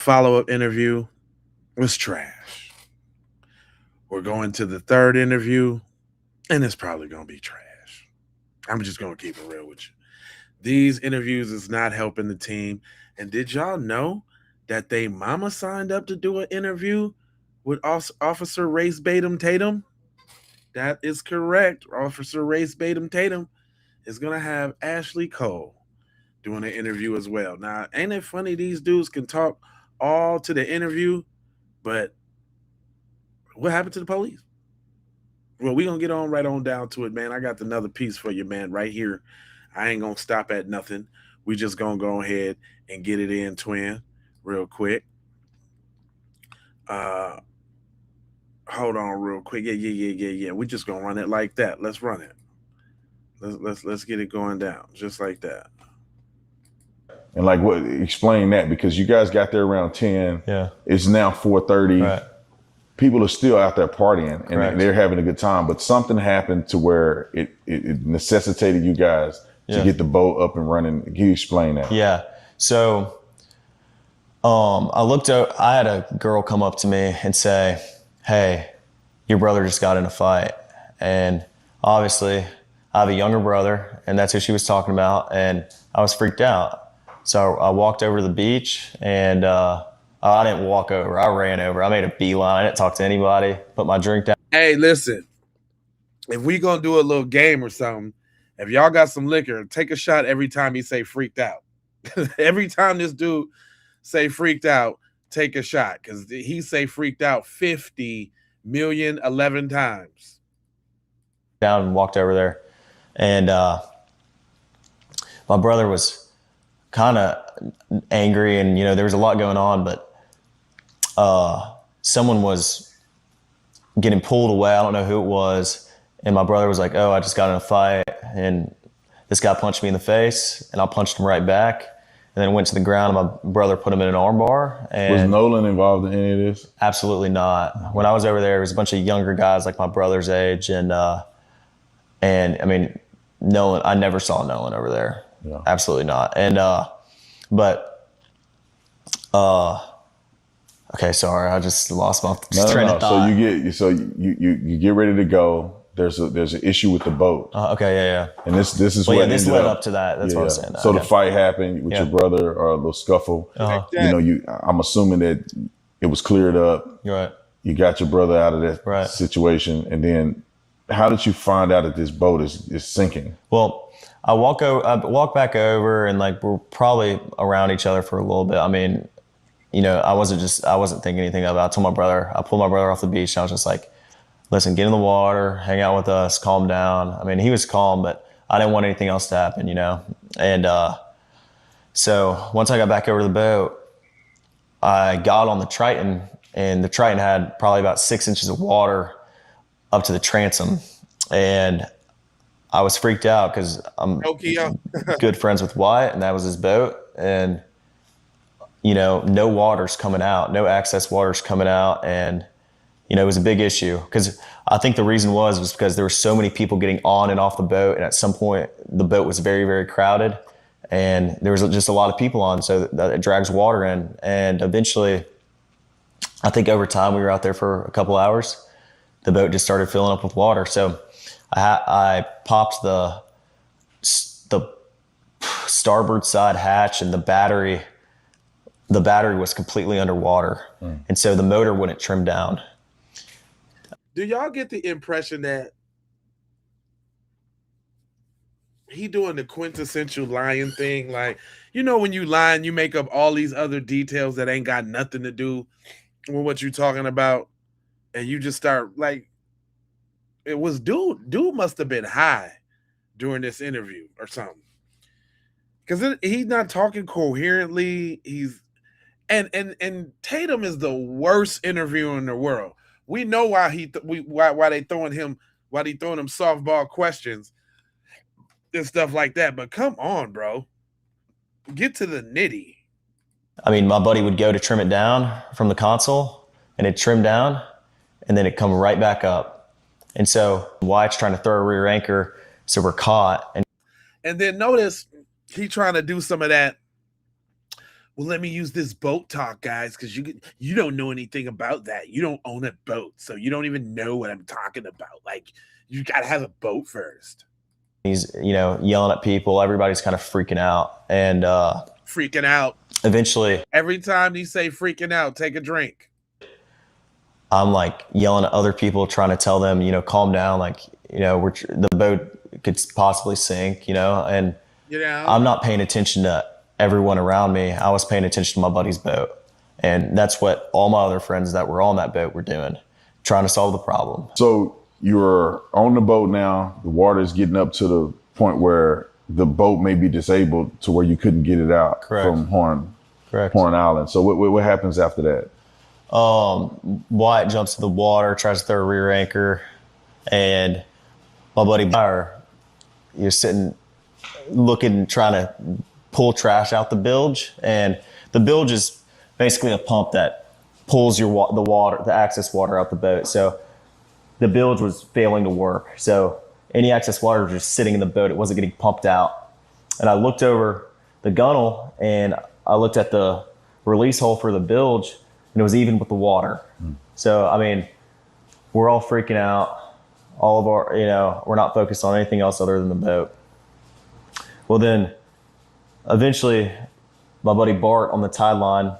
Follow-up interview was trash. We're going to the third interview, and it's probably going to be trash. I'm just going to keep it real with you. These interviews is not helping the team. And did y'all know that they mama signed up to do an interview with Officer Tatum? That is correct. Officer Tatum is going to have Ashlee Cole doing an interview as well. Now, ain't it funny these dudes can talk all to the interview, but what happened to the police? Well, we gonna get on right on down to it, man. I got another piece for you, man, right here. I ain't gonna stop at nothing. We just gonna go ahead and get it in, twin, real quick. Uh, hold on, real quick. Yeah. We just gonna run it like that. Let's run it. Let's get it going down, just like that. And like, what? Explain that, because you guys got there around 10. Yeah. It's now 4:30. Right. People are still out there partying and Correct. they're having a good time, but something happened to where it necessitated you guys to get the boat up and running. Can you explain that? Yeah. So I had a girl come up to me and say, "Hey, your brother just got in a fight." And obviously I have a younger brother, and that's who she was talking about. And I was freaked out. So I walked over to the beach, and I didn't walk over. I ran over. I made a beeline. I didn't talk to anybody. Put my drink down. Hey, listen. If we gonna do a little game or something, if y'all got some liquor, take a shot every time he say freaked out. Every time this dude say freaked out, take a shot, because he say freaked out 50 million 11 times. Down and walked over there, and my brother was kind of angry, and there was a lot going on, but someone was getting pulled away. I don't know who it was. And my brother was like, "Oh, I just got in a fight, and this guy punched me in the face," and I punched him right back. And then went to the ground, and my brother put him in an arm bar. And was Nolan involved in any of this? Absolutely not. When I was over there was a bunch of younger guys like my brother's age, and I mean, Nolan, I never saw Nolan over there. Yeah. Absolutely not. And okay, sorry, I just lost my train of thought. So you get ready to go. There's an issue with the boat. Okay, yeah. And this is well, what this led up to that. That's what I was saying. So the fight happened with your brother, or a little scuffle. I'm assuming that it was cleared up. You're right. You got your brother out of that situation, and then how did you find out that this boat is sinking? Well, I walk back over, and like we're probably around each other for a little bit. I mean, I wasn't thinking anything of it. I told my brother, I pulled my brother off the beach, and I was just like, "Listen, get in the water, hang out with us, calm down." I mean, he was calm, but I didn't want anything else to happen, And so once I got back over to the boat, I got on the Triton, and the Triton had probably about 6 inches of water up to the transom. And I was freaked out because I'm good friends with Wyatt, and that was his boat. And, no water's coming out, no access water's coming out. And, it was a big issue, because I think the reason was because there were so many people getting on and off the boat. And at some point, the boat was very, very crowded, and there was just a lot of people on. So that it drags water in. And eventually, I think over time, we were out there for a couple hours, the boat just started filling up with water. So I popped the starboard side hatch, and the battery was completely underwater. And so the motor wouldn't trim down. Do y'all get the impression that he doing the quintessential lying thing? Like, when you lying, you make up all these other details that ain't got nothing to do with what you're talking about, and you just start like, it was dude must have been high during this interview or something, because he's not talking coherently. And Tatum is the worst interviewer in the world. We know why they throwing him softball questions and stuff like that. But come on, bro, get to the nitty. I mean, my buddy would go to trim it down from the console, and it'd trim down, and then it'd come right back up. And so Wyatt's trying to throw a rear anchor, so we're caught. And then notice he trying to do some of that well, let me use this boat talk, guys, because you don't know anything about that. You don't own a boat, so you don't even know what I'm talking about. Like, you got to have a boat first. He's, yelling at people. Everybody's kind of freaking out. And freaking out. Eventually, every time you say freaking out, take a drink. I'm like yelling at other people, trying to tell them, calm down. Like, the boat could possibly sink, and I'm not paying attention to everyone around me. I was paying attention to my buddy's boat. And that's what all my other friends that were on that boat were doing, trying to solve the problem. So you're on the boat now. The water's getting up to the point where the boat may be disabled to where you couldn't get it out. Correct. From Horn Correct. Island. So what happens after that? Wyatt jumps to the water, tries to throw a rear anchor, and my buddy Bauer, you're sitting, looking, trying to pull trash out the bilge. And the bilge is basically a pump that pulls the water, the excess water out the boat. So the bilge was failing to work. So any excess water was just sitting in the boat. It wasn't getting pumped out. And I looked over the gunnel and I looked at the release hole for the bilge, and it was even with the water. So, I mean, we're all freaking out. All of our, we're not focused on anything else other than the boat. Well, then eventually my buddy Bart on the tide line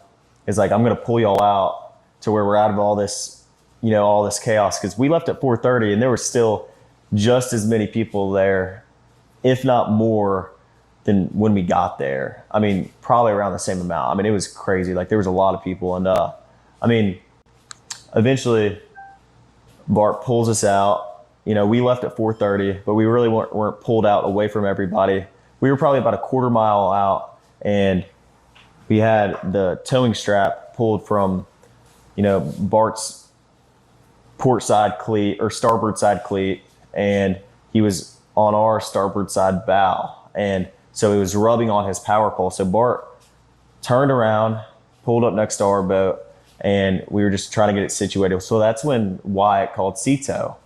is like, I'm going to pull y'all out to where we're out of all this, all this chaos. Because we left at 4:30 and there were still just as many people there, if not more, than when we got there. I mean, probably around the same amount. I mean, it was crazy. Like, there was a lot of people. And, eventually Bart pulls us out. We left at 4:30, but we really weren't pulled out away from everybody. We were probably about a quarter mile out, and we had the towing strap pulled from, Bart's port side cleat or starboard side cleat, and he was on our starboard side bow. And so it was rubbing on his power pole. So Bart turned around, pulled up next to our boat, and we were just trying to get it situated. So that's when Wyatt called Cito.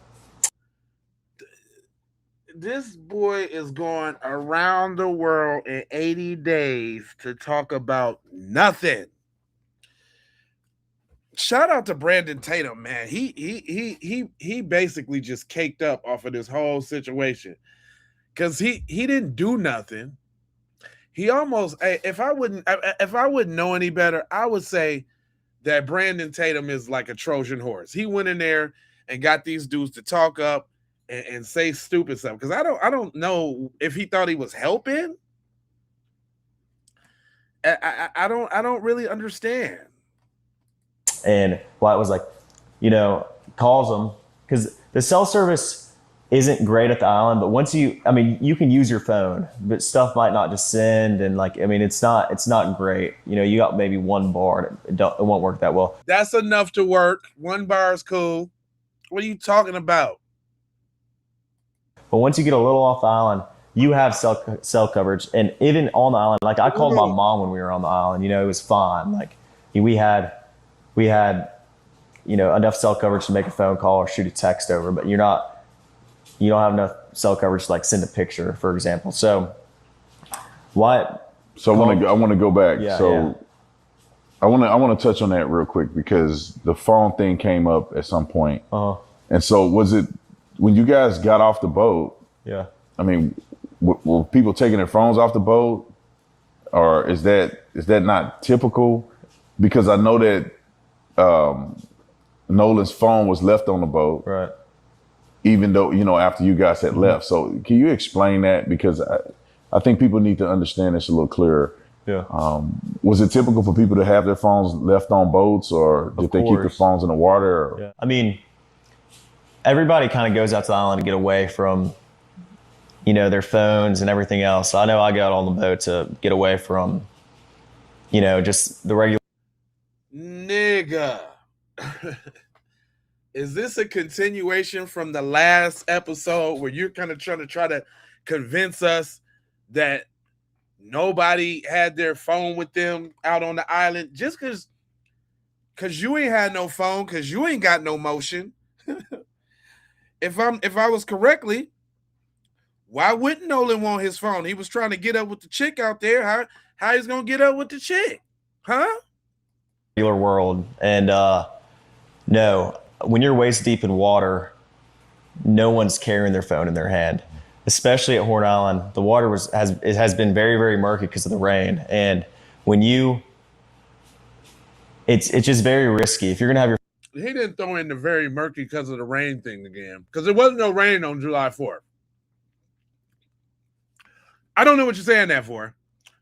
This boy is going around the world in 80 days to talk about nothing. Shout out to Brandon Tatum, man. He basically just caked up off of this whole situation. Because he didn't do nothing. He almost, if I wouldn't know any better, I would say that Brandon Tatum is like a Trojan horse. He went in there and got these dudes to talk up and say stupid stuff. Because I don't know if he thought he was helping. I don't really understand. And Wyatt was like, calls him, because the cell service isn't great at the island, but once you can use your phone, but stuff might not just send, and it's not great. You got maybe one bar, and it won't work that well. That's enough to work. One bar is cool. What are you talking about? But once you get a little off the island, you have cell coverage, and even on the island, like I called my mom when we were on the island. It was fine. Like we had enough cell coverage to make a phone call or shoot a text over, but you don't have enough cell coverage to like send a picture, for example. So what? So I want to go back. Yeah, so yeah. I want to touch on that real quick, because the phone thing came up at some point. And so was it when you guys got off the boat? Yeah. Were people taking their phones off the boat, or is that not typical? Because I know that Nolan's phone was left on the boat. Right. Even though, after you guys had left. So can you explain that? Because I think people need to understand this a little clearer. Yeah. Was it typical for people to have their phones left on boats, or did they keep their phones in the water? Or? Yeah. Everybody kind of goes out to the island to get away from, their phones and everything else. So I know I got on the boat to get away from, just the regular. Nigga. Is this a continuation from the last episode where you're kind of trying to convince us that nobody had their phone with them out on the island just because you ain't had no phone, because you ain't got no motion? If I was correctly, why wouldn't Nolan want his phone? He was trying to get up with the chick out there. How he's gonna get up with the chick? Huh? Regular world. And no, when you're waist deep in water, no one's carrying their phone in their hand. Especially at Horn Island, the water has been very, very murky because of the rain. And when it's just very risky. If you're gonna have your He didn't throw in the very murky because of the rain thing again, because there wasn't no rain on July 4th. I don't know what you're saying that for,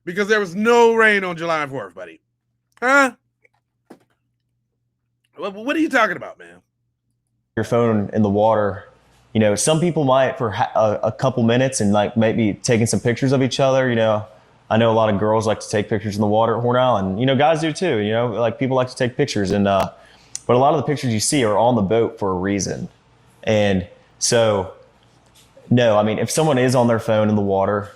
because there was no rain on July 4th, buddy. Huh? What are you talking about, man? your phone in the water, you know, some people might for a couple minutes and like maybe taking some pictures of each other. You know, I know a lot of girls like to take pictures in the water at Horn Island. You know, guys do too. You know, like people like to take pictures, and but a lot of the pictures you see are on the boat for a reason. And so, no, I mean, if someone is on their phone in the water,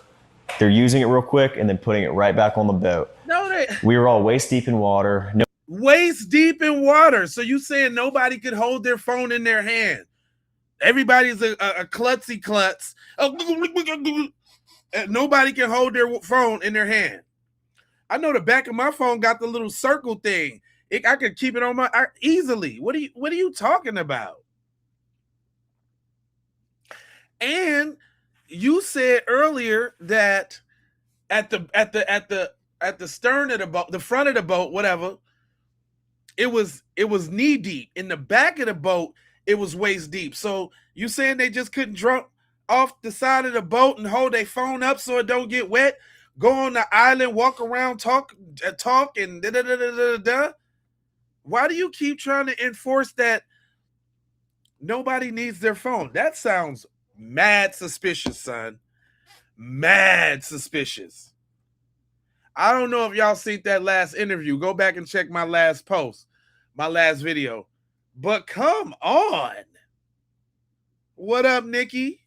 they're using it real quick and then putting it right back on the boat. No, we were all waist deep in water. No, waist deep in water. So you saying nobody could hold their phone in their hand? Everybody's a klutzy klutz. Nobody can hold their phone in their hand. I know the back of my phone got the little circle thing. I could keep it on my easily. What are you talking about? And you said earlier that at the stern of the boat, the front of the boat, whatever, it was knee deep. In the back of the boat, it was waist deep. So you saying they just couldn't drop off the side of the boat and hold their phone up so it don't get wet? Go on the island, walk around, talk, and da da da da da. Why do you keep trying to enforce that nobody needs their phone? That sounds mad suspicious, son. Mad suspicious. I don't know if y'all seen that last interview. Go back and check my last post, my last video. But come on. What up, Nikki?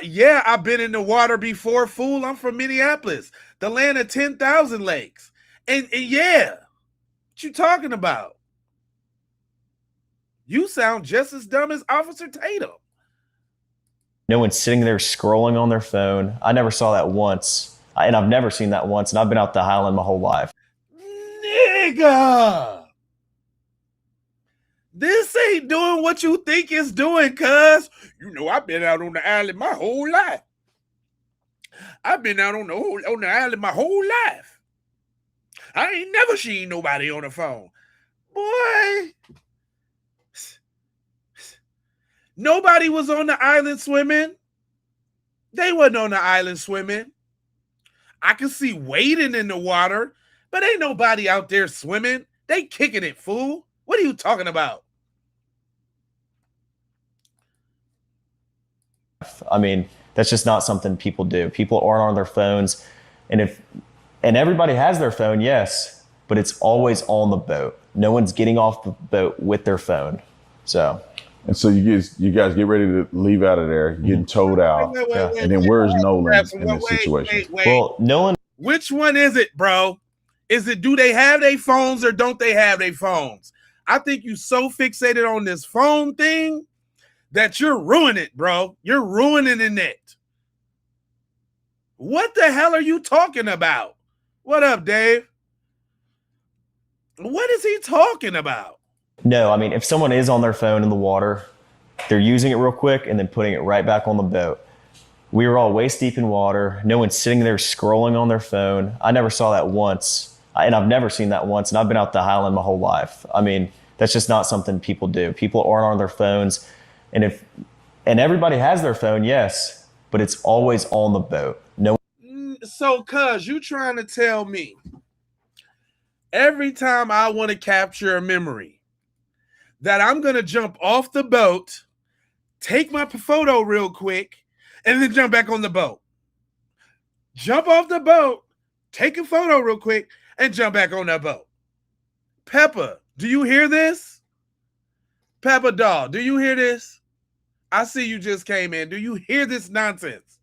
Yeah, I've been in the water before, fool. I'm from Minneapolis, the land of 10,000 lakes. And yeah, what you talking about? You sound just as dumb as Officer Tatum. No one's sitting there scrolling on their phone. I never saw that once. And I've never seen that once. And I've been out the Highland my whole life. Nigga! This ain't doing what you think it's doing, cuz. You know, I've been out on the island my whole life. I've been out on the island my whole life. I ain't never seen nobody on the phone. Boy. Nobody was on the island swimming. They wasn't on the island swimming. I can see wading in the water, but ain't nobody out there swimming. They kicking it, fool. What are you talking about? I mean, that's just not something people do. People aren't on their phones. And everybody has their phone, yes, but it's always on the boat. No one's getting off the boat with their phone. So. And so you guys get ready to leave out of there, getting towed out. And then where's Nolan in this situation? Well, Nolan. Which one is it, bro? Is it, do they have their phones or don't they have their phones? I think you so fixated on this phone thing that you're ruining it, bro. You're ruining it. What the hell are you talking about? What up, Dave? What is he talking about? No, I mean, if someone is on their phone in the water, they're using it real quick and then putting it right back on the boat. We were all waist deep in water. No one's sitting there scrolling on their phone. I never saw that once. And I've never seen that once. And I've been out the Highland my whole life. I mean, that's just not something people do. People aren't on their phones. And everybody has their phone, yes, but it's always on the boat. No. So, cuz, you trying to tell me every time I want to capture a memory that I'm going to jump off the boat, take my photo real quick, and then jump back on the boat. Jump off the boat, take a photo real quick, and jump back on that boat. Peppa, do you hear this? Peppa doll, do you hear this? I see you just came in. Do you hear this nonsense?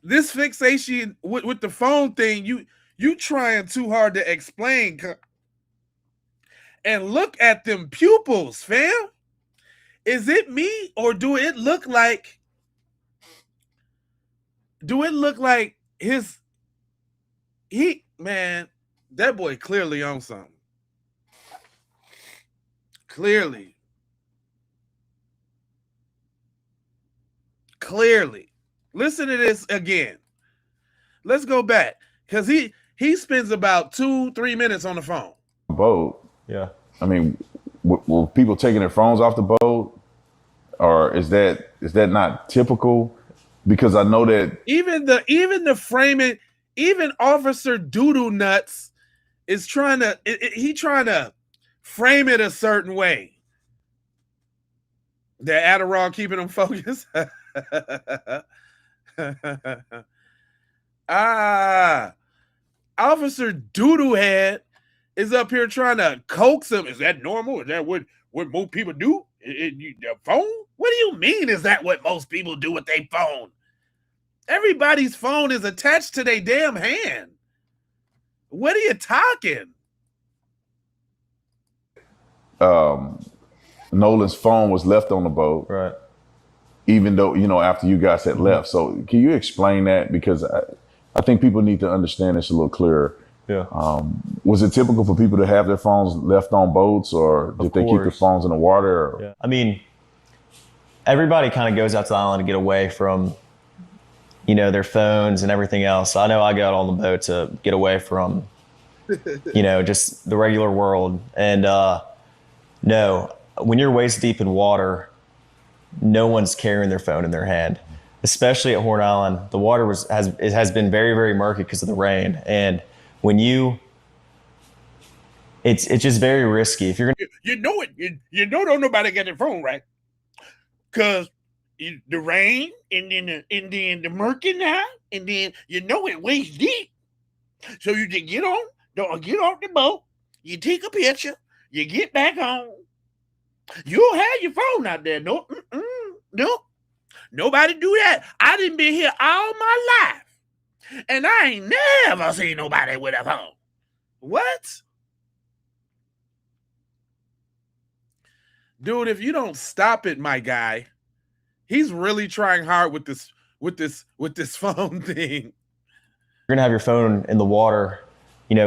This fixation with the phone thing, you trying too hard to explain. And look at them pupils, fam. Is it me or do it look like do it look like man, that boy clearly on something. Clearly. Listen to this again. Let's go back. Because he spends about 2-3 minutes on the phone. Boat. Yeah. I mean, were people taking their phones off the boat? Or is that not typical? Because I know that even the framing, even Officer Doodoo Nuts is trying to frame it a certain way. That Adderall keeping him focused. Officer Doodoo Head is up here trying to coax him. Is that normal? Is that what most people do? Their phone? What do you mean? Is that what most people do with their phone? Everybody's phone is attached to their damn hand. What are you talking? Nolan's phone was left on the boat. Right. Even though, after you guys had left. So can you explain that? Because I think people need to understand this a little clearer. Yeah. Was it typical for people to have their phones left on boats, or did they keep their phones in the water? Yeah. I mean, everybody kind of goes out to the island to get away from, their phones and everything else. I know I got on the boat to get away from, just the regular world. And no, when you're waist deep in water, no one's carrying their phone in their hand, especially at Horn Island. The water has been very, very murky because of the rain. And when it's just very risky. If you're gonna, don't nobody get their phone, right? Cause the rain and then the murky now, and then it waist deep. So you just get off the boat, you take a picture, you get back on. You don't have your phone out there. No, nobody do that. I done been here all my life, and I ain't never seen nobody with a phone. What? Dude, if you don't stop it, my guy, he's really trying hard with this phone thing. You're gonna have your phone in the water.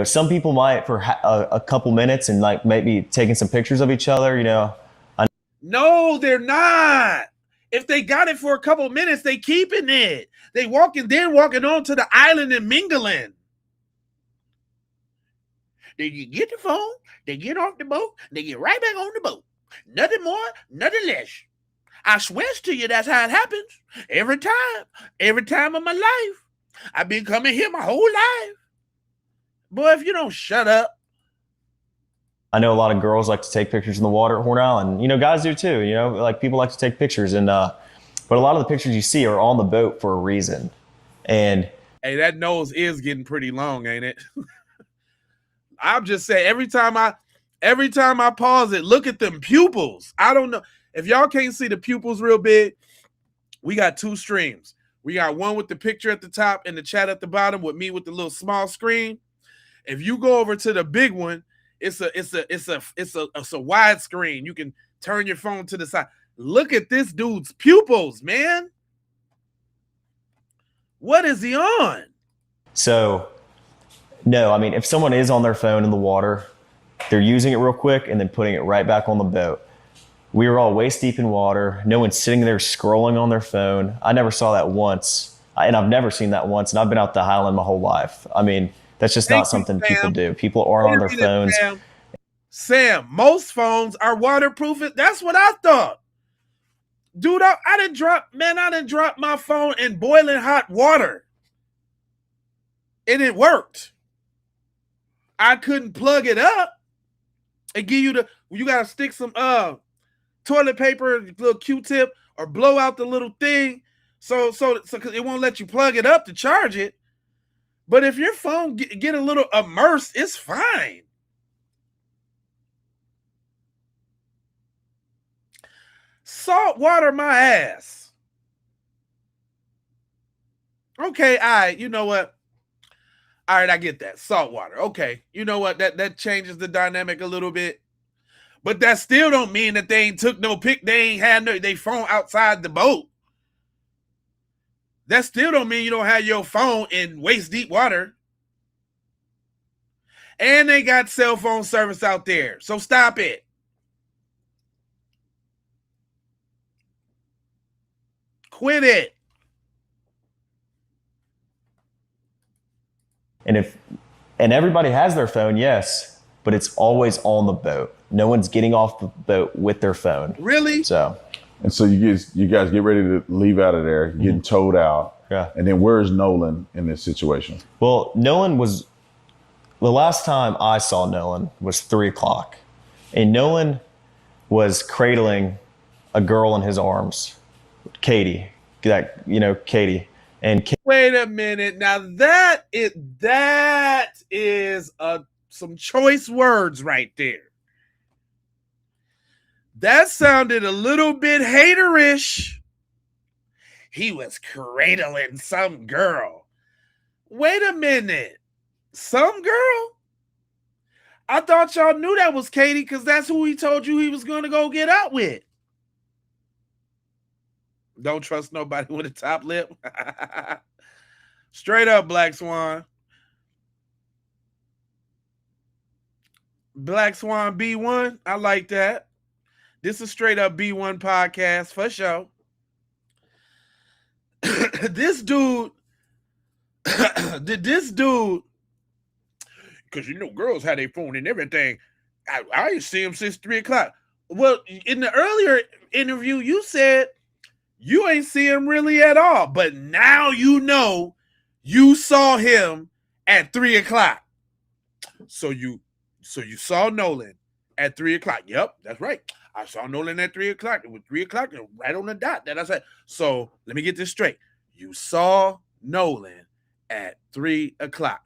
Some people might for a couple minutes and like maybe taking some pictures of each other. No, they're not. If they got it for a couple minutes, they keeping it. They walking on to the island and mingling. Then you get the phone, they get off the boat, they get right back on the boat. Nothing more, nothing less. I swear to you, that's how it happens. Every time of my life. I've been coming here my whole life. Boy, if you don't shut up. I know a lot of girls like to take pictures in the water at Horn Island. Guys do too. Like people like to take pictures, but a lot of the pictures you see are on the boat for a reason. And hey, that nose is getting pretty long, ain't it? I'm just saying, every time I pause it, look at them pupils. I don't know if y'all can't see the pupils real big. We got two streams. We got one with the picture at the top and the chat at the bottom with me with the little small screen. If you go over to the big one, it's a wide screen. You can turn your phone to the side. Look at this dude's pupils, man. What is he on? So, no, I mean, if someone is on their phone in the water, they're using it real quick and then putting it right back on the boat. We were all waist deep in water. No one's sitting there scrolling on their phone. I never saw that once, and I've never seen that once, and I've been out the island my whole life. I mean, that's just not something people do. People are on their phones. Sam, most phones are waterproof. That's what I thought. Dude, I didn't drop my phone in boiling hot water. And it worked. I couldn't plug it up and give you gotta stick some toilet paper, little Q-tip, or blow out the little thing so cause it won't let you plug it up to charge it. But if your phone get a little immersed, it's fine. Salt water my ass. Okay, all right, you know what? All right, I get that. Salt water. Okay. You know what? That changes the dynamic a little bit. But that still don't mean that they ain't took no pic. They ain't had they phone outside the boat. That still don't mean you don't have your phone in waist deep water. And they got cell phone service out there. So stop it. Quit it. And everybody has their phone, yes, but it's always on the boat. No one's getting off the boat with their phone. Really? So you guys get ready to leave out of there, getting towed out. Yeah. And then where's Nolan in this situation? Well, the last time I saw Nolan was 3:00, and Nolan was cradling a girl in his arms, Katie. Katie. And wait a minute. Now that is some choice words right there. That sounded a little bit haterish. He was cradling some girl. Wait a minute. Some girl? I thought y'all knew that was Katie because that's who he told you he was going to go get out with. Don't trust nobody with a top lip. Straight up, Black Swan. Black Swan B1. I like that. This is straight up B1 podcast for sure. This dude, because girls had their phone and everything. I ain't see him since 3:00. Well, in the earlier interview, you said you ain't see him really at all, but now you know you saw him at 3:00. So you saw Nolan at 3:00. Yep, that's right. I saw Nolan at 3:00. It was 3:00 and right on the dot that I said. So let me get this straight. You saw Nolan at 3:00.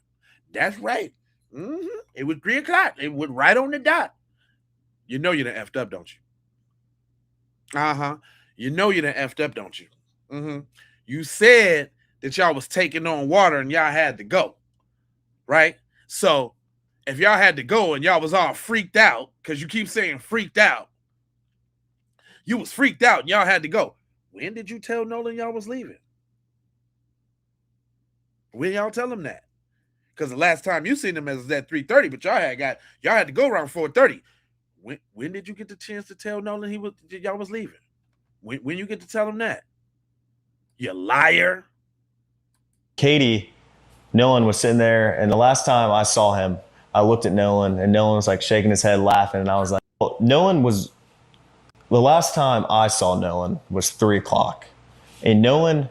That's right. Mm-hmm. It was 3:00. It was right on the dot. You know you done effed up, don't you? Uh-huh. You know you done effed up, don't you? Mm-hmm. You said that y'all was taking on water and y'all had to go. Right? So if y'all had to go and y'all was all freaked out, because you keep saying freaked out, you was freaked out and y'all had to go. When did you tell Nolan y'all was leaving? When y'all tell him that? Because the last time you seen him was at 3:30, but y'all had to go around 4:30. When did you get the chance to tell Nolan y'all was leaving? When you get to tell him that? You liar. Katie, Nolan was sitting there, and the last time I saw him, I looked at Nolan, and Nolan was like shaking his head, laughing, and I was like, well, the last time I saw Nolan was 3:00, and Nolan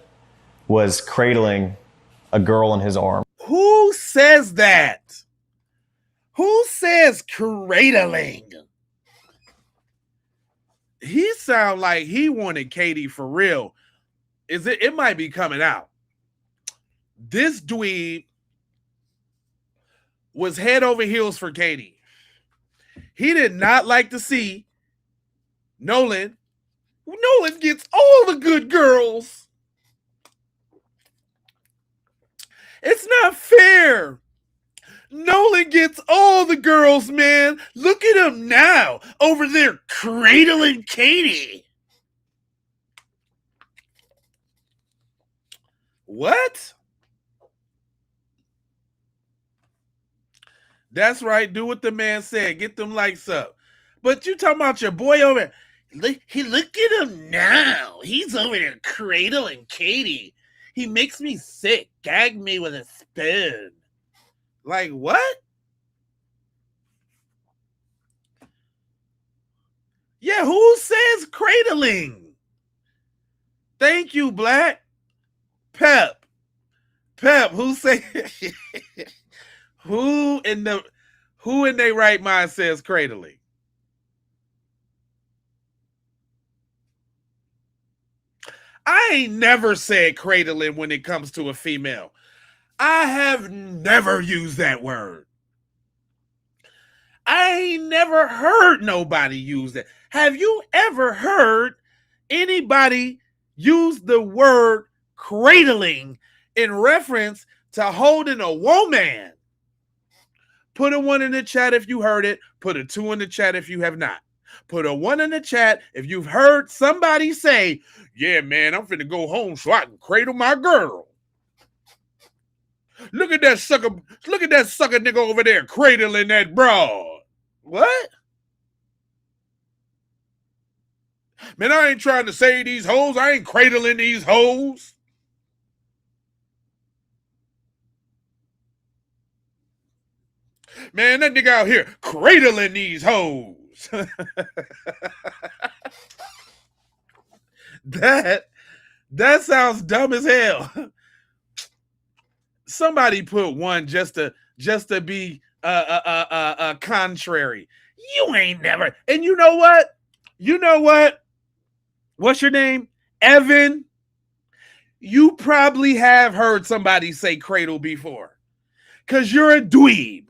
was cradling a girl in his arms. Who says that? Who says cradling? He sound like he wanted Katie for real. It might be coming out. This dweeb was head over heels for Katie. He did not like to see Nolan. Nolan gets all the good girls. It's not fair. Nolan gets all the girls, man. Look at him now over there cradling Katie. What? That's right. Do what the man said. Get them likes up. But you talking about your boy over there. Look at him now. He's over there cradling Katie. He makes me sick. Gag me with a spoon. Like what? Yeah, who says cradling? Thank you, Black. Pep, who say who in their right mind says cradling? I ain't never said cradling when it comes to a female. I have never used that word. I ain't never heard nobody use that. Have you ever heard anybody use the word cradling in reference to holding a woman? Put a 1 in the chat if you heard it. Put a 2 in the chat if you have not. Put a 1 in the chat if you've heard somebody say, yeah, man, I'm finna go home so I can cradle my girl. Look at that sucker nigga over there cradling that broad. What? Man, I ain't trying to save these hoes. I ain't cradling these hoes. Man, that nigga out here cradling these hoes. That sounds dumb as hell. Somebody put 1 just to be contrary. You ain't never. And you know what? What's your name? Evan. You probably have heard somebody say cradle before. Because you're a dweeb.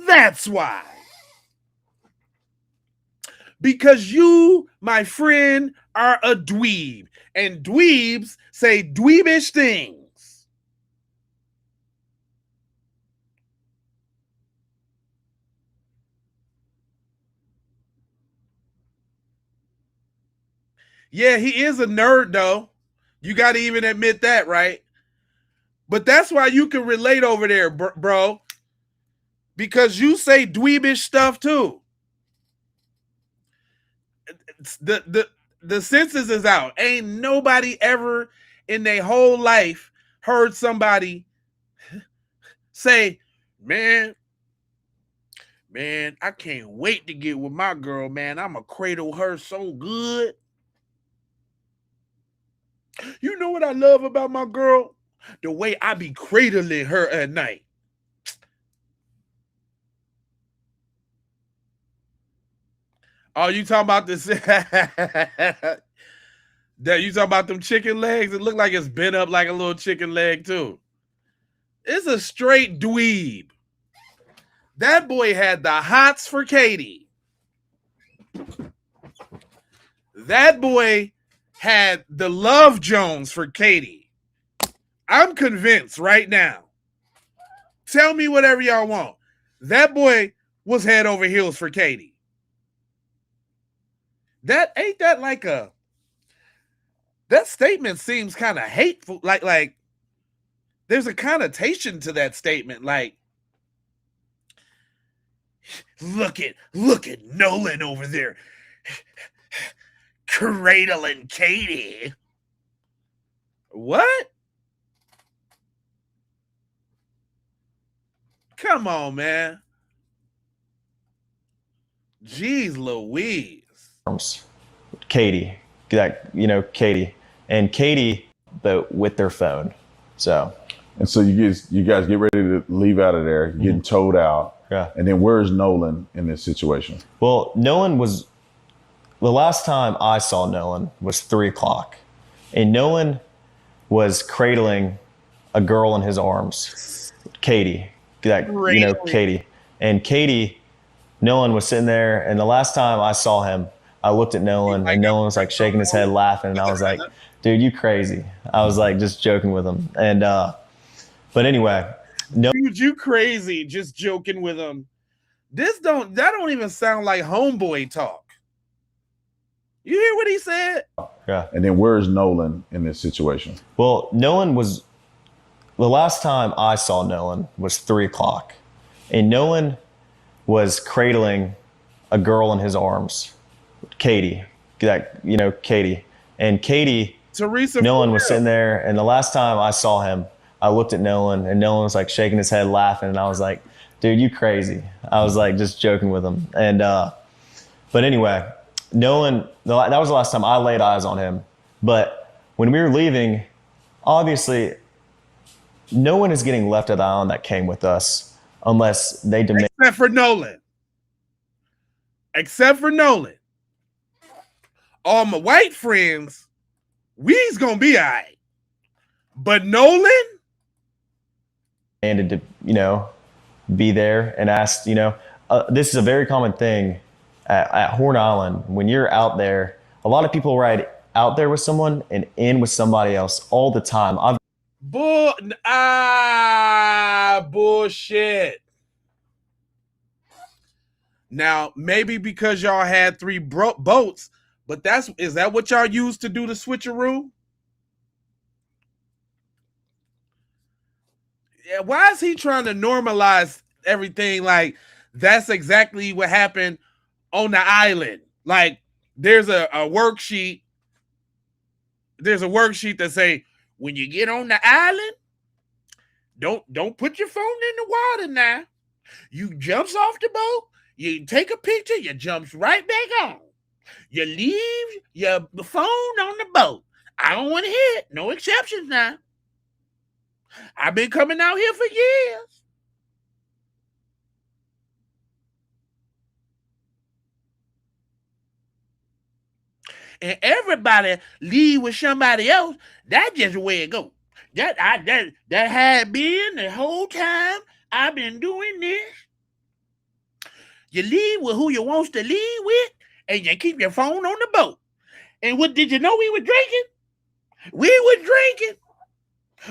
That's why. Because you, my friend, are a dweeb. And dweebs say dweebish things. Yeah, he is a nerd, though. You got to even admit that, right? But that's why you can relate over there, bro. Because you say dweebish stuff, too. The census is out. Ain't nobody ever in their whole life heard somebody say, man, I can't wait to get with my girl, man. I'ma cradle her so good. You know what I love about my girl? The way I be cradling her at night. Oh, you talking about this? That you talking about them chicken legs? It look like it's bent up like a little chicken leg too. It's a straight dweeb. That boy had the hots for Katie. That boy had the Love Jones for Katie. I'm convinced right now. Tell me whatever y'all want. That boy was head over heels for Katie. That like a. That statement seems kind of hateful. Like there's a connotation to that statement. Like, look at Nolan over there cradling Katie. What? Come on, man. Jeez Louise. Katie, Katie, and Katie, but with their phone. So. And so you guys get ready to leave out of there, getting towed out. Yeah. And then where's Nolan in this situation? Well, Nolan was, the last time I saw Nolan was 3:00, and Nolan was cradling a girl in his arms, Katie, Katie, and Katie. Nolan was sitting there, and the last time I saw him, I looked at Nolan, and Nolan was like shaking his head, laughing, and I was like, "Dude, you crazy?" I was like just joking with him, and but anyway, no, dude, you crazy? Just joking with him. That don't even sound like homeboy talk. You hear what he said? Yeah. And then where's Nolan in this situation? Well, Nolan was, the last time I saw Nolan was 3:00, and Nolan was cradling a girl in his arms, Katie, Katie, and Katie. Teresa. Nolan was sitting there, and the last time I saw him, I looked at Nolan, and Nolan was like shaking his head, laughing, and I was like, "Dude, you crazy?" I was like just joking with him, and but anyway, Nolan. That was the last time I laid eyes on him. But when we were leaving, obviously, no one is getting left at the island that came with us unless they demand. Except for Nolan. All my white friends, we's gonna be all right. But Nolan demanded to, be there and asked, this is a very common thing at Horn Island. When you're out there, a lot of people ride out there with someone and in with somebody else all the time. Bullshit. Now, maybe because y'all had 3 boats, but is that what y'all used to do the switcheroo? Yeah, why is he trying to normalize everything like that's exactly what happened on the island? Like there's a worksheet. There's a worksheet that say when you get on the island, don't put your phone in the water now. You jumps off the boat, you take a picture, you jumps right back on. You leave your phone on the boat. I don't want to hear it. No exceptions now. I've been coming out here for years. And everybody leave with somebody else. That's just the way it goes. That had been the whole time I've been doing this. You leave with who you want to leave with, and you keep your phone on the boat. And what did you know we were drinking? We were drinking.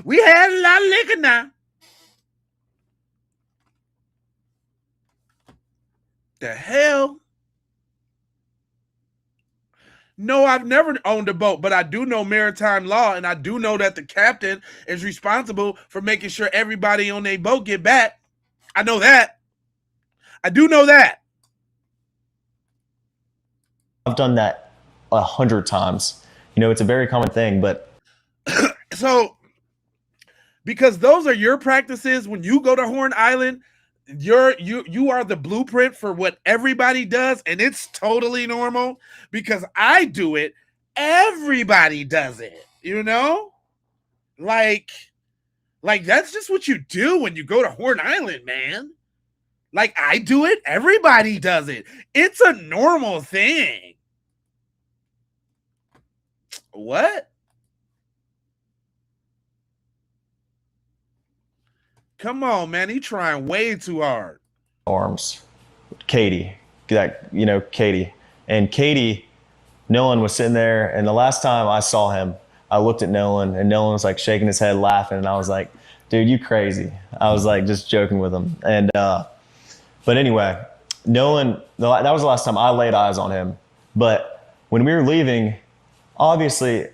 We had a lot of liquor now. The hell? No, I've never owned a boat, but I do know maritime law, and I do know that the captain is responsible for making sure everybody on their boat get back. I know that. I do know that. I've done that 100 times. You know, it's a very common thing, but so because those are your practices when you go to Horn Island, you are the blueprint for what everybody does, and it's totally normal because I do it. Everybody does it, you know? Like that's just what you do when you go to Horn Island, man. Like I do it, everybody does it. It's a normal thing. What? Come on, man. He trying way too hard. Arms. Katie. Katie. And Katie, Nolan was sitting there, and the last time I saw him, I looked at Nolan, and Nolan was like shaking his head, laughing, and I was like, dude, you crazy. I was like just joking with him. And but anyway, Nolan, that was the last time I laid eyes on him. But when we were leaving, obviously,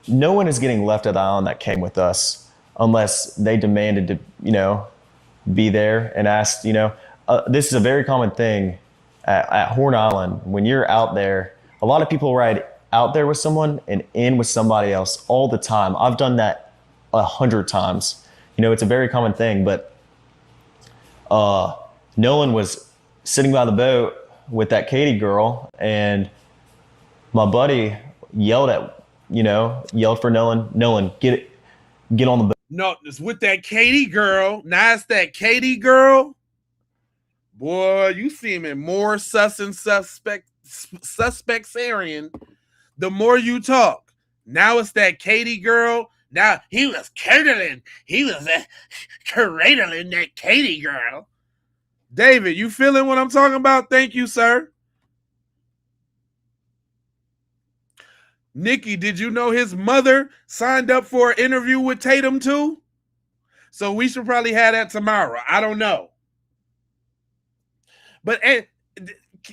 no one is getting left at the island that came with us unless they demanded to, be there and asked, this is a very common thing at Horn Island. When you're out there, a lot of people ride out there with someone and in with somebody else all the time. I've done that 100 times. It's a very common thing, but Nolan was sitting by the boat with that Katie girl, and my buddy yelled for Nolan, get on the boat. No, it's with that Katie girl. Now it's that Katie girl. Boy, you seeming more suspectarian the more you talk. Now it's that Katie girl. Now he was cradling. He was cradling that Katie girl. David, you feeling what I'm talking about? Thank you, sir. Nikki, did you know his mother signed up for an interview with Tatum too? So we should probably have that tomorrow. I don't know. But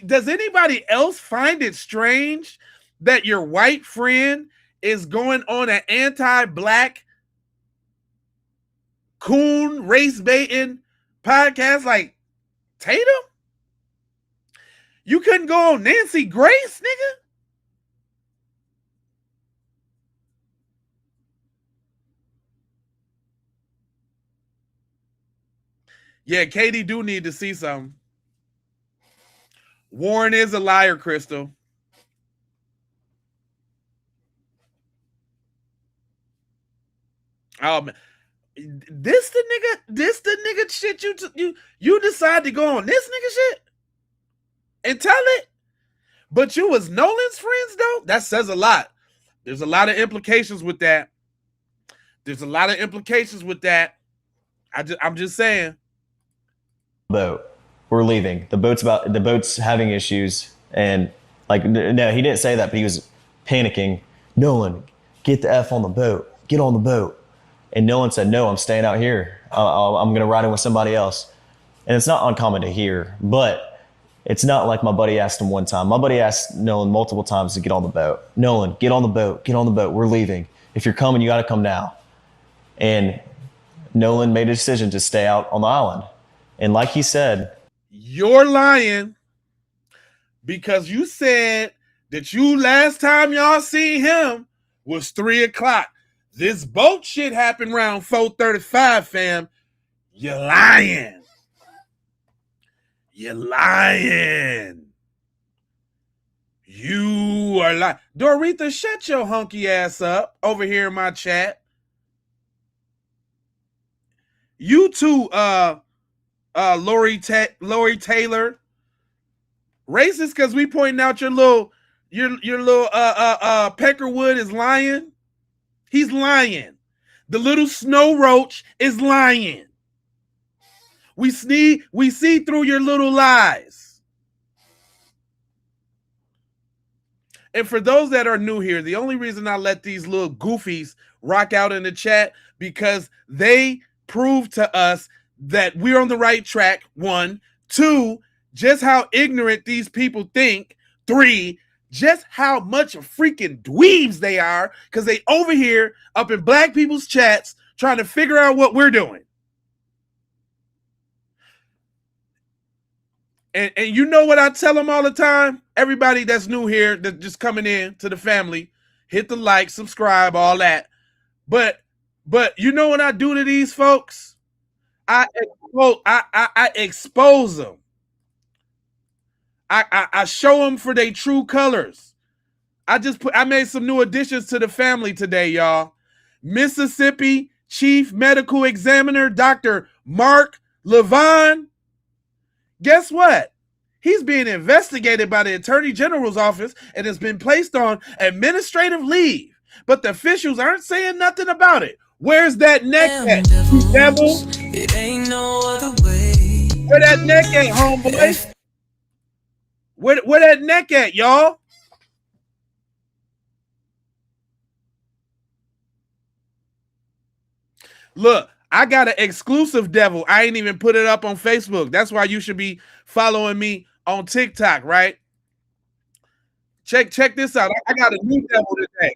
does anybody else find it strange that your white friend is going on an anti-black coon race baiting podcast like Tatum? You couldn't go on Nancy Grace, nigga? Yeah, Katie do need to see something. Warren is a liar, Crystal. This the nigga shit you decide to go on this nigga shit and tell it, but you was Nolan's friends though. That says a lot. There's a lot of implications with that. I'm just saying. Boat. We're leaving. The boat's having issues, and no, he didn't say that, but he was panicking. Nolan, get the F on the boat. Get on the boat. And Nolan said, no, I'm staying out here. I'm going to ride in with somebody else. And it's not uncommon to hear, but It's not like my buddy asked him one time. My buddy asked Nolan multiple times to get on the boat. Nolan, get on the boat. Get on the boat. We're leaving. If you're coming, you got to come now. And Nolan made a decision to stay out on the island. And like he said, you're lying because you said that you last time y'all seen him was 3 o'clock. This boat shit happened around 4:35, fam. You're lying. You're lying. You are lying. Doretha, shut your hunky ass up over here in my chat. You too, Lori Taylor. Racist because we pointing out your little Peckerwood is lying. He's lying. The little snow roach is lying. We see through your little lies. And for those that are new here, the only reason I let these little goofies rock out in the chat because they prove to us that we're on the right track. 1, 2, just how ignorant these people think. 3, just how much of freaking dweebs they are because they over here up in black people's chats trying to figure out what we're doing. And you know what I tell them all the time? Everybody that's new here, that's just coming in to the family, hit the like, subscribe, all that. But you know what I do to these folks? I expose them. I show them for their true colors. I made some new additions to the family today, y'all. Mississippi Chief Medical Examiner Dr. Mark Levine. Guess what? He's being investigated by the Attorney General's office and has been placed on administrative leave. But the officials aren't saying nothing about it. Where's that neck at, you devil? It ain't no other way. Where that neck at, homeboy? Where that neck at, y'all? Look, I got an exclusive devil. I ain't even put it up on Facebook. That's why you should be following me on TikTok, right? Check this out. I got a new devil today.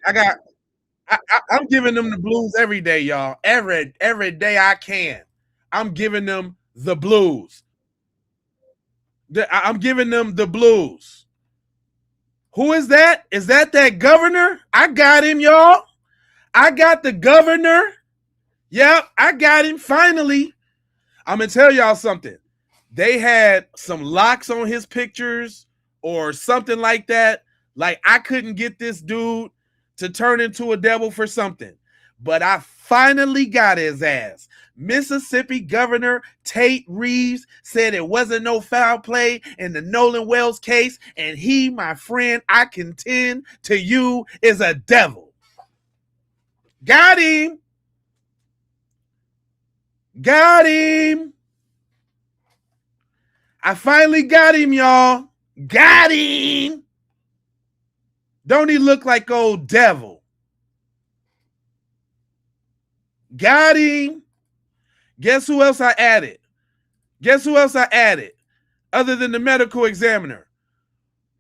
I'm giving them the blues every day, y'all. Every day I can. I'm giving them the blues. I'm giving them the blues. Who is that? Is that governor? I got him, y'all. I got the governor. Yep, I got him finally. I'm going to tell y'all something. They had some locks on his pictures or something like that. Like I couldn't get this dude to turn into a devil for something. But I finally got his ass. Mississippi Governor Tate Reeves said it wasn't no foul play in the Nolan Wells case. And he, my friend, I contend to you, is a devil. Got him. Got him. I finally got him, y'all. Got him. Don't he look like old devil? Got him. Guess who else I added? Other than the medical examiner.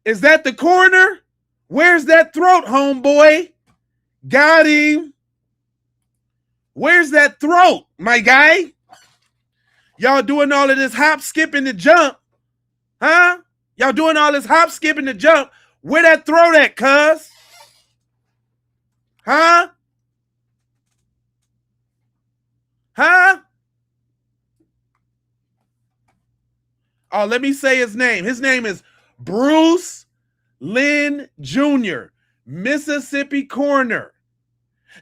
Is that the coroner? Where's that throat, homeboy? Got him. Where's that throat, my guy? Y'all doing all of this hop, skip, and the jump. Huh? Y'all doing all this hop, skip, and the jump. Where that throat at, cuz? Huh? Huh? Oh, let me say his name. His name is Bruce Lynn Jr., Mississippi coroner,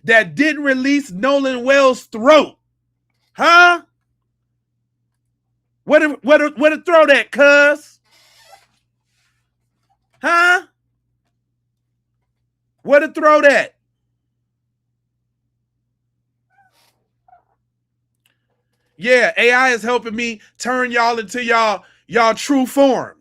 that didn't release Nolan Wells' throat. Huh? Where the throat at, cuz? Huh? Where the throat at? Yeah, AI is helping me turn y'all into y'all true form.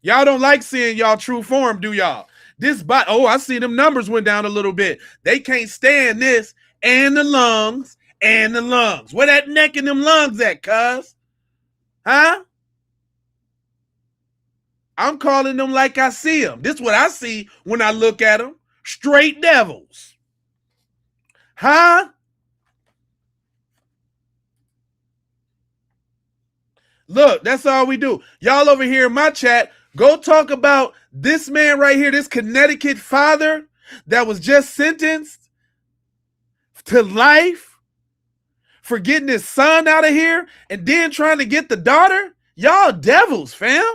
Y'all don't like seeing y'all true form, do y'all? I see them numbers went down a little bit. They can't stand this and the lungs. Where that neck and them lungs at, cuz? Huh? I'm calling them like I see them. This is what I see when I look at them. Straight devils. Huh? Look, that's all we do. Y'all over here in my chat, go talk about this man right here, this Connecticut father that was just sentenced to life for getting his son out of here and then trying to get the daughter. Y'all devils, fam.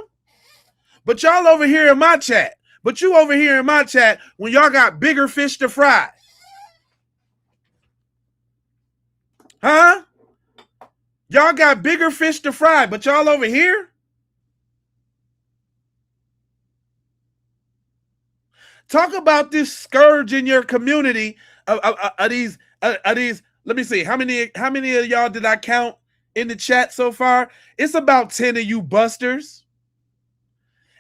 But y'all over here in my chat. But you over here in my chat when y'all got bigger fish to fry. Huh? Y'all got bigger fish to fry, but y'all over here? Talk about this scourge in your community of these. Let me see. How many of y'all did I count in the chat so far? It's about 10 of you busters.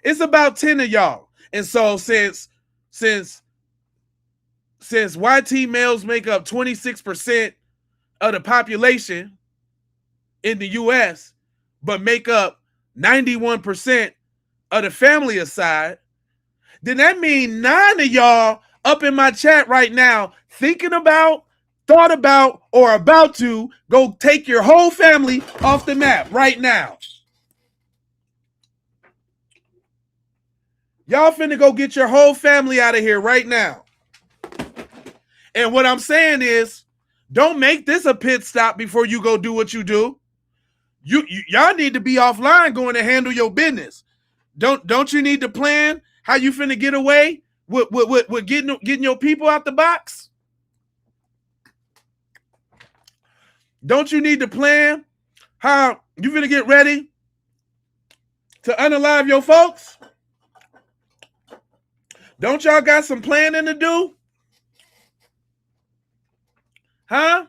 It's about 10 of y'all. And so since YT males make up 26% of the population in the US, but make up 91% of the family aside, then that means 9 of y'all up in my chat right now thinking about, thought about, or about to go take your whole family off the map right now. Y'all finna go get your whole family out of here right now. And what I'm saying is, don't make this a pit stop before you go do what you do. Y'all need to be offline going to handle your business. Don't you need to plan how you finna get away with getting your people out the box? Don't you need to plan how you finna get ready to unalive your folks? Don't y'all got some planning to do? Huh?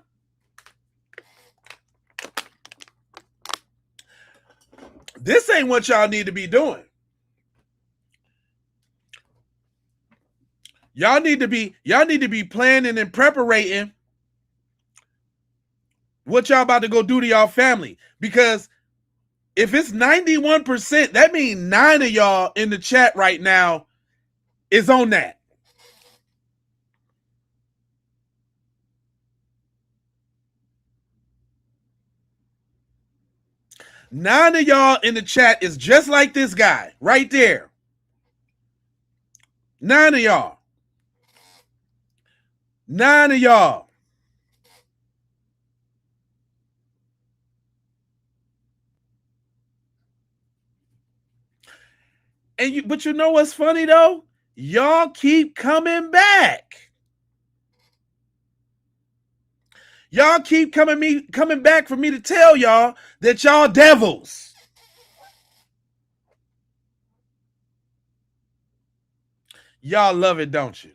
This ain't what y'all need to be doing. Y'all need to be planning and preparing what y'all about to go do to y'all family. Because if it's 91%, that means 9 of y'all in the chat right now is on that. Nine of y'all in the chat is just like this guy right there. 9 of y'all. 9 of y'all. But you know what's funny though? Y'all keep coming back. Y'all keep coming back for me to tell y'all that y'all devils. Y'all love it, don't you?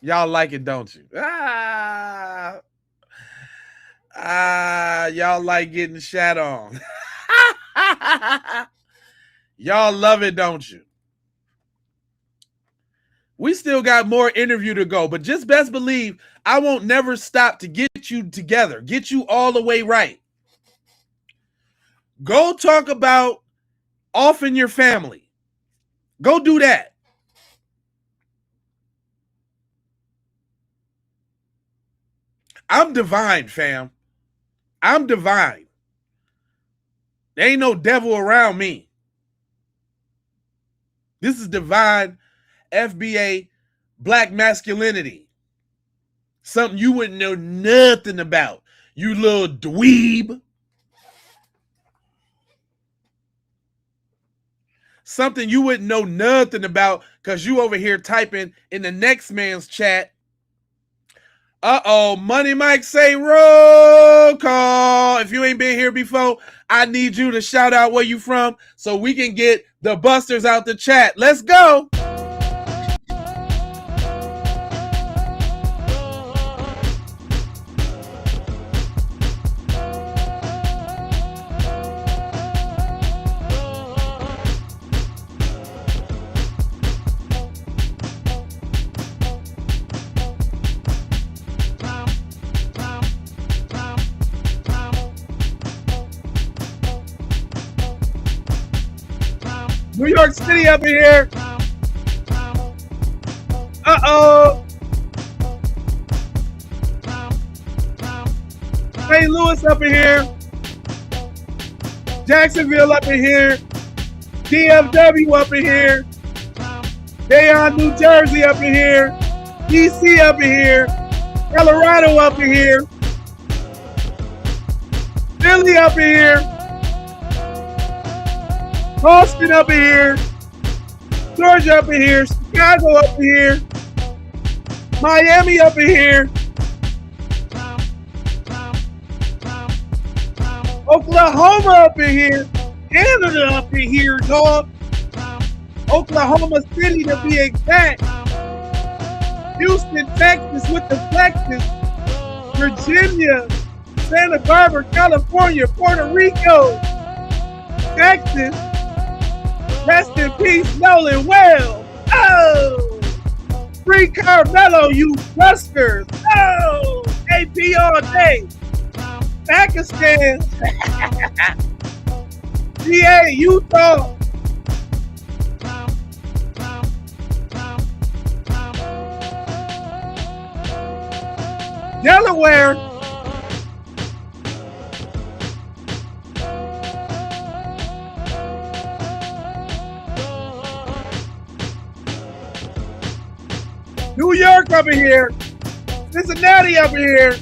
Y'all like it, don't you? Y'all like getting shat on. Y'all love it, don't you? We still got more interview to go, but just best believe I won't never stop to get you together, get you all the way right. Go talk about offing your family. Go do that. I'm divine, fam. I'm divine. There ain't no devil around me. This is divine FBA black masculinity. Something you wouldn't know nothing about, you little dweeb. Something you wouldn't know nothing about because you over here typing in the next man's chat. Money Mike say roll call. If you ain't been here before, I need you to shout out where you from so we can get the busters out the chat. Let's go. New York City up in here. Uh-oh. St. Louis up in here. Jacksonville up in here. DFW up in here. Bayonne, New Jersey up in here. DC up in here. Colorado up in here. Philly up in here. Boston up in here. Georgia up in here. Chicago up in here. Miami up in here. Oklahoma up in here. Canada up in here, dog. Oklahoma City to be exact. Houston, Texas with the Texas. Virginia, Santa Barbara, California, Puerto Rico, Texas. Rest in peace, Nolan Wells. Oh! Free Carmelo, you busters. Oh! AP all day. Pakistan. GA, Utah. Delaware. New York up in here. Cincinnati up in here.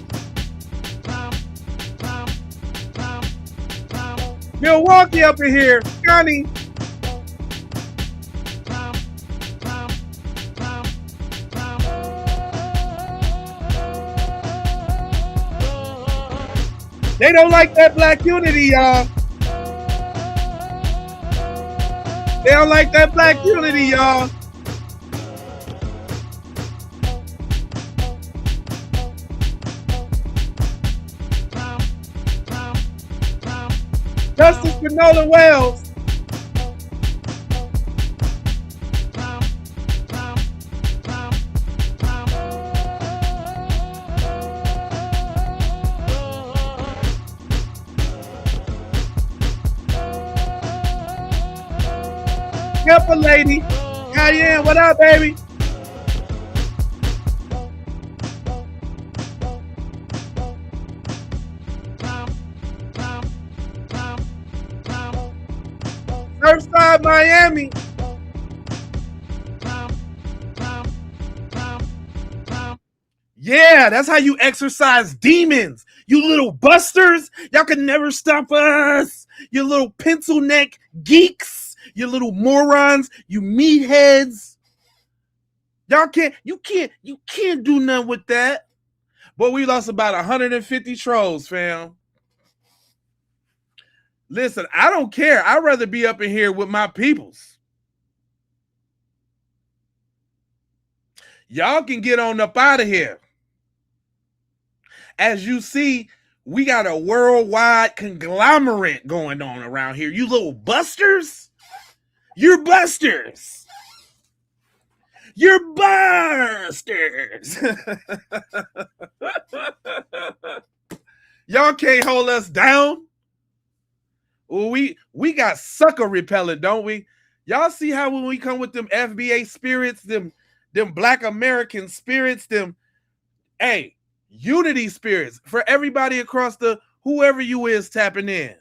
Milwaukee up in here. Johnny. They don't like that black unity, y'all. They don't like that black unity, y'all. Justice for Nolan Wells. Help lady. Cayenne, what up, baby? Surfside, Miami. Yeah, that's how you exercise demons. You little busters. Y'all can never stop us. You little pencil neck geeks. You little morons. You meatheads. Y'all you can't do nothing with that. But we lost about 150 trolls, fam. Listen, I don't care. I'd rather be up in here with my peoples. Y'all can get on up out of here. As you see, we got a worldwide conglomerate going on around here. You little busters. You're busters. You're busters. Y'all can't hold us down. Well, we got sucker repellent, don't we? Y'all see how when we come with them FBA spirits, them Black American spirits, hey, unity spirits for everybody across the whoever you is tapping in.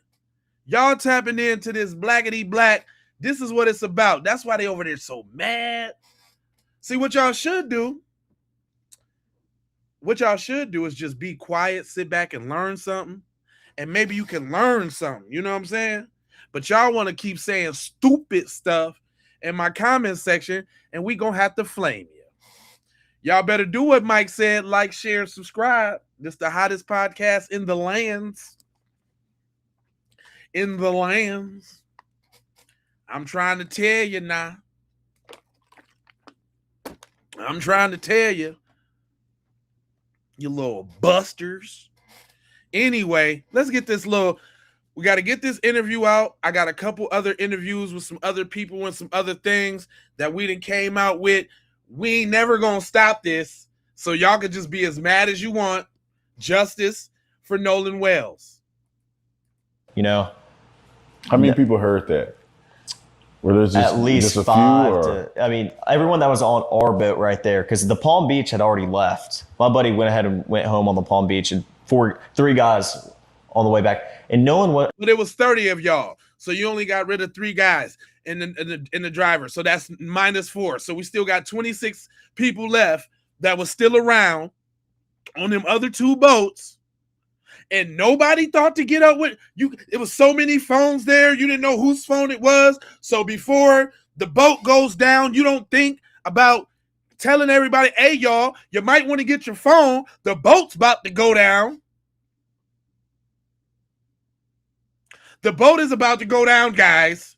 Y'all tapping into this blackity black. This is what it's about. That's why they over there so mad. See, what y'all should do is just be quiet, sit back and learn something. And maybe you can learn something. You know what I'm saying? But y'all want to keep saying stupid stuff in my comment section, and we going to have to flame you. Y'all better do what Mike said. Like, share, and subscribe. This is the hottest podcast in the lands. In the lands. I'm trying to tell you now. I'm trying to tell you. You little busters. Anyway, let's get this we got to get this interview out. I got a couple other interviews with some other people and some other things that we done came out with. We ain't never going to stop this. So y'all can just be as mad as you want. Justice for Nolan Wells. You know. How many people heard that? Where there's At least just a five few, or? I mean, everyone that was on our boat right there, because the Palm Beach had already left. My buddy went ahead and went home on the Palm Beach, and three guys on the way back. And But it was 30 of y'all. So you only got rid of 3 guys in the driver. So that's -4. So we still got 26 people left that was still around on them other 2 boats. And nobody thought to get up with you. It was so many phones there. You didn't know whose phone it was. So before the boat goes down, you don't think about telling everybody, hey, y'all, you might want to get your phone. The boat's about to go down. The boat is about to go down, guys.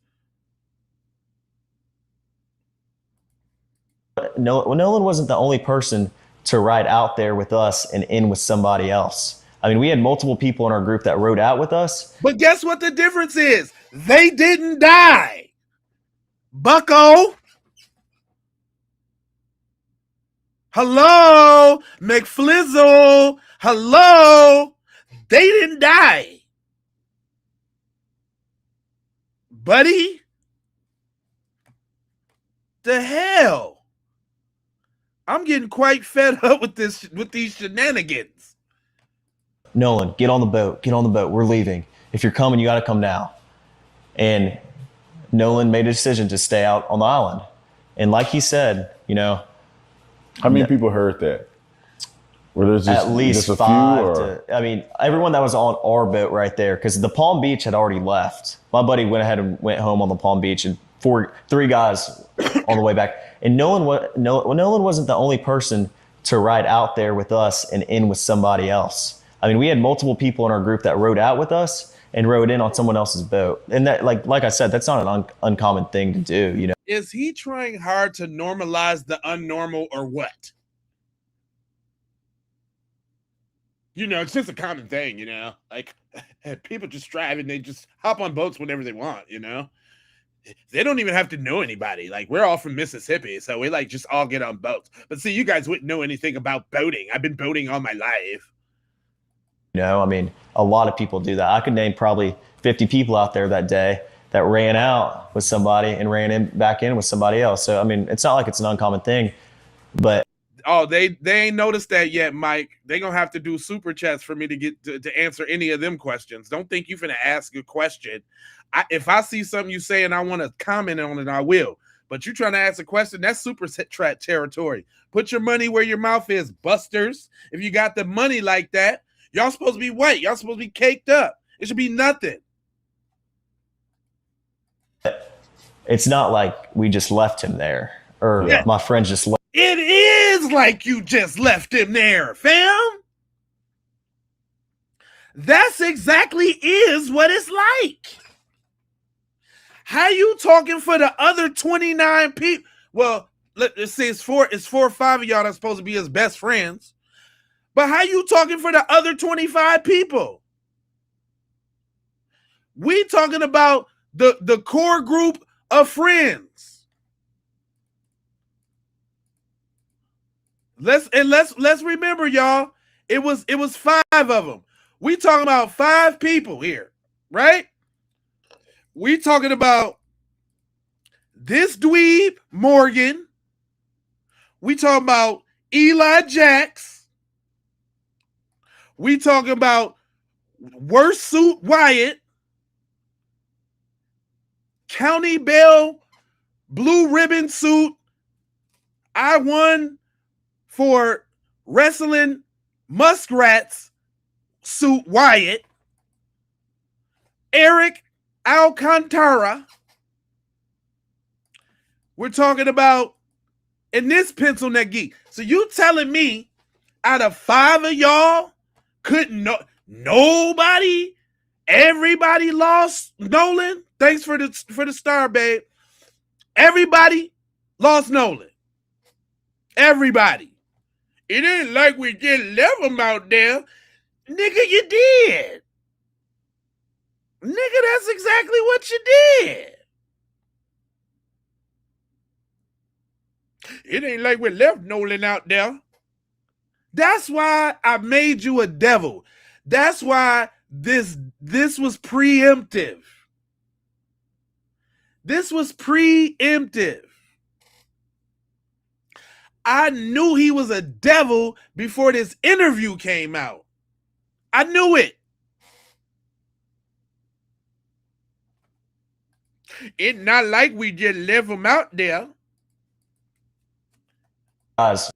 Nolan wasn't the only person to ride out there with us and in with somebody else. I mean, we had multiple people in our group that rode out with us. But guess what the difference is? They didn't die. Bucko. Hello. McFlizzle. Hello. They didn't die. Buddy. The hell? I'm getting quite fed up with these shenanigans. Nolan, get on the boat. Get on the boat. We're leaving. If you're coming, you got to come now. And Nolan made a decision to stay out on the island. And like he said, you know. How many people heard that? Where there's at least just a five. few, or? I mean, everyone that was on our boat right there, because the Palm Beach had already left. My buddy went ahead and went home on the Palm Beach, and three guys on the way back. And Nolan wasn't the only person to ride out there with us and in with somebody else. I mean, we had multiple people in our group that rode out with us and rode in on someone else's boat. And that, like I said, that's not an uncommon thing to do, you know. Is he trying hard to normalize the unnormal or what? You know, it's just a common thing, you know. Like, people just drive and they just hop on boats whenever they want, you know. They don't even have to know anybody. Like, we're all from Mississippi, so we like just all get on boats. But see, you guys wouldn't know anything about boating. I've been boating all my life. You know, I mean, a lot of people do that. I could name probably 50 people out there that day that ran out with somebody and ran back in with somebody else. So, I mean, it's not like it's an uncommon thing, but. Oh, they ain't noticed that yet, Mike. They gonna have to do super chats for me to get to answer any of them questions. Don't think you finna ask a question. If I see something you say and I want to comment on it, I will. But you trying to ask a question, that's super chat territory. Put your money where your mouth is, busters. If you got the money like that, y'all supposed to be white. Y'all supposed to be caked up. It should be nothing. It's not like we just left him there, or my friends just left. It is like you just left him there, fam. That's exactly is what it's like. How you talking for the other 29 people? Well, let's say it's four or five of y'all that's supposed to be his best friends. But how you talking for the other 25 people? We talking about the core group of friends. Let's remember, y'all. It was 5 of them. We talking about 5 people here, right? We talking about this dweeb Morgan. We talking about Eli Jax. We talking about worst suit Wyatt. County Bell blue ribbon suit. I won for wrestling muskrats suit Wyatt. Eric Alcantara. We're talking about in this pencil neck geek. So you telling me out of 5 of y'all couldn't know nobody, everybody lost Nolan? Thanks for the star, babe. Everybody lost Nolan. Everybody. It ain't like we just left him out there. Nigga, you did. Nigga, that's exactly what you did. It ain't like we left Nolan out there. That's why I made you a devil. That's why this was preemptive. This was preemptive. I knew he was a devil before this interview came out. I knew it. It's not like we just left him out there. Guys,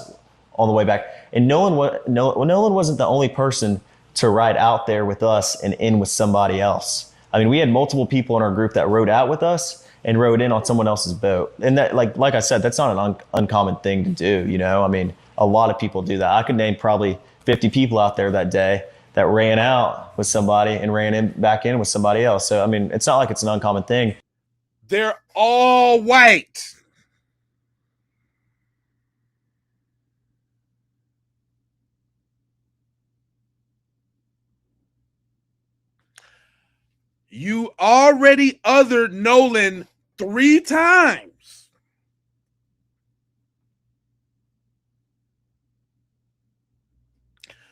on the way back, and Nolan wasn't the only person to ride out there with us and in with somebody else. I mean, we had multiple people in our group that rode out with us and rode in on someone else's boat. And that, like I said, that's not an uncommon thing to do. You know, I mean, a lot of people do that. I could name probably 50 people out there that day that ran out with somebody and ran back in with somebody else. So, I mean, it's not like it's an uncommon thing. They're all white. You already othered Nolan 3 times.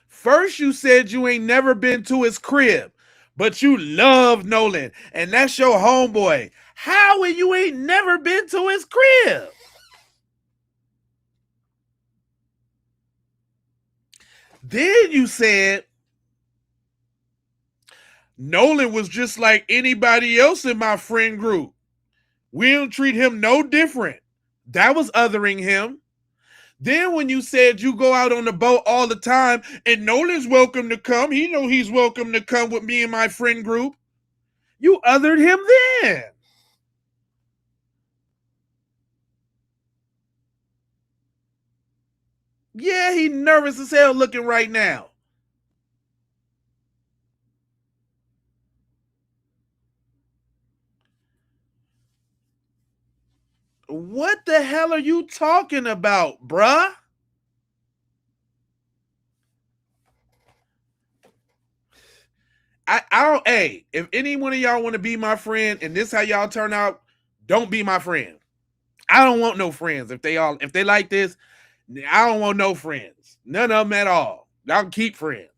First, you said you ain't never been to his crib, but you love Nolan, and that's your homeboy. How you ain't never been to his crib? Then you said Nolan was just like anybody else in my friend group. We don't treat him no different. That was othering him. Then when you said you go out on the boat all the time and Nolan's welcome to come, he know he's welcome to come with me and my friend group, you othered him then. Yeah, he nervous as hell looking right now. What the hell are you talking about, bruh? I don't, hey, if any one of y'all want to be my friend and this how y'all turn out, don't be my friend. I don't want no friends. If they like this, I don't want no friends. None of them at all. Y'all can keep friends.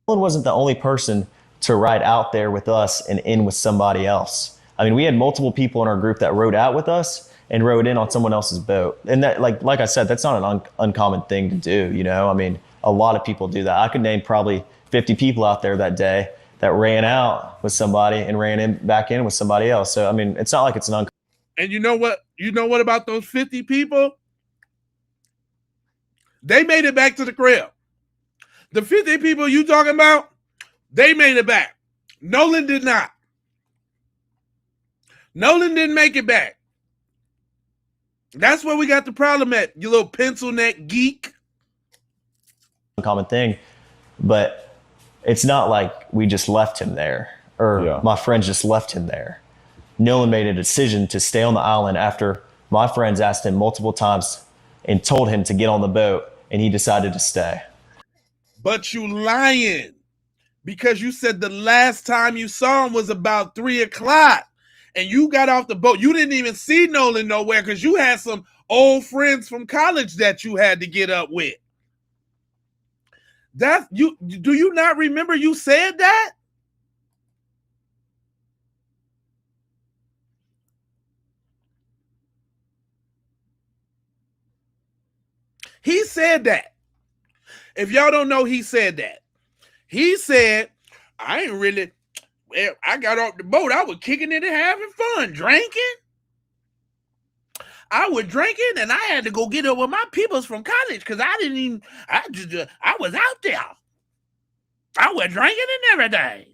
Nolan wasn't the only person to ride out there with us and in with somebody else. I mean, we had multiple people in our group that rode out with us and rode in on someone else's boat. And that, like I said, that's not an uncommon thing to do. You know, I mean, a lot of people do that. I could name probably 50 people out there that day that ran out with somebody and ran back in with somebody else. So, I mean, it's not like it's an uncommon. And you know what? You know what about those 50 people? They made it back to the crib. The 50 people you talking about, they made it back. Nolan did not. Nolan didn't make it back. That's where we got the problem at, you little pencil neck geek. Uncommon thing, but it's not like we just left him there or my friends just left him there. Nolan made a decision to stay on the island after my friends asked him multiple times and told him to get on the boat, and he decided to stay. But you lying, because you said the last time you saw him was about 3 o'clock and you got off the boat. You didn't even see Nolan nowhere because you had some old friends from college that you had to get up with. Do you not remember you said that? He said that. If y'all don't know, he said that. He said, I got off the boat. I was kicking it and having fun, drinking. I was drinking and I had to go get up with my peoples from college because I was out there. I was drinking and everything.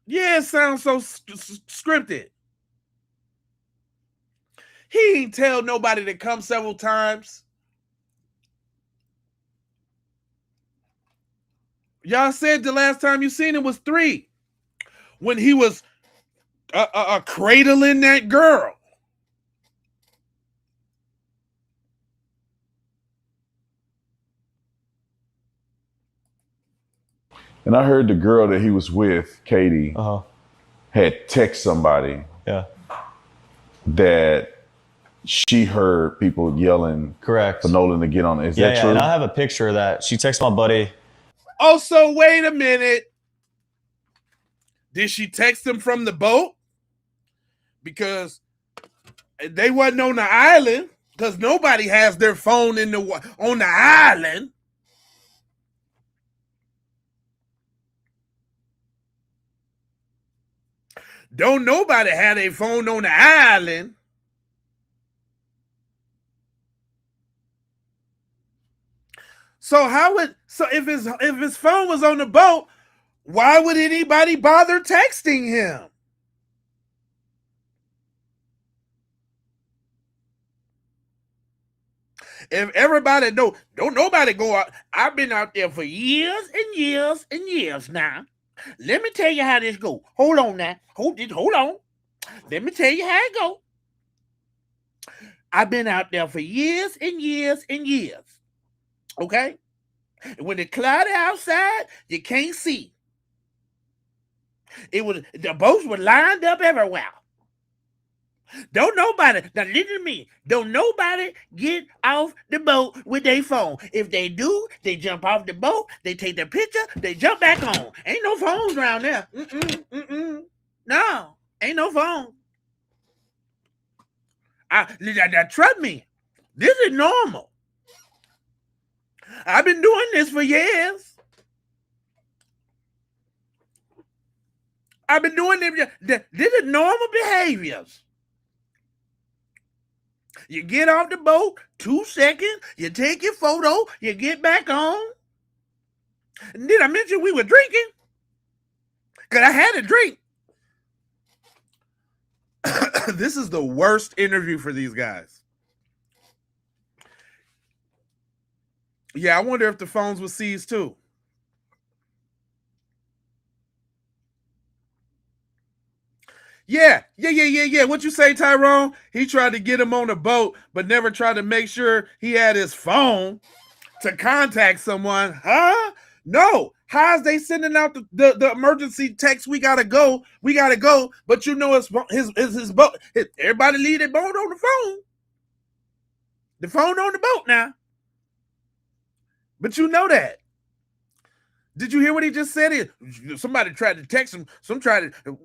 Yeah, it sounds so scripted. He ain't tell nobody to come several times. Y'all said the last time you seen him was 3 when he was cradling that girl. And I heard the girl that he was with, Katie, had text somebody that she heard people yelling Correct. for Nolan to get on. Is that true? And I have a picture of that. She texted my buddy. Oh, so wait a minute. Did she text him from the boat? Because they wasn't on the island. Because nobody has their phone on the island. Don't nobody have a phone on the island. So if his phone was on the boat, why would anybody bother texting him? If everybody don't nobody go out. I've been out there for years and years and years now. Let me tell you how this go. Hold on now. Hold on. Let me tell you how it go. I've been out there for years and years and years. Okay? When it's cloudy outside, you can't see. The boats were lined up everywhere. Don't nobody, now listen to me, don't nobody get off the boat with their phone. If they do, they jump off the boat, they take the picture, they jump back on. Ain't no phones around there. No, ain't no phone. Now, trust me, this is normal. I've been doing this for years. I've been doing this. This is normal behaviors. You get off the boat, 2 seconds, you take your photo, you get back on. And did I mention we were drinking? Because I had a drink. This is the worst interview for these guys. Yeah, I wonder if the phones were seized too. Yeah. What you say, Tyrone? He tried to get him on a boat, but never tried to make sure he had his phone to contact someone. Huh? No. How's they sending out the emergency text? We gotta go. But you know his boat. Everybody leave their boat on the phone. The phone on the boat now. But you know that. Did you hear what he just said? Somebody tried to text him.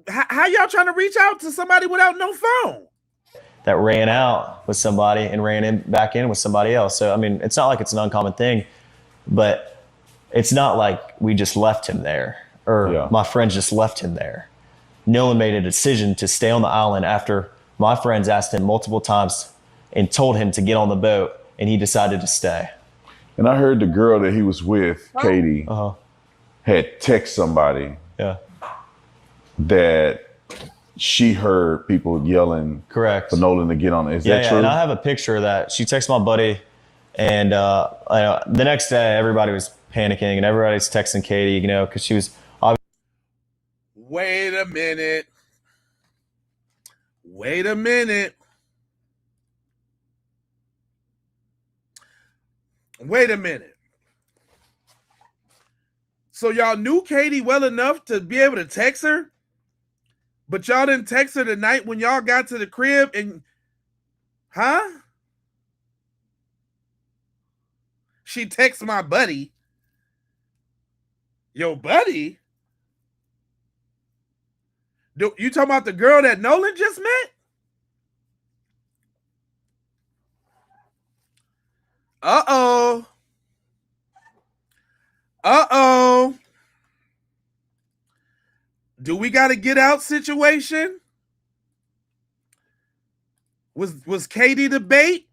How y'all trying to reach out to somebody without no phone? That ran out with somebody and ran back in with somebody else. So, I mean, it's not like it's an uncommon thing, but it's not like we just left him there or my friends just left him there. Nolan made a decision to stay on the island after my friends asked him multiple times and told him to get on the boat, and he decided to stay. And I heard the girl that he was with, Katie, had text somebody that she heard people yelling correct for Nolan to get on. Is that true? And I have a picture of that. She texted my buddy, and the next day everybody was panicking and everybody's texting Katie, because she was obviously. Wait a minute. So y'all knew Katie well enough to be able to text her, but y'all didn't text her the night when y'all got to the crib and, She texts my buddy. Your buddy? You talking about the girl that Nolan just met? Uh-oh. Do we got a get out situation? Was Katie the bait?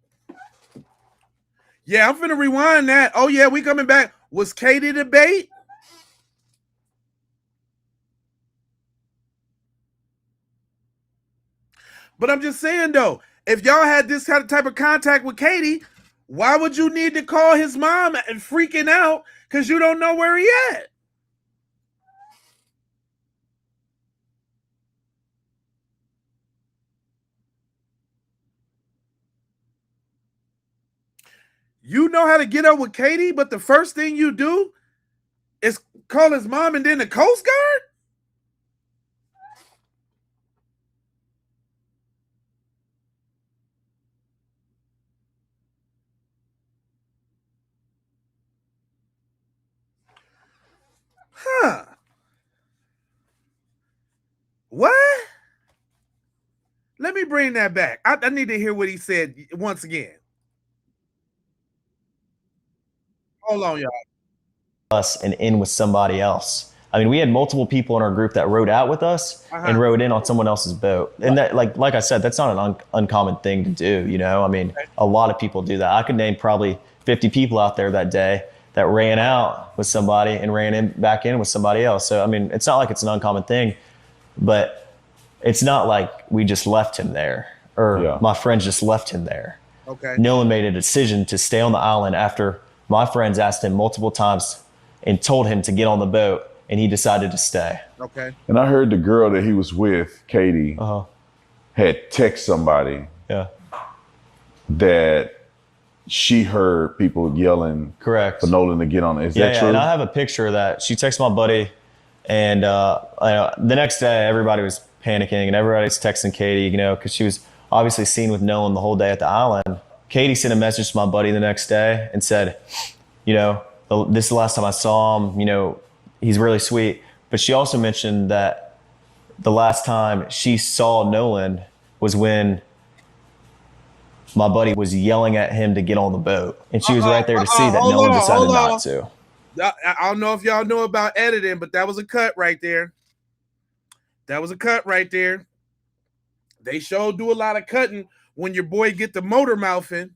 Yeah, I'm finna rewind that. Oh yeah, we coming back. Was Katie the bait? But I'm just saying though, if y'all had this kind of type of contact with Katie, why would you need to call his mom and freaking out because you don't know where he at? You know how to get up with Katie, but the first thing you do is call his mom and then the Coast Guard? Huh. me bring that back. I need to hear what he said once again. Hold on, y'all. Us and in with somebody else. I mean, we had multiple people in our group that rode out with us and rode in on someone else's boat. And that, like I said, that's not an uncommon thing to do. You know, I mean, a lot of people do that. I could name probably 50 people out there that day that ran out with somebody and ran back in with somebody else. So, I mean, it's not like it's an uncommon thing, but it's not like we just left him there or my friends just left him there. Okay. Nolan made a decision to stay on the island after my friends asked him multiple times and told him to get on the boat, and he decided to stay. Okay. And I heard the girl that he was with, Katie, had text somebody that she heard people yelling Correct. for Nolan to get on. Is that true? And I have a picture of that. She texted my buddy, and the next day everybody was panicking, and everybody's texting Katie, you know, because she was obviously seen with Nolan the whole day at the island. Katie sent a message to my buddy the next day and said, you know, this is the last time I saw him, you know, he's really sweet. But she also mentioned that the last time she saw Nolan was when my buddy was yelling at him to get on the boat. And she was right there to see that Nolan decided not to. I don't know if y'all know about editing, but that was a cut right there. That was a cut right there. They sure do a lot of cutting when your boy get the motor mouthing.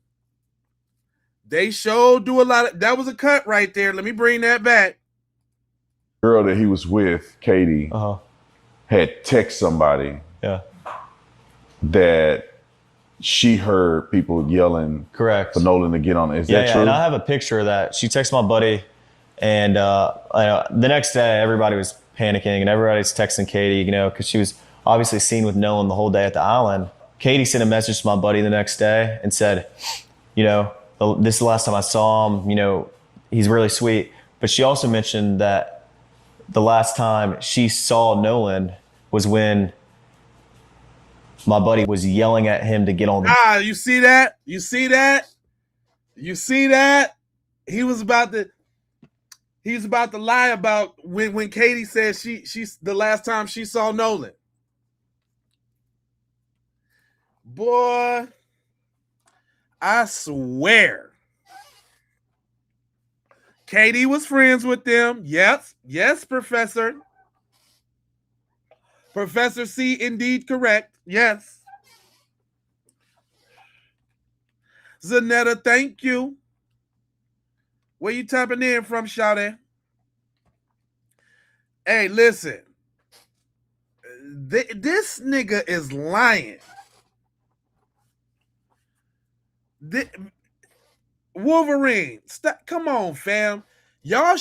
They sure do a lot of, that was a cut right there. Let me bring that back. Girl that he was with, Katie, had text somebody that she heard people yelling Correct. for Nolan to get on. Is that true? And I have a picture of that. She texted my buddy, and the next day everybody was panicking, and everybody's texting Katie, you know, because she was obviously seen with Nolan the whole day at the island. Katie sent a message to my buddy the next day and said, you know, this is the last time I saw him, you know, he's really sweet. But she also mentioned that the last time she saw Nolan was when my buddy was yelling at him to get on the you see that? You see that? You see that? He was about to lie about when Katie said she's the last time she saw Nolan. Boy, I swear. Katie was friends with them. Yes, Professor. Professor C, indeed correct. Yes. Zanetta, thank you. Where you tapping in from, Shawty? Hey, listen. This nigga is lying. Wolverine, stop, come on, fam. Y'all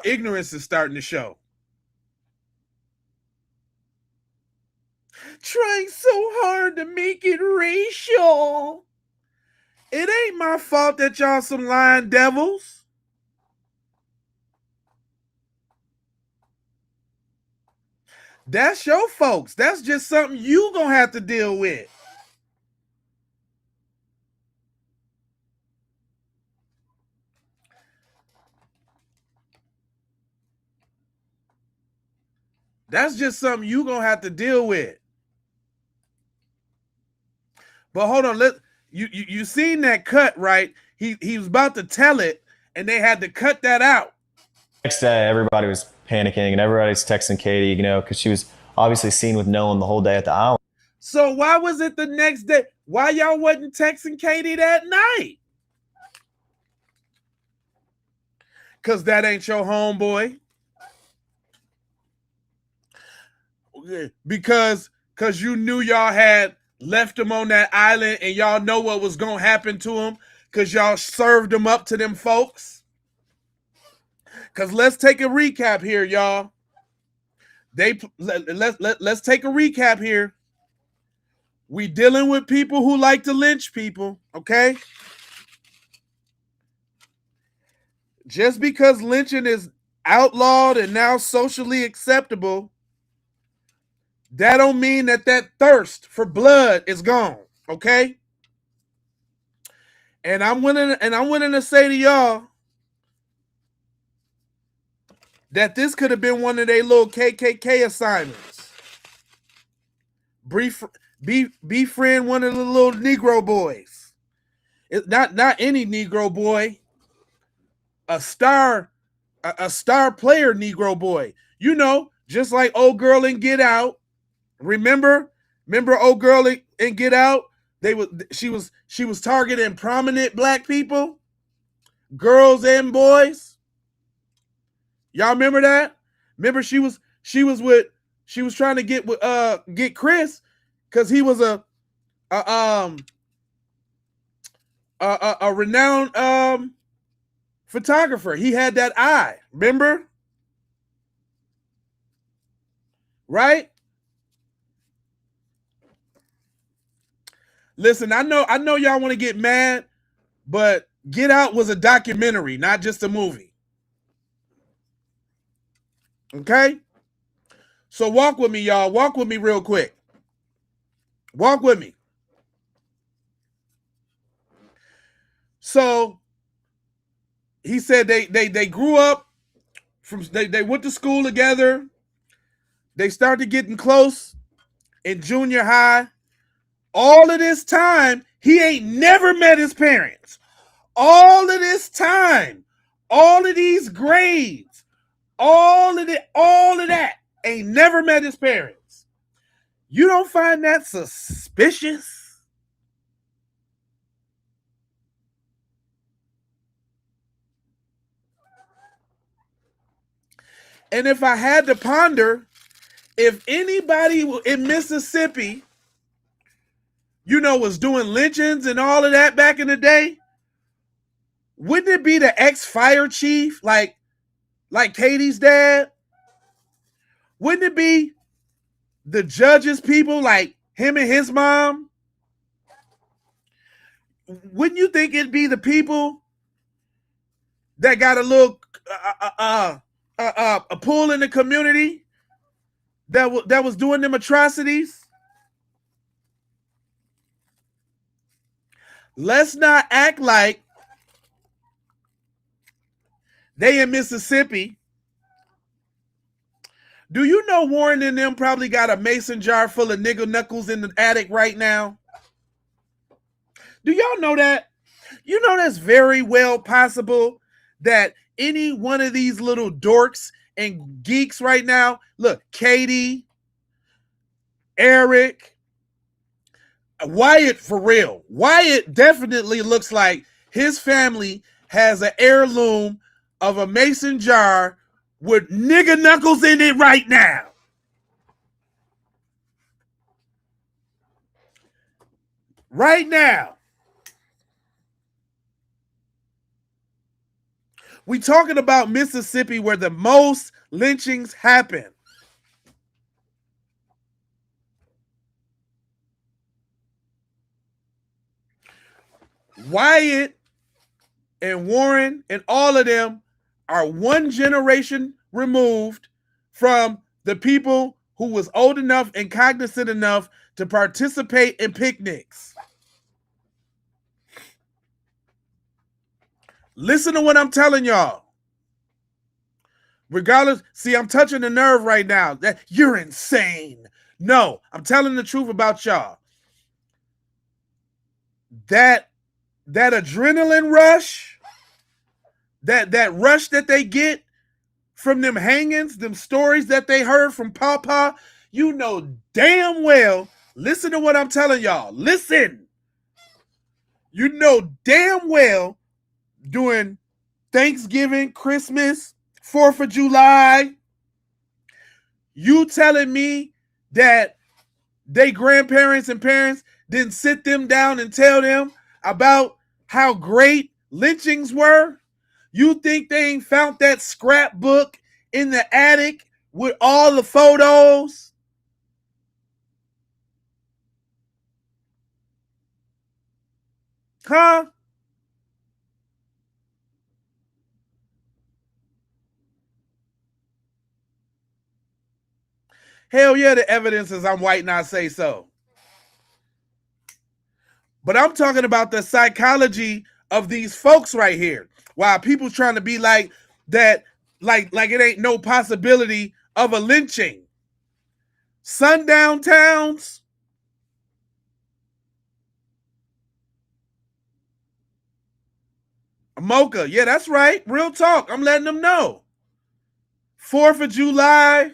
ignorance is starting to show. Trying so hard to make it racial. It ain't my fault that y'all some lying devils. That's your folks. That's just something you gonna have to deal with. That's just something you gonna have to deal with. But hold on, you seen that cut, right? He was about to tell it, and they had to cut that out. Next day, everybody was panicking, and everybody's texting Katie, you know, because she was obviously seen with Nolan the whole day at the island. So why was it the next day? Why y'all wasn't texting Katie that night? Because that ain't your homeboy. Because you knew y'all had left him on that island and y'all know what was going to happen to him because y'all served him up to them folks. Because let's take a recap here, y'all. Let's take a recap here. We dealing with people who like to lynch people, okay? Just because lynching is outlawed and now socially acceptable, that don't mean that thirst for blood is gone, okay? And I'm willing to say to y'all that this could have been one of their little KKK assignments. befriend one of the little Negro boys. Not any Negro boy. A star player Negro boy. You know, just like old girl in Get Out. Remember old girl in Get Out? She was targeting prominent black people, girls and boys. Y'all remember that? Remember she was trying to get Chris because he was a renowned photographer. He had that eye. Remember? Right? Listen, I know y'all want to get mad, but Get Out was a documentary, not just a movie. Okay? So walk with me, y'all. Walk with me real quick. Walk with me. So he said they grew up they went to school together. They started getting close in junior high. All of this time, he ain't never met his parents. All of this time, all of these grades, all of that, ain't never met his parents. You don't find that suspicious? And if I had to ponder, if anybody in Mississippi, you know, was doing lynchings and all of that back in the day, wouldn't it be the ex-fire chief, like Katie's dad? Wouldn't it be the judge's people, like him and his mom? Wouldn't you think it'd be the people that got a little a pull in the community that was doing them atrocities? Let's not act like they in Mississippi. Do you know Warren and them probably got a mason jar full of nigger knuckles in the attic right now? Do y'all know that? You know that's very well possible that any one of these little dorks and geeks right now, look, Katie, Eric, Wyatt, for real. Wyatt definitely looks like his family has an heirloom of a mason jar with nigger knuckles in it right now. Right now. We talking about Mississippi where the most lynchings happen. Wyatt and Warren and all of them are one generation removed from the people who was old enough and cognizant enough to participate in picnics. Listen to what I'm telling y'all. Regardless, see, I'm touching the nerve right now. That you're insane. No, I'm telling the truth about y'all. That adrenaline rush, that rush that they get from them hangings, them stories that they heard from Papa, you know damn well, listen to what I'm telling y'all. Listen. You know damn well during Thanksgiving, Christmas, 4th of July, you telling me that they grandparents and parents didn't sit them down and tell them about how great lynchings were? You think they ain't found that scrapbook in the attic with all the photos? Huh? Hell yeah, the evidence is I'm white and I say so. But I'm talking about the psychology of these folks right here. While people trying to be like that, like it ain't no possibility of a lynching. Sundown towns, Mocha. Yeah, that's right. Real talk. I'm letting them know. 4th of July,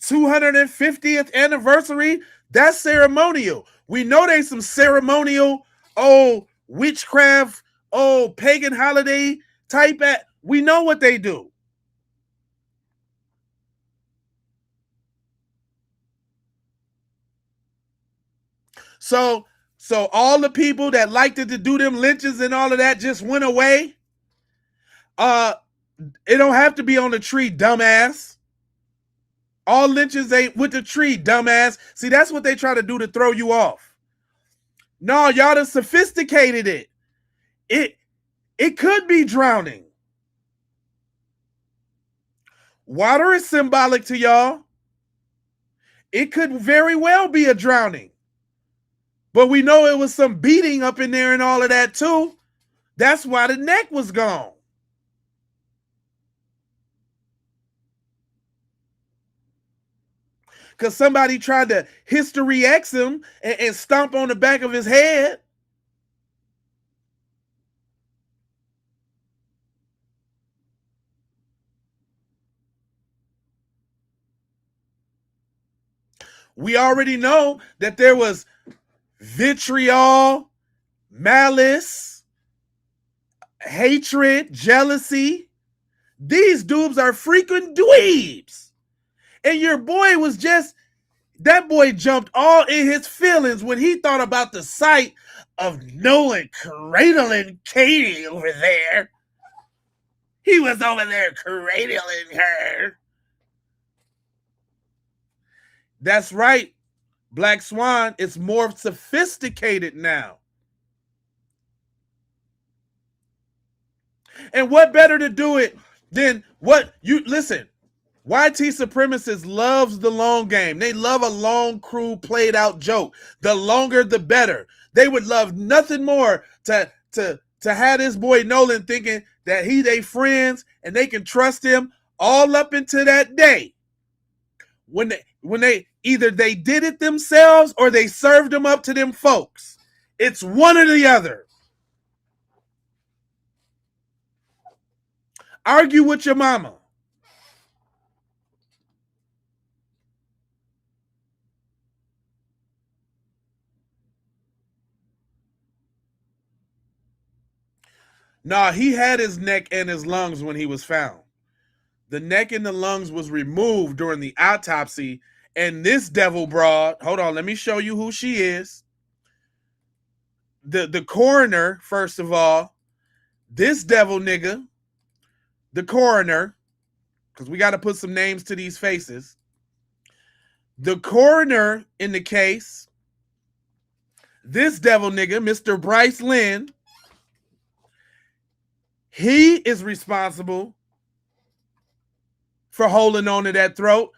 250th anniversary. That's ceremonial. We know they some ceremonial, witchcraft, pagan holiday type at. We know what they do. So all the people that liked to do them lynches and all of that just went away. It don't have to be on the tree, dumbass. All lynches ain't with the tree, dumbass. See, that's what they try to do to throw you off. No, y'all done sophisticated it. It could be drowning. Water is symbolic to y'all. It could very well be a drowning. But we know it was some beating up in there and all of that too. That's why the neck was gone. Because somebody tried to History X him and stomp on the back of his head. We already know that there was vitriol, malice, hatred, jealousy. These dudes are freaking dweebs. And your boy was just, that boy jumped all in his feelings when he thought about the sight of Nolan cradling Katie over there. He was over there cradling her. That's right, Black Swan. It's more sophisticated now. And what better to do it than what you listen. YT Supremacist loves the long game. They love a long crew played out joke. The longer the better. They would love nothing more to have this boy Nolan thinking that he they friends and they can trust him all up into that day. When they either they did it themselves or they served them up to them folks. It's one or the other. Argue with your mama. Nah, he had his neck and his lungs when he was found. The neck and the lungs was removed during the autopsy. And this devil broad, hold on, let me show you who she is. The coroner, first of all, this devil nigga, the coroner, because we got to put some names to these faces. The coroner in the case, this devil nigga, Mr. Bryce Lynn, he is responsible for holding on to that throat.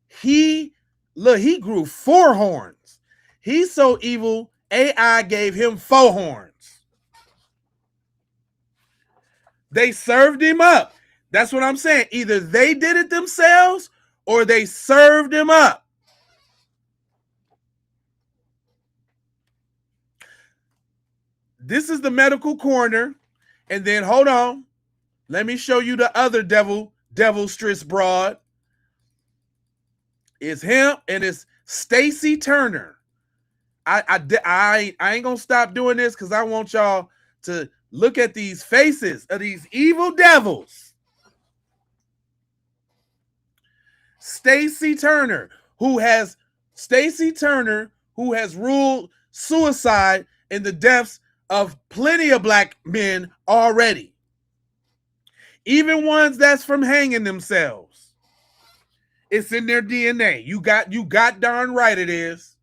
He grew 4 horns. He's so evil, AI gave him 4 horns. They served him up. That's what I'm saying. Either they did it themselves or they served him up. This is the medical coroner. And then, hold on. Let me show you the other devilstress broad. It's him and it's Stacy Turner. I ain't gonna stop doing this because I want y'all to look at these faces of these evil devils. Stacy Turner, who has ruled suicide in the deaths of plenty of black men already. Even ones that's from hanging themselves. It's in their DNA. You got darn right it is.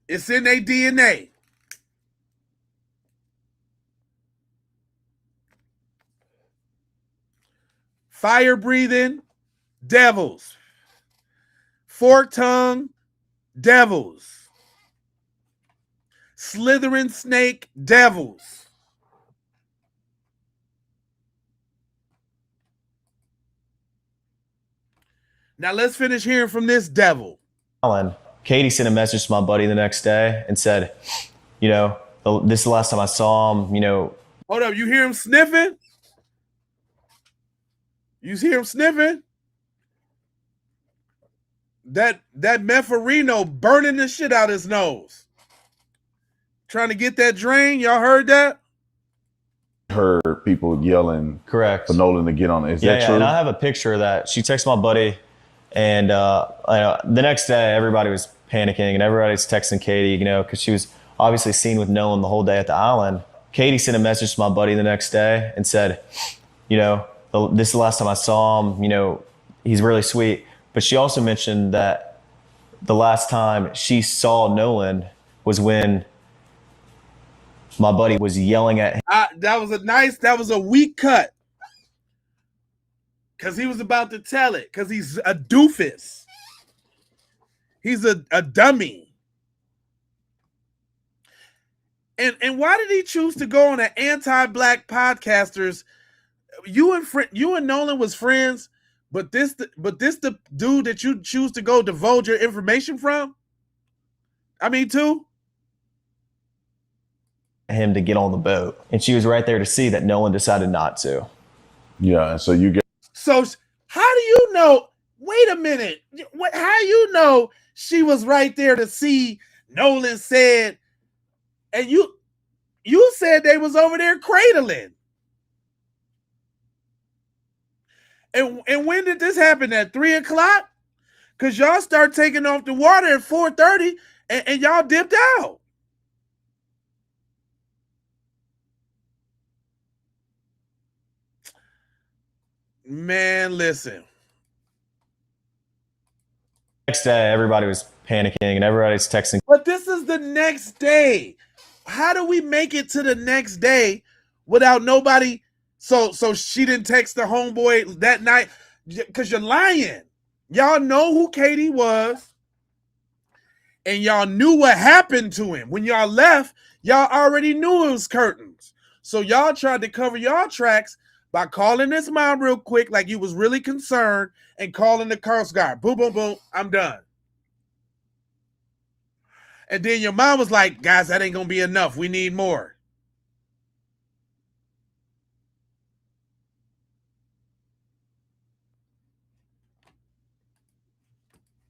It's in their DNA. Fire breathing devils. Fork tongue devils. Slithering snake devils. Now let's finish hearing from this devil. Alan, Katie sent a message to my buddy the next day and said, this is the last time I saw him, Hold up, you hear him sniffing? You hear him sniffing? That Mefarino burning the shit out his nose. Trying to get that drain. Y'all heard that? Heard people yelling correct for Nolan to get on it. Is that true? And I have a picture of that. She texted my buddy, and the next day everybody was panicking and everybody's texting Katie, because she was obviously seen with Nolan the whole day at the island. Katie sent a message to my buddy the next day and said, this is the last time I saw him, he's really sweet. But she also mentioned that the last time she saw Nolan was when my buddy was yelling at him. That was a weak cut. Because he was about to tell it. Because he's a doofus. He's a dummy. And why did he choose to go on an anti-black podcasters? You and Nolan was friends, but this the dude that you choose to go divulge your information from? I mean, too? Him to get on the boat. And she was right there to see that Nolan decided not to. Yeah, and so you get. So how do you know? Wait a minute. How you know she was right there to see? Nolan said, and you said they was over there cradling. And when did this happen? At 3:00? Because y'all start taking off the water at 4:30 and y'all dipped out. Man, listen. Next day, everybody was panicking and everybody's texting. But this is the next day. How do we make it to the next day without nobody? So she didn't text the homeboy that night? Because you're lying. Y'all know who Katie was. And y'all knew what happened to him. When y'all left, y'all already knew it was curtains. So y'all tried to cover y'all tracks by calling his mom real quick, like you was really concerned, and calling the Coast Guard. Boom, boom, boom, I'm done. And then your mom was like, guys, that ain't going to be enough. We need more.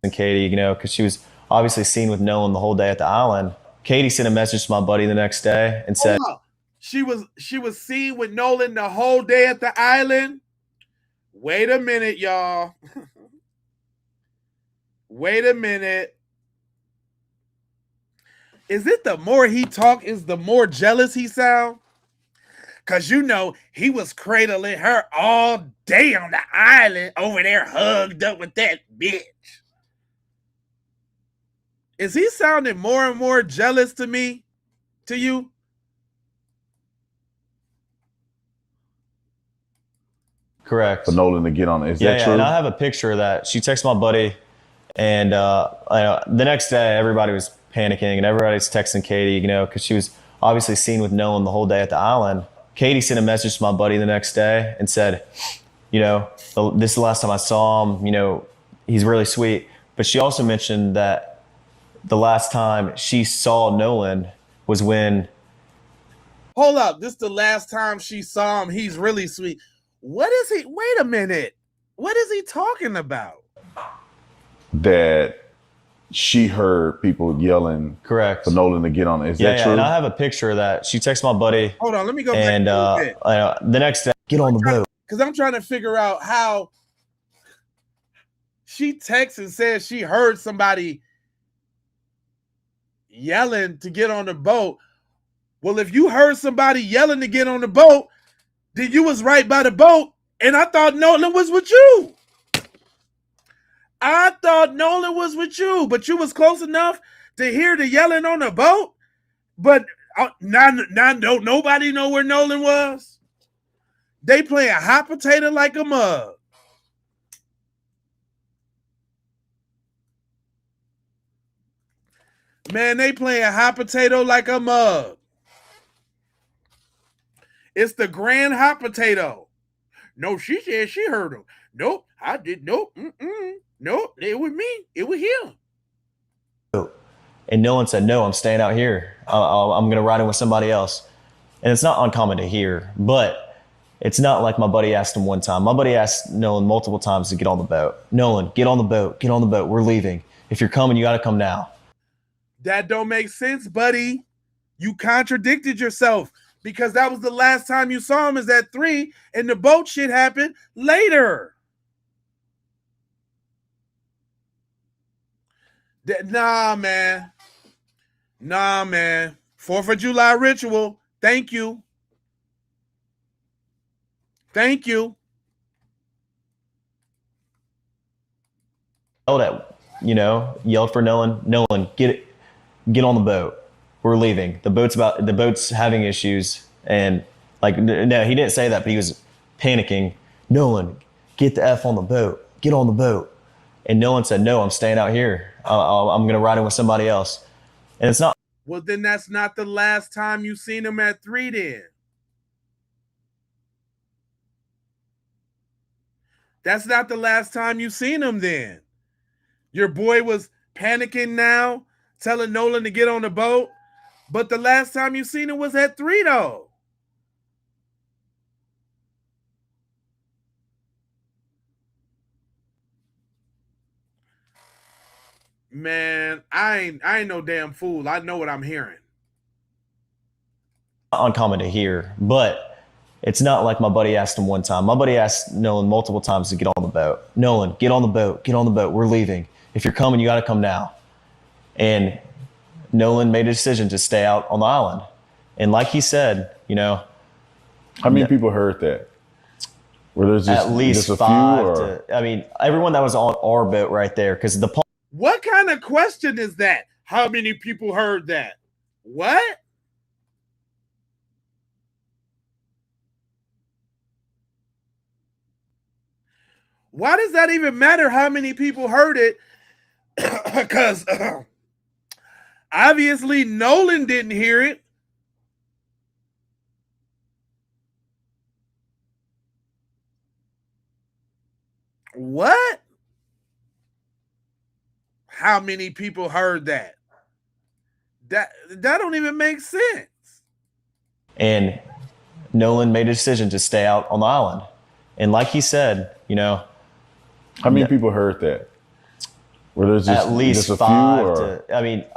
And Katie, because she was obviously seen with Nolan the whole day at the island. Katie sent a message to my buddy the next day and said, she was seen with Nolan the whole day at the island. Wait a minute, y'all. Wait a minute. Is it the more he talk is the more jealous he sound? Because he was cradling her all day on the island over there hugged up with that bitch. Is he sounding more and more jealous to me? To you? correct. For Nolan to get on it. Is that true? And I have a picture of that. She texted my buddy, and the next day everybody was panicking and everybody's texting Katie, because she was obviously seen with Nolan the whole day at the island. Katie sent a message to my buddy the next day and said, this is the last time I saw him, he's really sweet. But she also mentioned that the last time she saw Nolan was when. Hold up, this is the last time she saw him. He's really sweet. What is he? Wait a minute. What is he talking about? That she heard people yelling correct for Nolan to get on it. Is that true? And I have a picture of that. She texted my buddy. Hold on, let me go back and the next day, get on the boat. Because I'm trying to figure out how she texts and says she heard somebody yelling to get on the boat. Well, if you heard somebody yelling to get on the boat, then you was right by the boat, and I thought Nolan was with you. I thought Nolan was with you, but you was close enough to hear the yelling on the boat. But now don't nobody know where Nolan was. They playing hot potato like a mug. Man, they playing hot potato like a mug. It's the grand hot potato. No, she said she heard him. Nope, I did. Nope, nope. It was me. It was him. And Nolan said, no, I'm staying out here. I'm going to ride in with somebody else. And it's not uncommon to hear, but it's not like my buddy asked him one time. My buddy asked Nolan multiple times to get on the boat. Nolan, get on the boat. Get on the boat. We're leaving. If you're coming, you got to come now. That don't make sense, buddy. You contradicted yourself because that was the last time you saw him is at 3 and the boat shit happened later. Nah, man. 4th of July ritual. Thank you. Thank you. Yelled for Nolan. Nolan, get on the boat. We're leaving. The boat's having issues. And no, he didn't say that, but he was panicking. Nolan, get the F on the boat. Get on the boat. And Nolan said, no, I'm staying out here. I'm going to ride in with somebody else. And it's not. Well, then that's not the last time you seen him at 3 then. That's not the last time you seen him then. Your boy was panicking now, telling Nolan to get on the boat. But the last time you seen him was at 3 though. Man, I ain't no damn fool. I know what I'm hearing. Uncommon to hear, but it's not like my buddy asked him one time. My buddy asked Nolan multiple times to get on the boat. Nolan, get on the boat. Get on the boat. We're leaving. If you're coming, you got to come now. And Nolan made a decision to stay out on the island. And like he said, how many people heard that? Were there at least just a 5 few, or? Everyone that was on our boat right there, because what kind of question is that? How many people heard that? What? Why does that even matter how many people heard it? Because obviously Nolan didn't hear it. What? How many people heard that? That don't even make sense. And Nolan made a decision to stay out on the island. And like he said, how many people heard that? Were there just at least just a 5 few, or?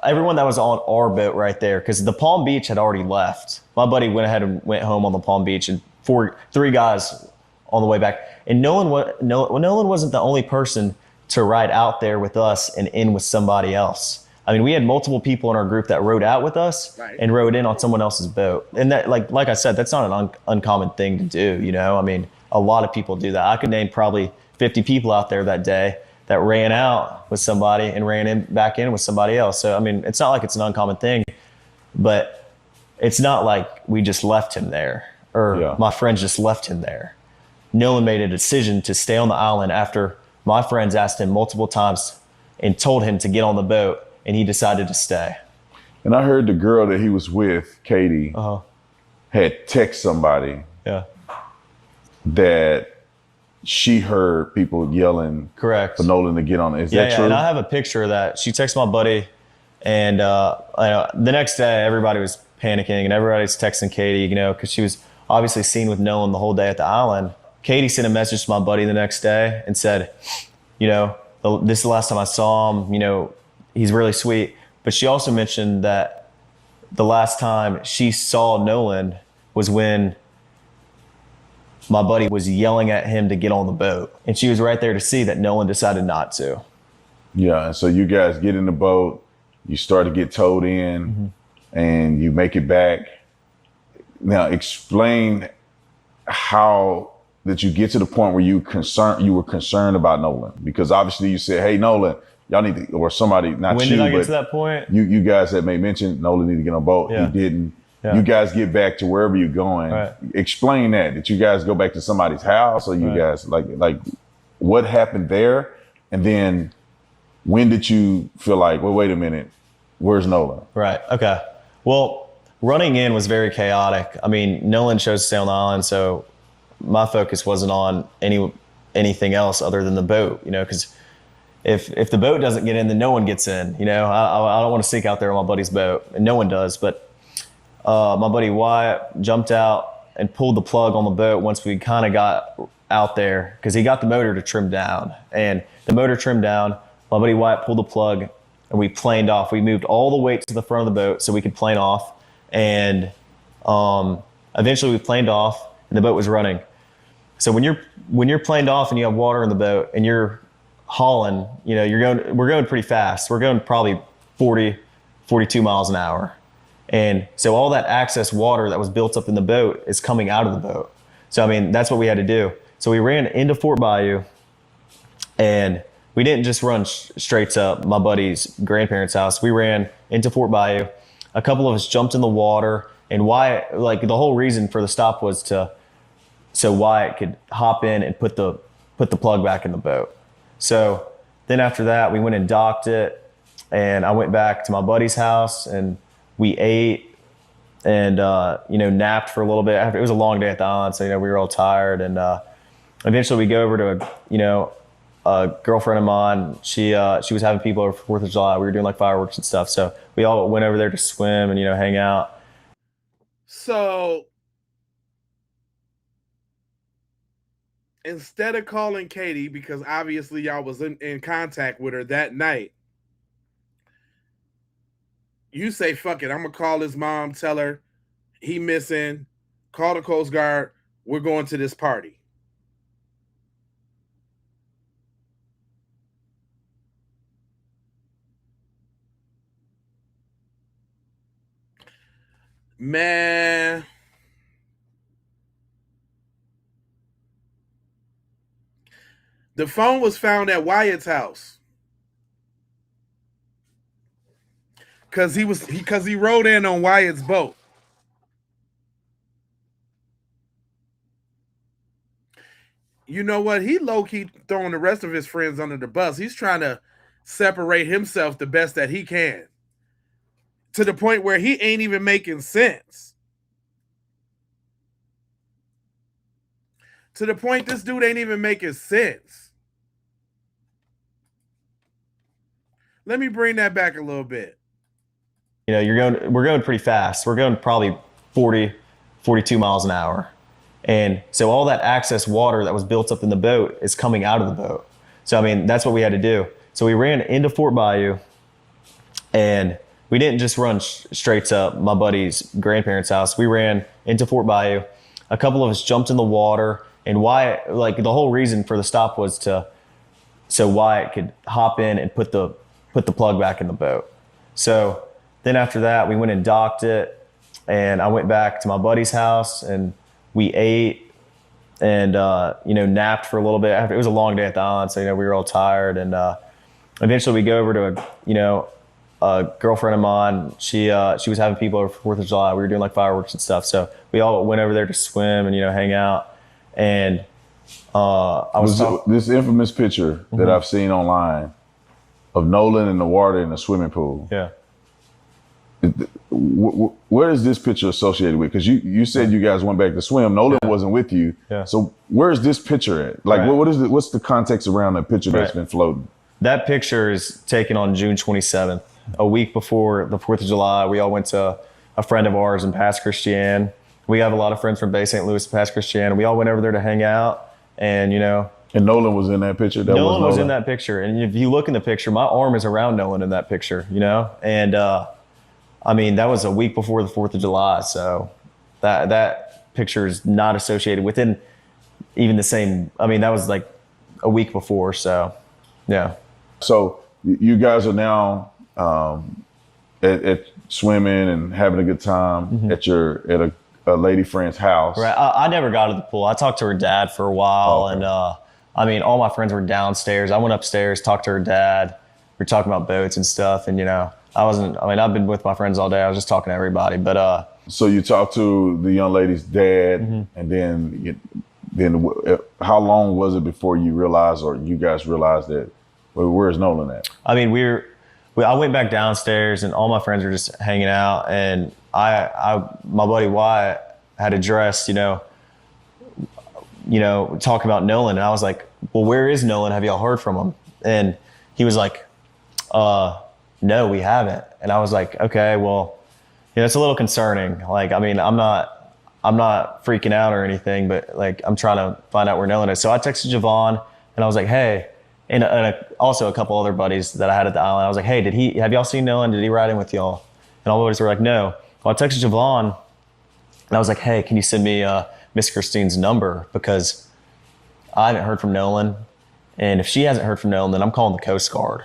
Everyone that was on our boat right there, because the Palm Beach had already left. My buddy went ahead and went home on the Palm Beach, and 3 guys on the way back. And Nolan wasn't the only person to ride out there with us and in with somebody else. We had multiple people in our group that rode out with us and rode in on someone else's boat. And that, like I said, that's not an uncommon thing to do, a lot of people do that. I could name probably 50 people out there that day that ran out with somebody and ran back in with somebody else. So, it's not like it's an uncommon thing, but it's not like we just left him there or my friends just left him there. Nolan made a decision to stay on the island after my friends asked him multiple times and told him to get on the boat, and he decided to stay. And I heard the girl that he was with, Katie, had text somebody that she heard people yelling correct for Nolan to get on it. Is that true? And I have a picture of that. She texted my buddy, and the next day everybody was panicking and everybody's texting Katie, because she was obviously seen with Nolan the whole day at the island. Katie sent a message to my buddy the next day and said, this is the last time I saw him, he's really sweet. But she also mentioned that the last time she saw Nolan was when my buddy was yelling at him to get on the boat. And she was right there to see that Nolan decided not to. Yeah, and so you guys get in the boat, you start to get towed in, and you make it back. Now explain how that you get to the point where you were concerned about Nolan, because obviously you said, "Hey, Nolan, y'all need to," or somebody, not when you, did I get but to that point? You guys had made mention Nolan need to get on a boat. Yeah. He didn't. Yeah. You guys get back to wherever you're going. Right. Explain that you guys go back to somebody's house, or you guys like what happened there, and then when did you feel like, well, wait a minute, where's Nolan? Right. Okay. Well, running in was very chaotic. Nolan chose to stay on the island, so my focus wasn't on anything else other than the boat, because if the boat doesn't get in, then no one gets in. You know, I don't want to sink out there on my buddy's boat, and no one does. But my buddy Wyatt jumped out and pulled the plug on the boat once we kind of got out there, because he got the motor to trim down. And the motor trimmed down, my buddy Wyatt pulled the plug, and we planed off. We moved all the weight to the front of the boat so we could plane off. And eventually we planed off, and the boat was running. So when you're planed off and you have water in the boat and you're hauling, you know, we're going pretty fast. We're going probably 40, 42 miles an hour. And so all that excess water that was built up in the boat is coming out of the boat. So, I mean, that's what we had to do. So we ran into Fort Bayou, and we didn't just run straight to my buddy's grandparents' house. We ran into Fort Bayou. A couple of us jumped in the water, and Wyatt, like, the whole reason for the stop was so Wyatt could hop in and put the plug back in the boat. So then after that, we went and docked it, and I went back to my buddy's house, and we ate and, you know, napped for a little bit. It was a long day at the island, so, you know, we were all tired. And eventually we go over to, you know, a girlfriend of mine. She was having people over for 4th of July. We were doing like fireworks and stuff. So we all went over there to swim and, you know, hang out. So instead of calling Katie, because obviously y'all was in contact with her that night, you say, fuck it, I'm going to call his mom, tell her he missing, call the Coast Guard, we're going to this party. Man. The phone was found at Wyatt's house. Because he rode in on Wyatt's boat. You know what? He low-key throwing the rest of his friends under the bus. He's trying to separate himself the best that he can, to the point where he ain't even making sense. To the point this dude ain't even making sense. Let me bring that back a little bit. You know, we're going pretty fast. We're going probably 40, 42 miles an hour. And so all that excess water that was built up in the boat is coming out of the boat. So, I mean, that's what we had to do. So we ran into Fort Bayou, and we didn't just run straight to my buddy's grandparents' house. We ran into Fort Bayou. A couple of us jumped in the water, and Wyatt, like, the whole reason for the stop was so Wyatt could hop in and put the plug back in the boat. So then after that, we went and docked it, and I went back to my buddy's house, and we ate and, you know, napped for a little bit. It was a long day at the island, so, you know, we were all tired. And eventually we go over to a girlfriend of mine. She was having people over for 4th of July. We were doing like fireworks and stuff. So we all went over there to swim and, you know, hang out. And this infamous picture that I've seen online of Nolan in the water in the swimming pool. Yeah. Where is this picture associated with? Because you said you guys went back to swim. Nolan wasn't with you. Yeah. So where is this picture at? Like, Right. what's the context around the picture that's been floating? That picture is taken on June 27th, a week before the 4th of July. We all went to a friend of ours in Pass Christian. We have a lot of friends from Bay St. Louis, Pass Christian. We all went over there to hang out, and, you know. And Nolan was in that picture? Nolan was in that picture. And if you look in the picture, my arm is around Nolan in that picture, you know. And, I mean, that was a week before the 4th of July. So that picture is not associated within even the same. I mean, that was like a week before. So, yeah. So you guys are now at swimming and having a good time at a lady friend's house. Right. I never got to the pool. I talked to her dad for a while. Okay. And I mean, all my friends were downstairs. I went upstairs, talked to her dad. We were talking about boats and stuff. And, you know, I've been with my friends all day. I was just talking to everybody. But so you talked to the young lady's dad, and then how long was it before you realized, or you guys realized that, well, where's Nolan at? I mean, I went back downstairs, and all my friends were just hanging out, and my buddy Wyatt had addressed, you know, talking about Nolan, and I was like, well, where is Nolan? Have y'all heard from him? And he was like, no, we haven't. And I was like, okay, well, it's a little concerning. Like, I mean, I'm not freaking out or anything, but like, I'm trying to find out where Nolan is. So I texted Javon and I was like, hey, and also a couple other buddies that I had at the island. I was like, hey, have y'all seen Nolan? Did he ride in with y'all? And all the buddies were like, no. Well, I texted Javon and I was like, hey, can you send me Miss Christine's number? Because I haven't heard from Nolan. And if she hasn't heard from Nolan, then I'm calling the Coast Guard.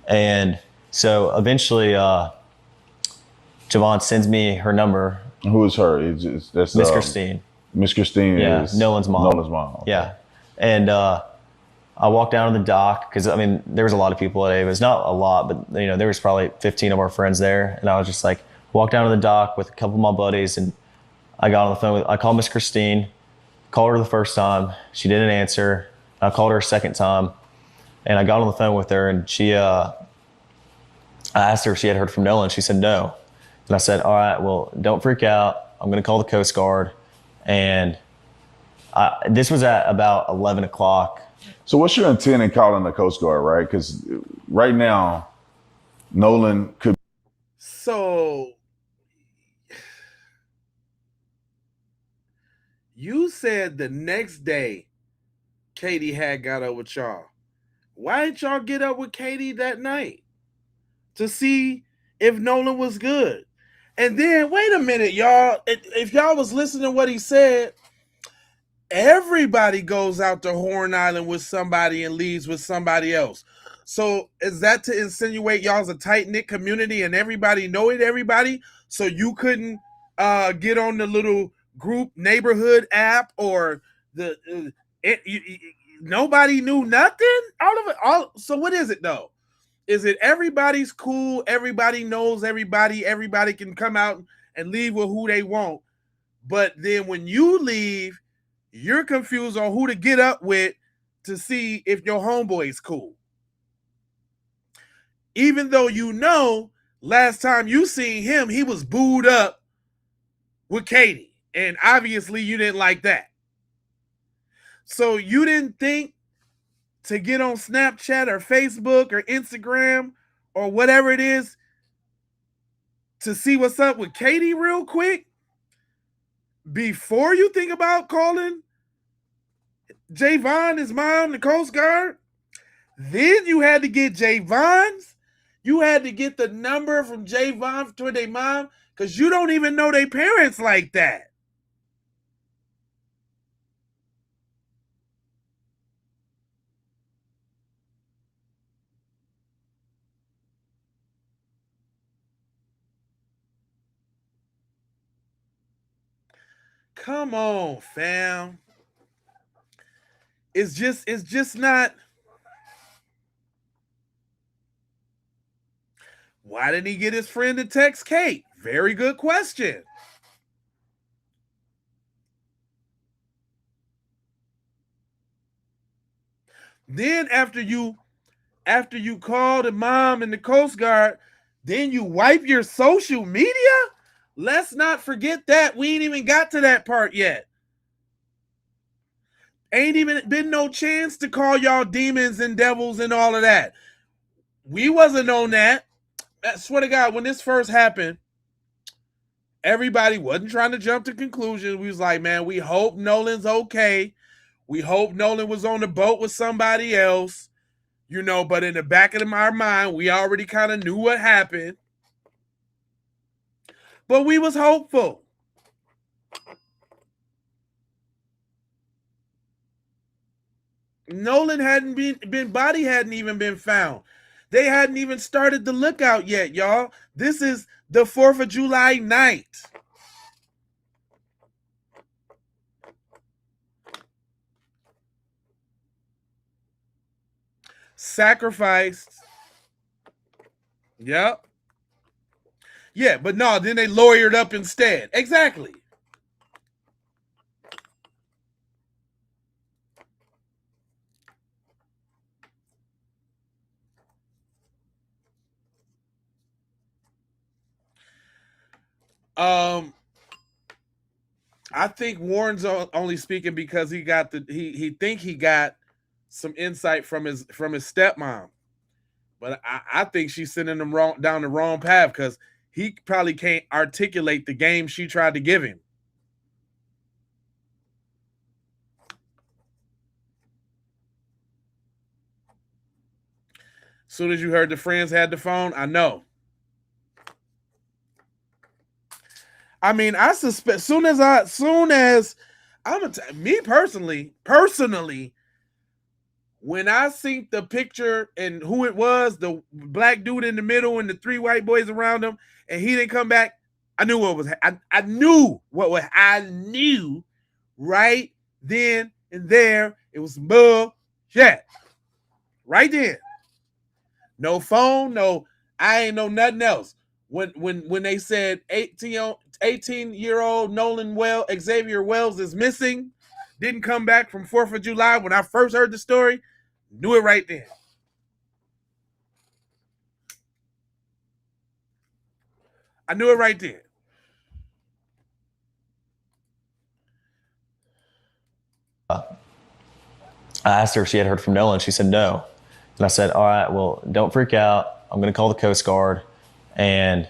And so eventually, Javon sends me her number. Who is her? That's Miss Christine. Miss Christine is Nolan's mom. Nolan's mom. Okay. Yeah. And I walked down to the dock because, I mean, there was a lot of people at Ava. It's not a lot, but, there was probably 15 of our friends there. And I was just like, walked down to the dock with a couple of my buddies, and I got on the phone I called Miss Christine, called her the first time. She didn't answer. I called her a second time, and I got on the phone with her, and I asked her if she had heard from Nolan. She said no. And I said, all right, well, don't freak out. I'm going to call the Coast Guard. And this was at about 11 o'clock. So what's your intent in calling the Coast Guard, right? Because right now, Nolan could. So you said the next day Katie had got up with y'all. Why didn't y'all get up with Katie that night to see if Nolan was good? And then, wait a minute, y'all. If y'all was listening to what he said, everybody goes out to Horn Island with somebody and leaves with somebody else. So is that to insinuate y'all's a tight-knit community and everybody know everybody? So you couldn't get on the little group neighborhood app or nobody knew nothing? So what is it, though? Is it everybody's cool, everybody knows everybody can come out and leave with who they want, but then when you leave, you're confused on who to get up with to see if your homeboy's cool? Even though last time you seen him, he was booed up with Katie, and obviously you didn't like that. So you didn't think to get on Snapchat or Facebook or Instagram or whatever it is to see what's up with Katie real quick before you think about calling Javon, his mom, the Coast Guard? Then you had to get Javon's. You had to get the number from Javon to their mom because you don't even know their parents like that. Come on, fam. It's just not. Why didn't he get his friend to text Kate? Very good question. Then after you call the mom and the Coast Guard, then you wipe your social media? Let's not forget that. We ain't even got to that part yet. Ain't even been no chance to call y'all demons and devils and all of that. We wasn't on that. I swear to God, when this first happened, everybody wasn't trying to jump to conclusions. We was like, man, we hope Nolan's okay. We hope Nolan was on the boat with somebody else. But in the back of our mind, we already kind of knew what happened. But we was hopeful. Nolan body hadn't even been found. They hadn't even started the lookout yet, y'all. This is the 4th of July night. Sacrificed. Yep. Yeah, but no, then they lawyered up instead. Exactly. I think Warren's only speaking because he got he got some insight from his stepmom. But I think she's sending him down the wrong path because he probably can't articulate the game she tried to give him. As soon as you heard the friends had the phone, I know. I mean, I suspect soon as me personally, when I seen the picture and who it was, the black dude in the middle and the three white boys around him, and he didn't come back, I knew what was. I knew what was. I knew right then and there it was bullshit. Right then. No phone, no. I ain't know nothing else. When they said 18-year-old Nolan Wells, Xavier Wells is missing, didn't come back from 4th of July, when I first heard the story, knew it right then. I knew it right then. I asked her if she had heard from Nolan. She said no. And I said, all right, well, don't freak out. I'm going to call the Coast Guard. And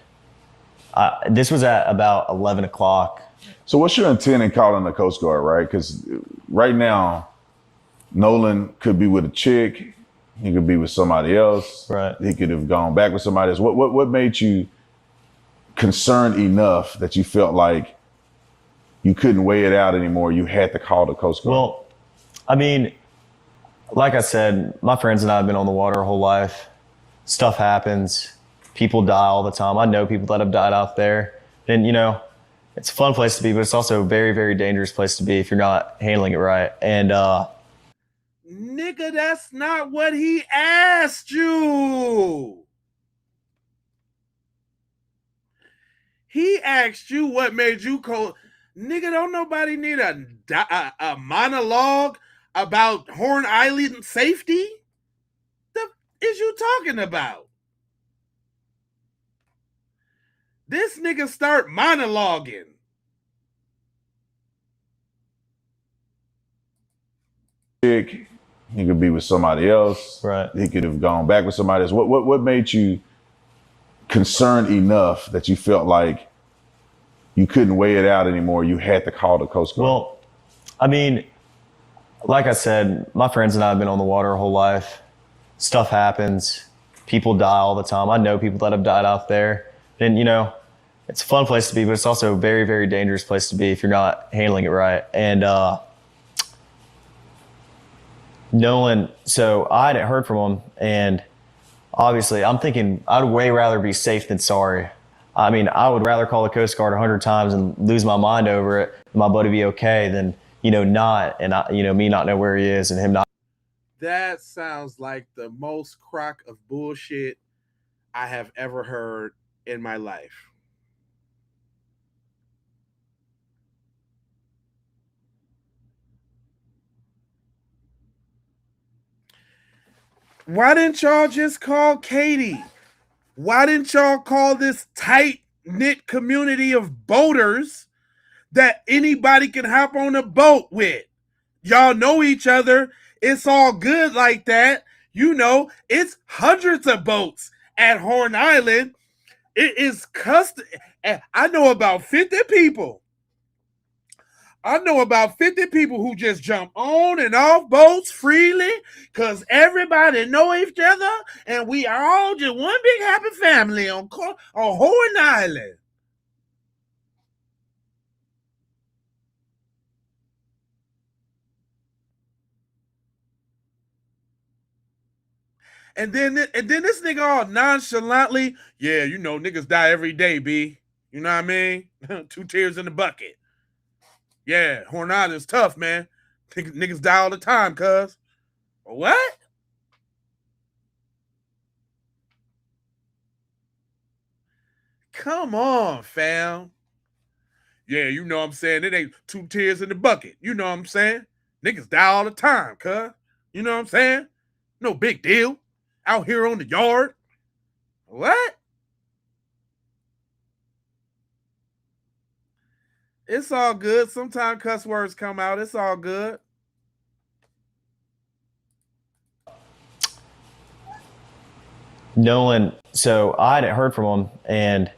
this was at about 11 o'clock. So what's your intent in calling the Coast Guard, right? Because right now, Nolan could be with a chick. He could be with somebody else. Right. He could have gone back with somebody else. What made you concerned enough that you felt like you couldn't weigh it out anymore? You had to call the Coast Guard. Well, I mean, like I said, my friends and I have been on the water our whole life. Stuff happens. People die all the time. I know people that have died out there. And, it's a fun place to be, but it's also a very, very dangerous place to be if you're not handling it right. And, nigga, that's not what he asked you. He asked you what made you call. Nigga, don't nobody need a monologue about Horn Island safety? The is you talking about? This nigga start monologuing. He could be with somebody else. Right. He could have gone back with somebody else. What made you concerned enough that you felt like you couldn't weigh it out anymore? You had to call the Coast Guard. Well, I mean, like I said, my friends and I have been on the water our whole life. Stuff happens. People die all the time. I know people that have died out there. And, it's a fun place to be, but it's also a very, very dangerous place to be if you're not handling it right. And Nolan, so I hadn't heard from him. And obviously, I'm thinking I'd way rather be safe than sorry. I mean, I would rather call the Coast Guard 100 times and lose my mind over it, and my buddy be okay, than, not, and me not know where he is and him not. That sounds like the most crock of bullshit I have ever heard in my life. Why didn't y'all just call Katie? Why didn't y'all call this tight-knit community of boaters that anybody can hop on a boat with? Y'all know each other. It's all good like that. It's hundreds of boats at Horn Island. It is custom. I know about 50 people. Who just jump on and off boats freely because everybody know each other and we are all just one big happy family on Horn Island. And then this nigga all nonchalantly, yeah, niggas die every day, B. You know what I mean? 2 tears in the bucket. Yeah, Horn Island's tough, man. Niggas die all the time, cuz. What? Come on, fam. Yeah, you know what I'm saying? It ain't 2 tears in the bucket. You know what I'm saying? Niggas die all the time, cuz. You know what I'm saying? No big deal. Out here on the yard. What? It's all good. Sometimes cuss words come out. It's all good. Nolan, so I hadn't heard from him, and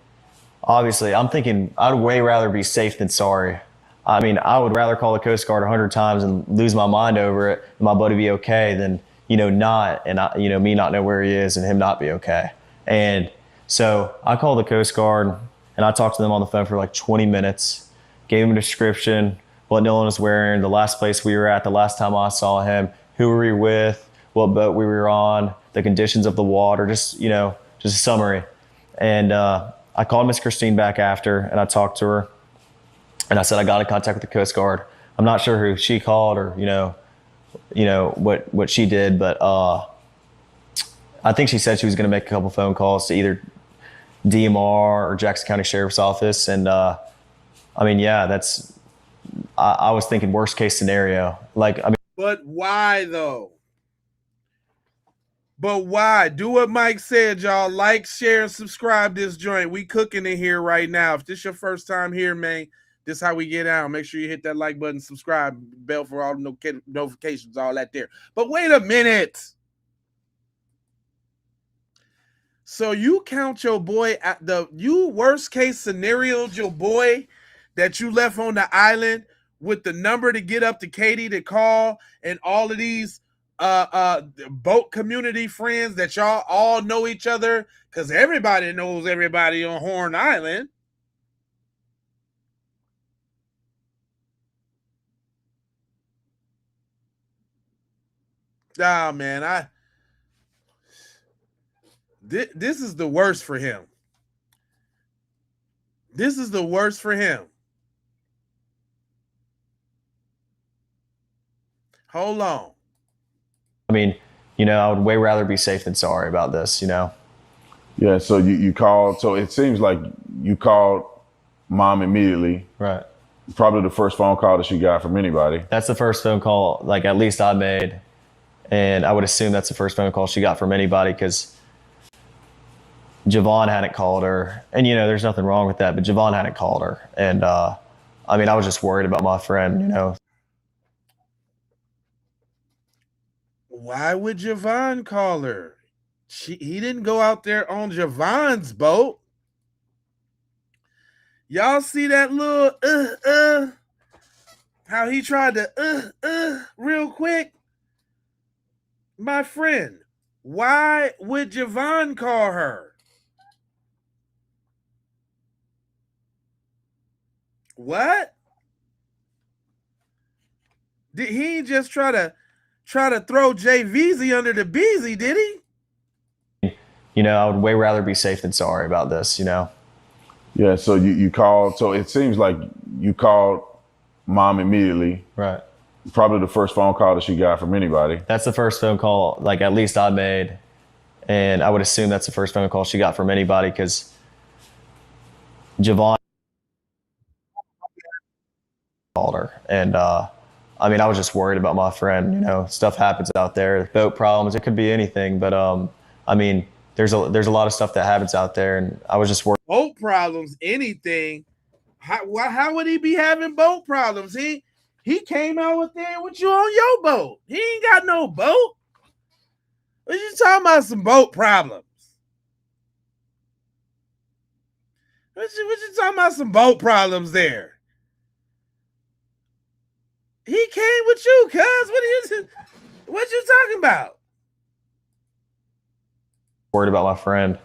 obviously I'm thinking I'd way rather be safe than sorry. I mean, I would rather call the Coast Guard 100 times and lose my mind over it and my buddy be okay than, not, and me not know where he is and him not be okay. And so I called the Coast Guard and I talked to them on the phone for like 20 minutes, gave him a description, what Nolan was wearing, the last place we were at, the last time I saw him, who were we with, what boat we were on, the conditions of the water, just a summary. And I called Miss Christine back after and I talked to her and I said, I got in contact with the Coast Guard. I'm not sure who she called or, what she did, but I think she said she was going to make a couple phone calls to either DMR or Jackson County Sheriff's Office. And I was thinking worst case scenario. But why though? But why? Do what Mike said, y'all. Like, share, and subscribe this joint. We cooking in here right now. If this your first time here, man, this how we get out. Make sure you hit that like button, subscribe, bell for all the notifications, all that there. But wait a minute. So you count your boy at you worst case scenarioed your boy that you left on the island with the number to get up to Katie to call and all of these boat community friends that y'all all know each other because everybody knows everybody on Horn Island. Ah, man, this is the worst for him. This is the worst for him. Hold on. I mean, I would way rather be safe than sorry about this, Yeah, so you called. So it seems like you called mom immediately. Right. Probably the first phone call that she got from anybody. That's the first phone call, like at least I made. And I would assume that's the first phone call she got from anybody because Javon hadn't called her. And, there's nothing wrong with that, but Javon hadn't called her. And, I was just worried about my friend, Why would Javon call her? He didn't go out there on Javon's boat. Y'all see that little how he tried to real quick? My friend, why would Javon call her? What? Did he just try to throw JVZ under the beezy, did he? I would way rather be safe than sorry about this, Yeah, so you called. So it seems like you called mom immediately. Right. Probably the first phone call that she got from anybody. That's the first phone call, like at least I made. And I would assume that's the first phone call she got from anybody because Javon called her. And, I was just worried about my friend, stuff happens out there, boat problems, it could be anything. But, there's a lot of stuff that happens out there. And I was just worried. Boat problems, anything. How would he be having boat problems? He came out with there with you on your boat. He ain't got no boat. What you talking about? Some boat problems? What you talking about? Some boat problems there? He came with you, cuz. What you talking about? Worried about my friend.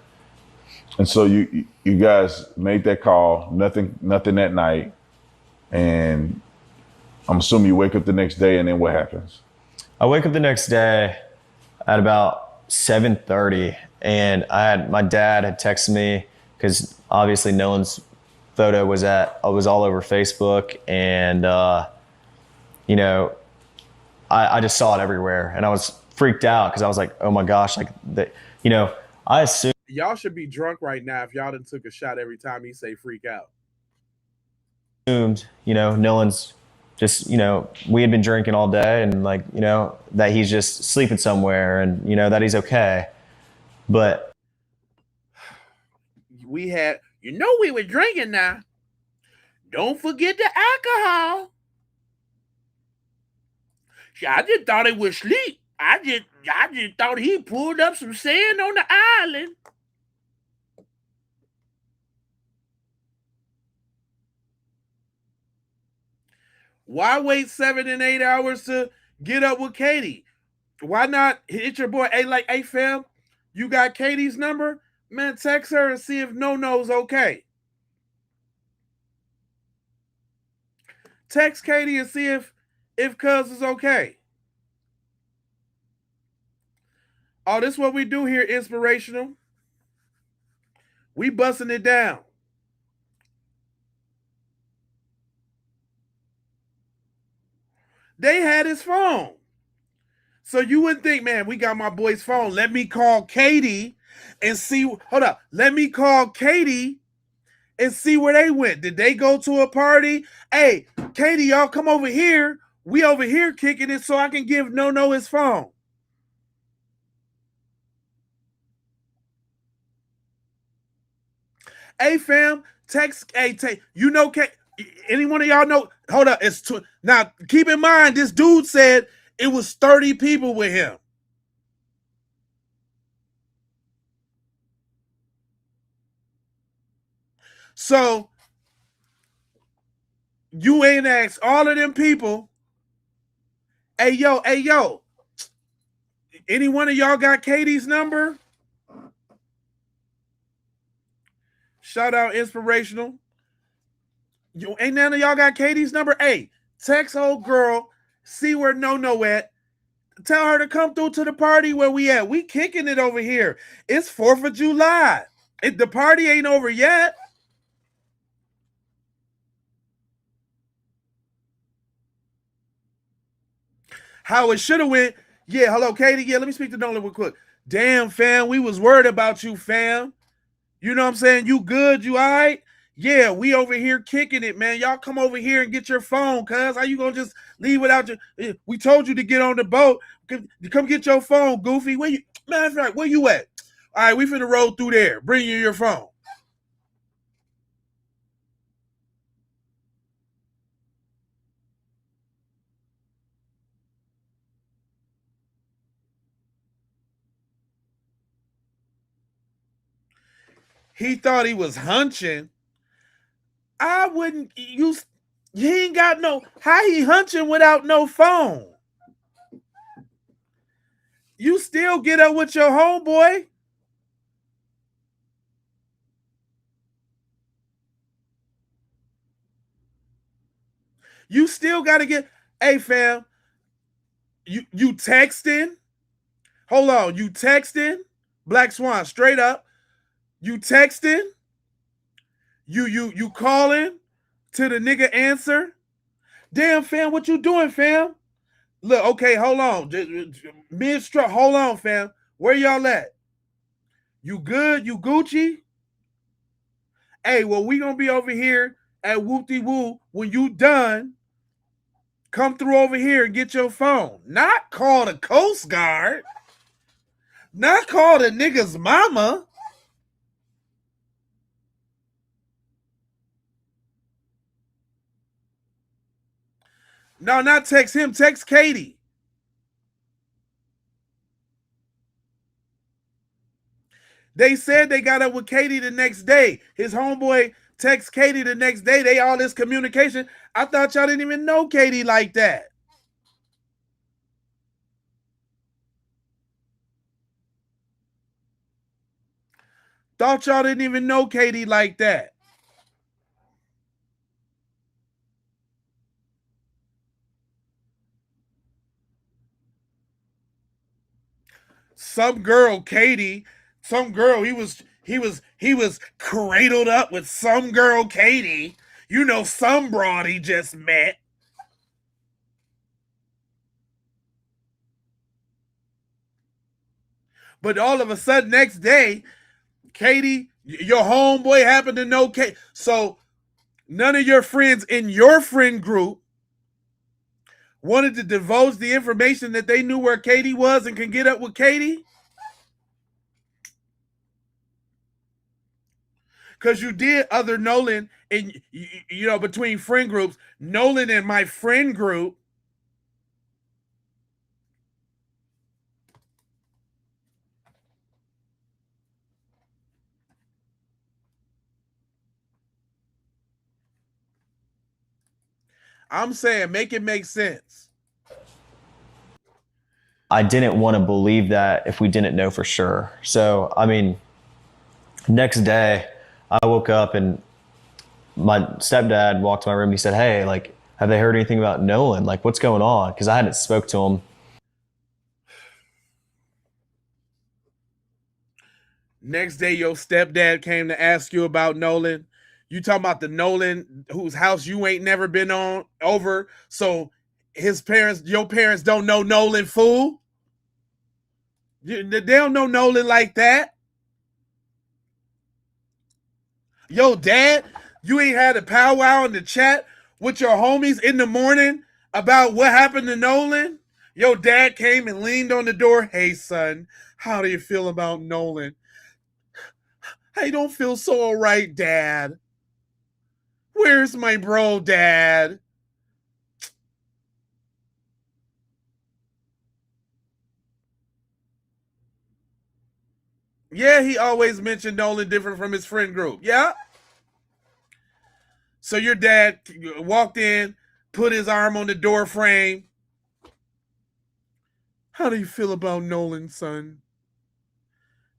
And so you guys made that call. Nothing that night, and I'm assuming you wake up the next day, and then what happens? I wake up the next day at about 7:30, and my dad had texted me because obviously Nolan's photo was all over Facebook, and I just saw it everywhere, and I was freaked out because I was like, oh my gosh, I assumed y'all should be drunk right now if y'all done took a shot every time he say freak out. Nolan's just, we had been drinking all day and that he's just sleeping somewhere and, that he's okay. But we were drinking now. Don't forget the alcohol. I just thought it was sleep. I just thought he pulled up some sand on the island. Why wait 7 and 8 hours to get up with Katie? Why not hit your boy? Hey fam, you got Katie's number? Man, text her and see if No-No's okay. Text Katie and see if Cuz is okay. Oh, this is what we do here, inspirational. We busting it down. They had his phone. So you wouldn't think, man, we got my boy's phone. Let me call Katie and see. Hold up. Let me call Katie and see where they went. Did they go to a party? Hey, Katie, y'all come over here. We over here kicking it so I can give No his phone. Hey, fam, text. Hey, you know, any one of y'all know? Hold up. Now, keep in mind, this dude said it was 30 people with him. So you ain't asked all of them people, hey yo, any one of y'all got Katie's number? Shout out inspirational. Ain't none of y'all got Katie's number? Hey, text old girl, see where No at. Tell her to come through to the party where we at. We kicking it over here. It's 4th of July. The party ain't over yet. How it should have went. Yeah, hello, Katie. Yeah, let me speak to Nolan real quick. Damn, fam, we was worried about you, fam. You know what I'm saying? You good? You all right? Yeah, we over here kicking it, man. Y'all come over here and get your phone, cuz. How you gonna just leave without your... We told you to get on the boat. Come get your phone, Goofy. Where you... Matter of fact, where you at? All right, we finna roll through there. Bring you your phone. He thought he was hunching. I wouldn't... He ain't got no... How he hunching without no phone? You still get up with your homeboy. You still got to get... Hey, fam, you texting? Hold on, you texting? Black Swan, straight up. You texting? You calling to the nigga answer? Damn, fam, what you doing, fam? Look, okay, hold on. Mid-stroke, hold on, fam. Where y'all at? You good? You Gucci? Hey, well, we gonna be over here at Whoop-de-Woo. When you done, come through over here and get your phone. Not call the Coast Guard. Not call the nigga's mama. No, not text him. Text Katie. They said they got up with Katie the next day. His homeboy text Katie the next day. They all this communication. I thought y'all didn't even know Katie like that. Thought y'all didn't even know Katie like that. Some girl, Katie, some girl, he was cradled up with some girl, Katie. You know, some broad he just met. But all of a sudden, next day, Katie, your homeboy happened to know Katie. So none of your friends in your friend group wanted to divulge the information that they knew where Katie was and can get up with Katie? Because you did other Nolan, and you know, between friend groups, Nolan and my friend group. I'm saying make it make sense. I didn't want to believe that if we didn't know for sure. So, I mean, next day I woke up and my stepdad walked to my room and he said, "Hey, like, have they heard anything about Nolan? Like, what's going on?" Because I hadn't spoke to him. Next day, your stepdad came to ask you about Nolan. You talking about the Nolan whose house you ain't never been on over. So his parents, your parents don't know Nolan, fool. They don't know Nolan like that. Yo, dad, you ain't had a powwow in the chat with your homies in the morning about what happened to Nolan? Your dad came and leaned on the door. Hey, son, how do you feel about Nolan? I don't feel so all right, Dad. Where's my bro, Dad? Yeah, he always mentioned Nolan different from his friend group. Yeah? So your dad walked in, put his arm on the door frame. How do you feel about Nolan, son?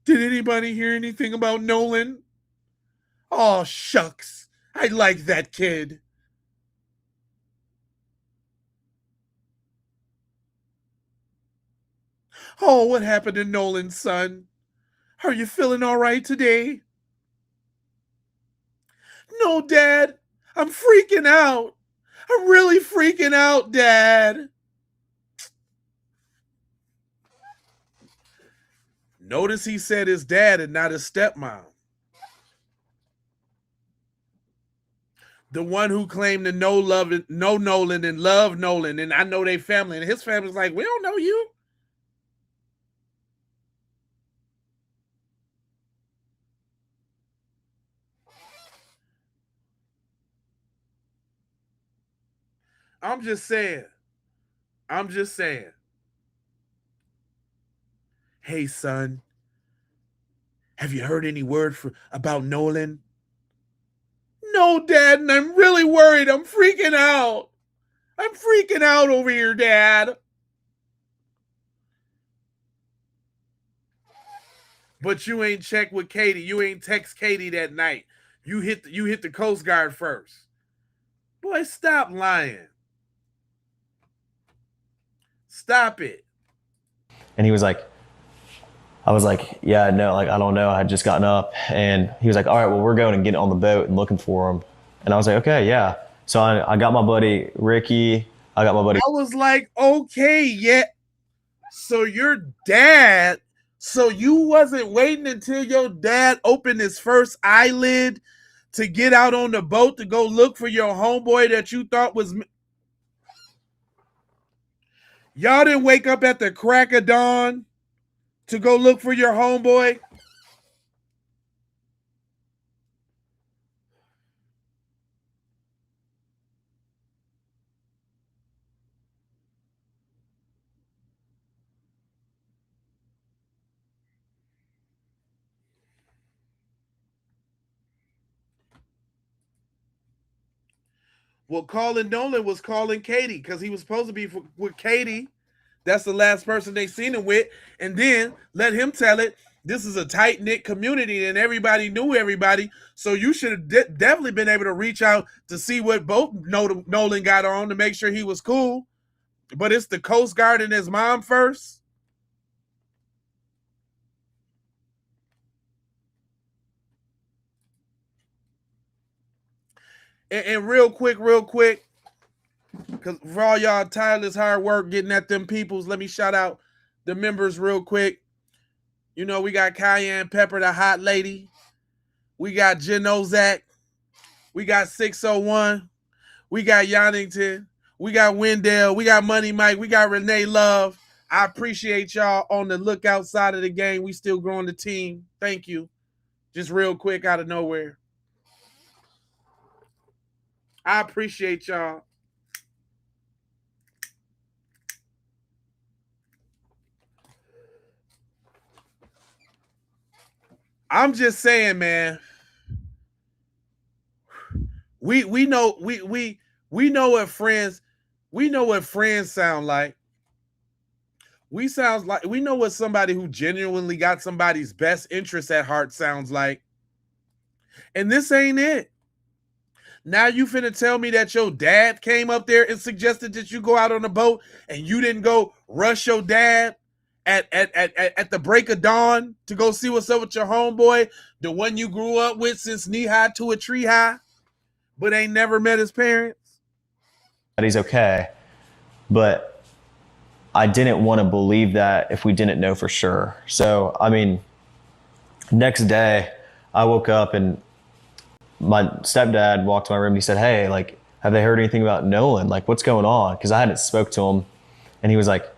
Did anybody hear anything about Nolan? Oh, shucks. I like that kid. Oh, what happened to Nolan, son? Are you feeling all right today? No, Dad. I'm freaking out. I'm really freaking out, Dad. Notice he said his dad and not his stepmom. The one who claimed to know Nolan and love Nolan, and I know they family, and his family's like, we don't know you. I'm just saying. Hey, son, have you heard any word about Nolan? No, Dad, and I'm really worried. I'm freaking out. I'm freaking out over here, Dad. But you ain't checked with Katie. You ain't text Katie that night. You hit the Coast Guard first. Boy, stop lying. Stop it. And he was like, I was like, yeah, no, like, I don't know. I had just gotten up. And he was like, all right, well, we're going and getting on the boat and looking for him. And I was like, okay, yeah. So I got my buddy Ricky. I got my buddy. I was like, okay, yeah. So your dad, so you wasn't waiting until your dad opened his first eyelid to get out on the boat to go look for your homeboy that you thought was. Y'all didn't wake up at the crack of dawn to go look for your homeboy? Well, calling Nolan was calling Katie because he was supposed to be with Katie. That's the last person they seen him with. And then let him tell it. This is a tight-knit community and everybody knew everybody. So you should have definitely been able to reach out to see what boat Nolan got on to make sure he was cool. But it's the Coast Guard and his mom first. And real quick, because for all y'all tireless hard work getting at them peoples, let me shout out the members real quick. You know, we got Cayenne Pepper, the hot lady. We got Jen Ozak. We got 601. We got Yonnington. We got Wendell. We got Money Mike. We got Renee Love. I appreciate y'all on the lookout side of the game. We still growing the team. Thank you. Just real quick out of nowhere. I appreciate y'all. I'm just saying, man. We know we We know what friends sound like. We know what somebody who genuinely got somebody's best interest at heart sounds like. And this ain't it. Now you finna tell me that your dad came up there and suggested that you go out on a boat and you didn't go rush your dad at the break of dawn to go see what's up with your homeboy, the one you grew up with since knee high to a tree high, but ain't never met his parents? That he's okay. But I didn't want to believe that if we didn't know for sure. So, I mean, next day I woke up and my stepdad walked to my room and he said, "Hey, like, have they heard anything about Nolan? Like, what's going on?" Because I hadn't spoke to him. And he was like,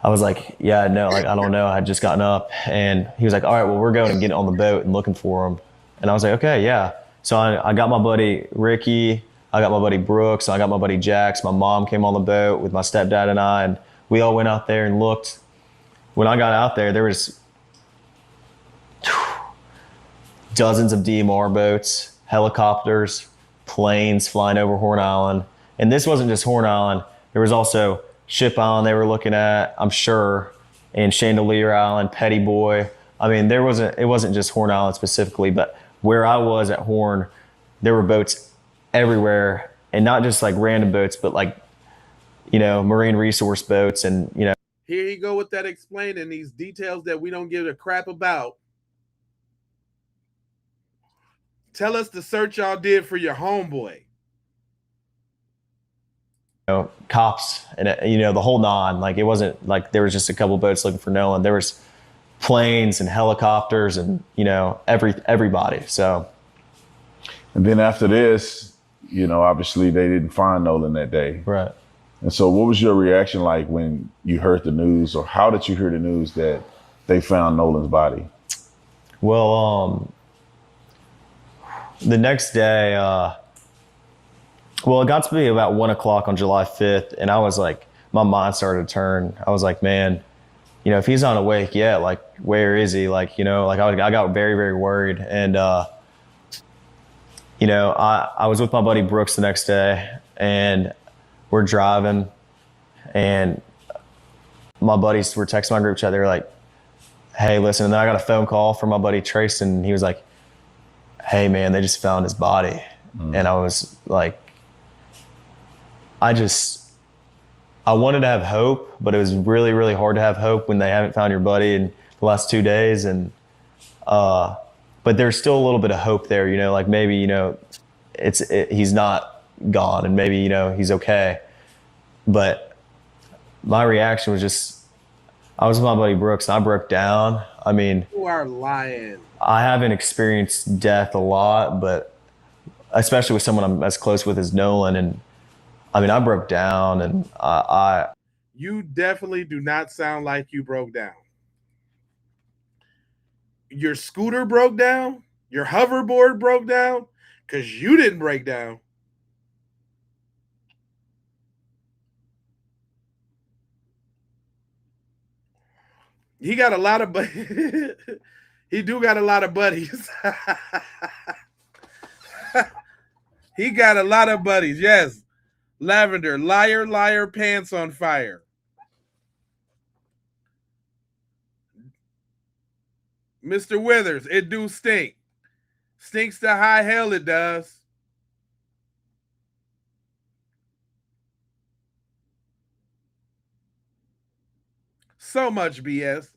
I was like, "Yeah, no, like, I don't know. I had just gotten up." And he was like, "All right, well, we're going and getting on the boat and looking for him." And I was like, "Okay, yeah." So I got my buddy Ricky, I got my buddy Brooks, and I got my buddy Jax. My mom came on the boat with my stepdad and I, and we all went out there and looked. When I got out there was dozens of DMR boats, helicopters, planes flying over Horn Island. And this wasn't just Horn Island. There was also Ship Island they were looking at, I'm sure, and Chandelier Island, Petty Boy. I mean, it wasn't just Horn Island specifically, but where I was at Horn, there were boats everywhere, and not just like random boats, but like, you know, marine resource boats. And, you know, here you go with that explaining these details that we don't give a crap about. Tell us the search y'all did for your homeboy. You know, cops and, you know, the whole nine. Like, it wasn't like there was just a couple boats looking for Nolan. There was planes and helicopters and, you know, everybody. So, and then after this, you know, obviously they didn't find Nolan that day. Right. And so what was your reaction like when you heard the news, or how did you hear the news that they found Nolan's body? Well, the next day, well, it got to be about 1 o'clock on July 5th. And I was like, my mind started to turn. I was like, man, you know, if he's not awake yet, like, where is he? Like, you know, like I got very, very worried. And, you know, I was with my buddy Brooks the next day, and we're driving, and my buddies were texting my group chat. They were like, "Hey, listen." And then I got a phone call from my buddy Trace, and he was like, "Hey, man, they just found his body." And I was like, I wanted to have hope, but it was really, really hard to have hope when they haven't found your buddy in the last 2 days. And, but there's still a little bit of hope there, you know, like maybe, you know, he's not gone, and maybe, you know, he's okay. But my reaction was just, I was with my buddy Brooks and I broke down. I mean, you are lying. I haven't experienced death a lot, but especially with someone I'm as close with as Nolan. And I mean, I broke down, and you definitely do not sound like you broke down. Your scooter broke down, your hoverboard broke down, because you didn't break down. He got a lot of he do got a lot of buddies. He got a lot of buddies, yes. Lavender, liar, liar, pants on fire. Mr. Withers, it do stink. Stinks to high hell, it does. So much BS.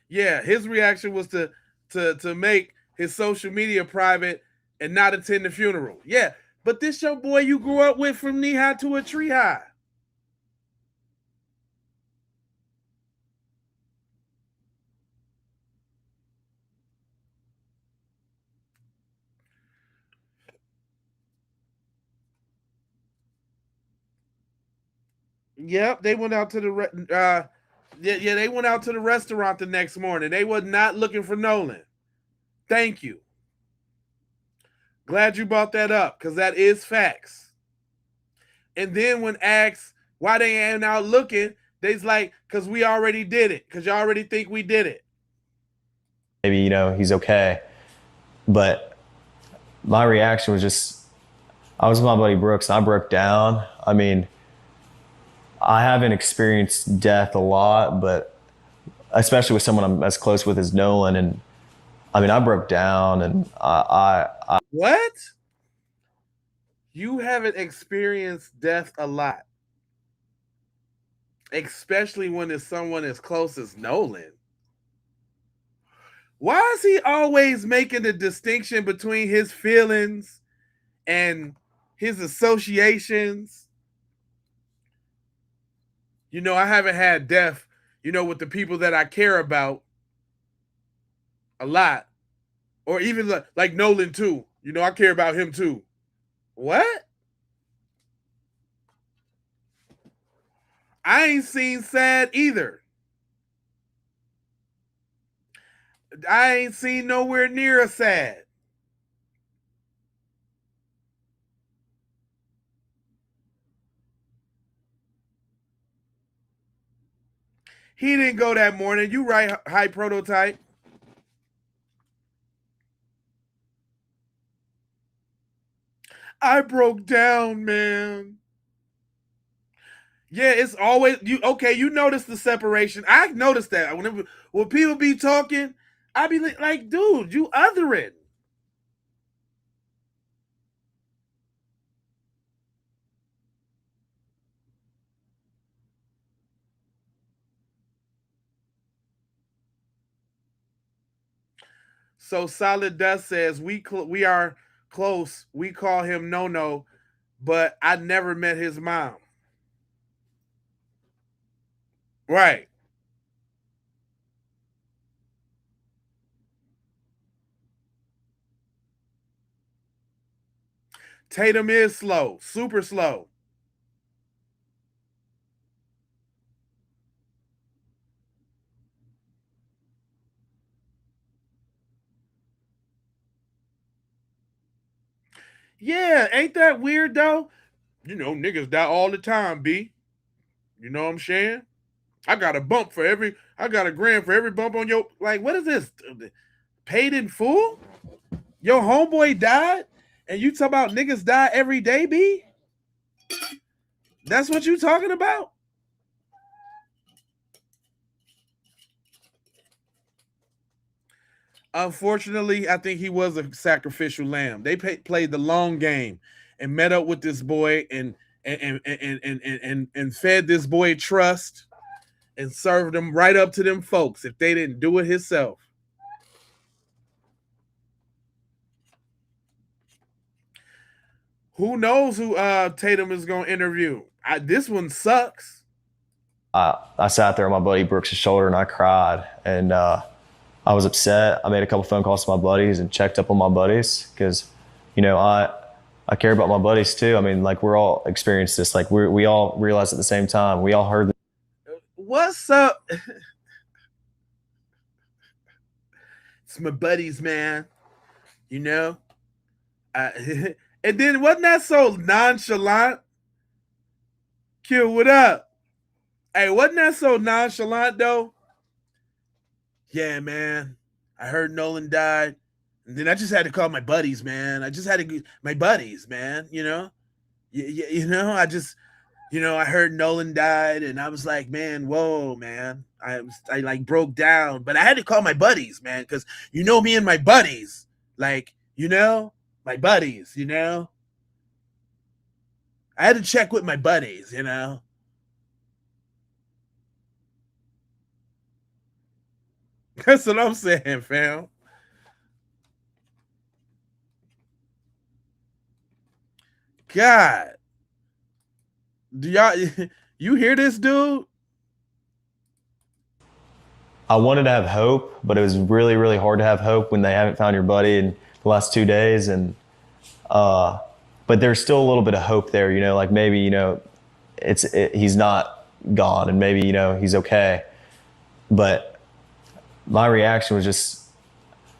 Yeah, his reaction was to make his social media private and not attend the funeral. Yeah, but this your boy you grew up with from knee high to a tree high. Yep, they went out to the they went out to the restaurant the next morning. They were not looking for Nolan. Thank you. Glad you brought that up, because that is facts. And then when asked why they ain't out looking, they's like, because we already did it. Because you already think we did it. maybe, you know, he's okay. But my reaction was just, I was with my buddy Brooks and I broke down. I mean, I haven't experienced death a lot, but especially with someone I'm as close with as Nolan. And I mean, I broke down and I What? You haven't experienced death a lot, especially when it's someone as close as Nolan. Why is he always making the distinction between his feelings and his associations? You know, I haven't had death, you know, with the people that I care about a lot. Or even like Nolan too. You know, I care about him too. What? I ain't seen sad either. I ain't seen nowhere near a sad. He didn't go that morning. You right, high prototype. I broke down, man. Yeah, it's always you. Okay, you notice the separation. I noticed that when people be talking, I be like, dude, you othering. So Solid Dust says we are close. We call him No, but I never met his mom. Right. Tatum is slow, super slow. Yeah, ain't that weird though? You know, niggas die all the time, B. You know what I'm saying? I got a bump for every, I got a grand for every bump on your, like, what is this? Paid in full? Your homeboy died? And you talk about niggas die every day, B? That's what you talking about? Unfortunately, I think he was a sacrificial lamb. They played the long game and met up with this boy and fed this boy trust and served him right up to them folks if they didn't do it himself. Who knows who Tatum is going to interview? This one sucks. I sat there on my buddy Brooks' shoulder and I cried. And I was upset. I made a couple phone calls to my buddies and checked up on my buddies because, you know, I care about my buddies too. I mean, like we're all experienced this. Like we all realized at the same time. We all heard. What's up? It's my buddies, man. You know? And then wasn't that so nonchalant? Q, what up? Hey, wasn't that so nonchalant though? Yeah, man. I heard Nolan died. And then I just had to call my buddies, man. I just had to my buddies, man, you know? You know, I heard Nolan died and I was like, man, whoa, man. I like broke down, but I had to call my buddies, man, because you know me and my buddies. Like, you know, my buddies, you know. I had to check with my buddies, you know. That's what I'm saying, fam. God. Do y'all you hear this, dude? I wanted to have hope, but it was really, really hard to have hope when they haven't found your buddy in the last 2 days. And but there's still a little bit of hope there, you know, like maybe, you know, he's not gone and maybe, you know, he's okay. But my reaction was just,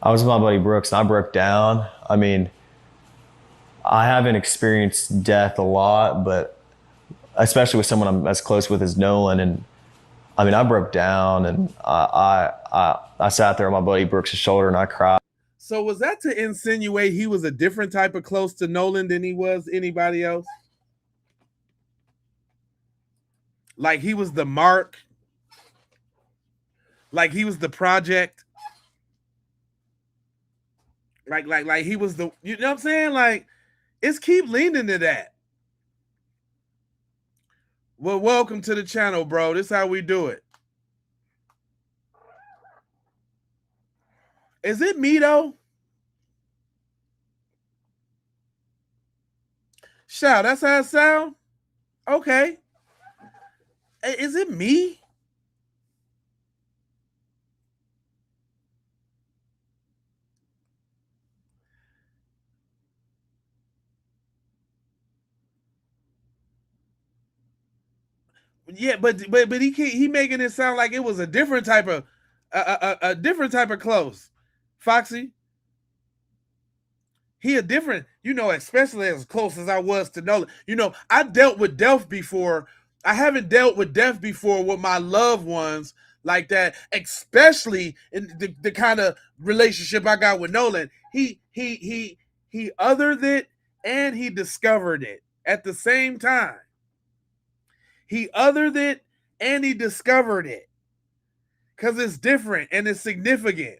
I was with my buddy Brooks and I broke down. I mean, I haven't experienced death a lot, but especially with someone I'm as close with as Nolan. And I mean, I broke down, and I sat there on my buddy Brooks' shoulder, and I cried. So was that to insinuate he was a different type of close to Nolan than he was anybody else? Like he was the mark? Like he was the project? Like he was the, you know what I'm saying? Like, it's keep leaning to that. Well, welcome to the channel, bro. This is how we do it. Is it me, though? Shout, that's how it sound? Okay. Is it me? Yeah, but he making it sound like it was a different type of a different type of close. Foxy, he a different, you know, especially as close as I was to Nolan. You know, I dealt with death before. I haven't dealt with death before with my loved ones like that, especially in the kind of relationship I got with Nolan. He othered it and he discovered it at the same time. He othered it and he discovered it because it's different and it's significant.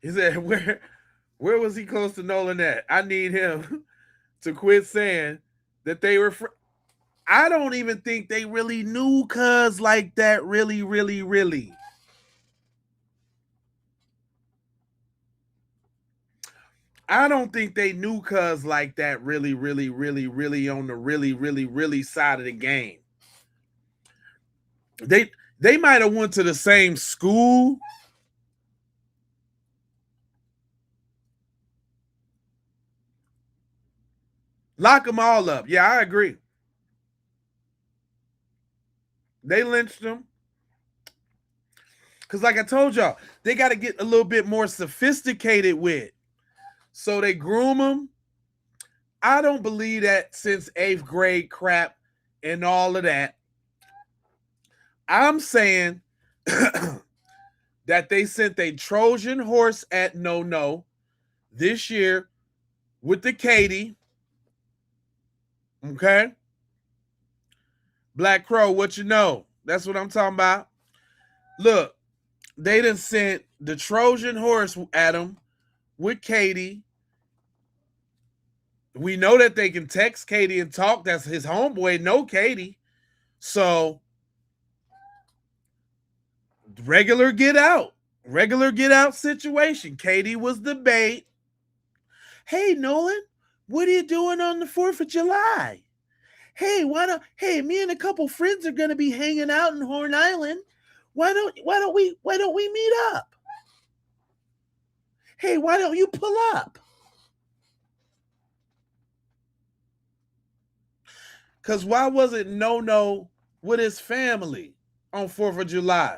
He said, where was he close to Nolan at? I need him to quit saying that they were I don't even think they really knew cuz like that, really. I don't think they knew cuz like that, really on the really side of the game. They might have went to the same school. Lock them all up. Yeah, I agree. They lynched them. Because like I told y'all, they got to get a little bit more sophisticated with. So they groom them. I don't believe that since 8th grade crap and all of that. I'm saying that they sent a Trojan horse at No this year with the Katie. Okay? Black Crow, what you know? That's what I'm talking about. Look, they done sent the Trojan horse at him with Katie. We know that they can text Katie and talk. That's his homeboy, no Katie. So, regular get out situation. Katie was the bait. Hey, Nolan, what are you doing on the 4th of July? Hey, me and a couple friends are going to be hanging out in Horn Island. Why don't we meet up? Hey, why don't you pull up? Because why wasn't No with his family on 4th of July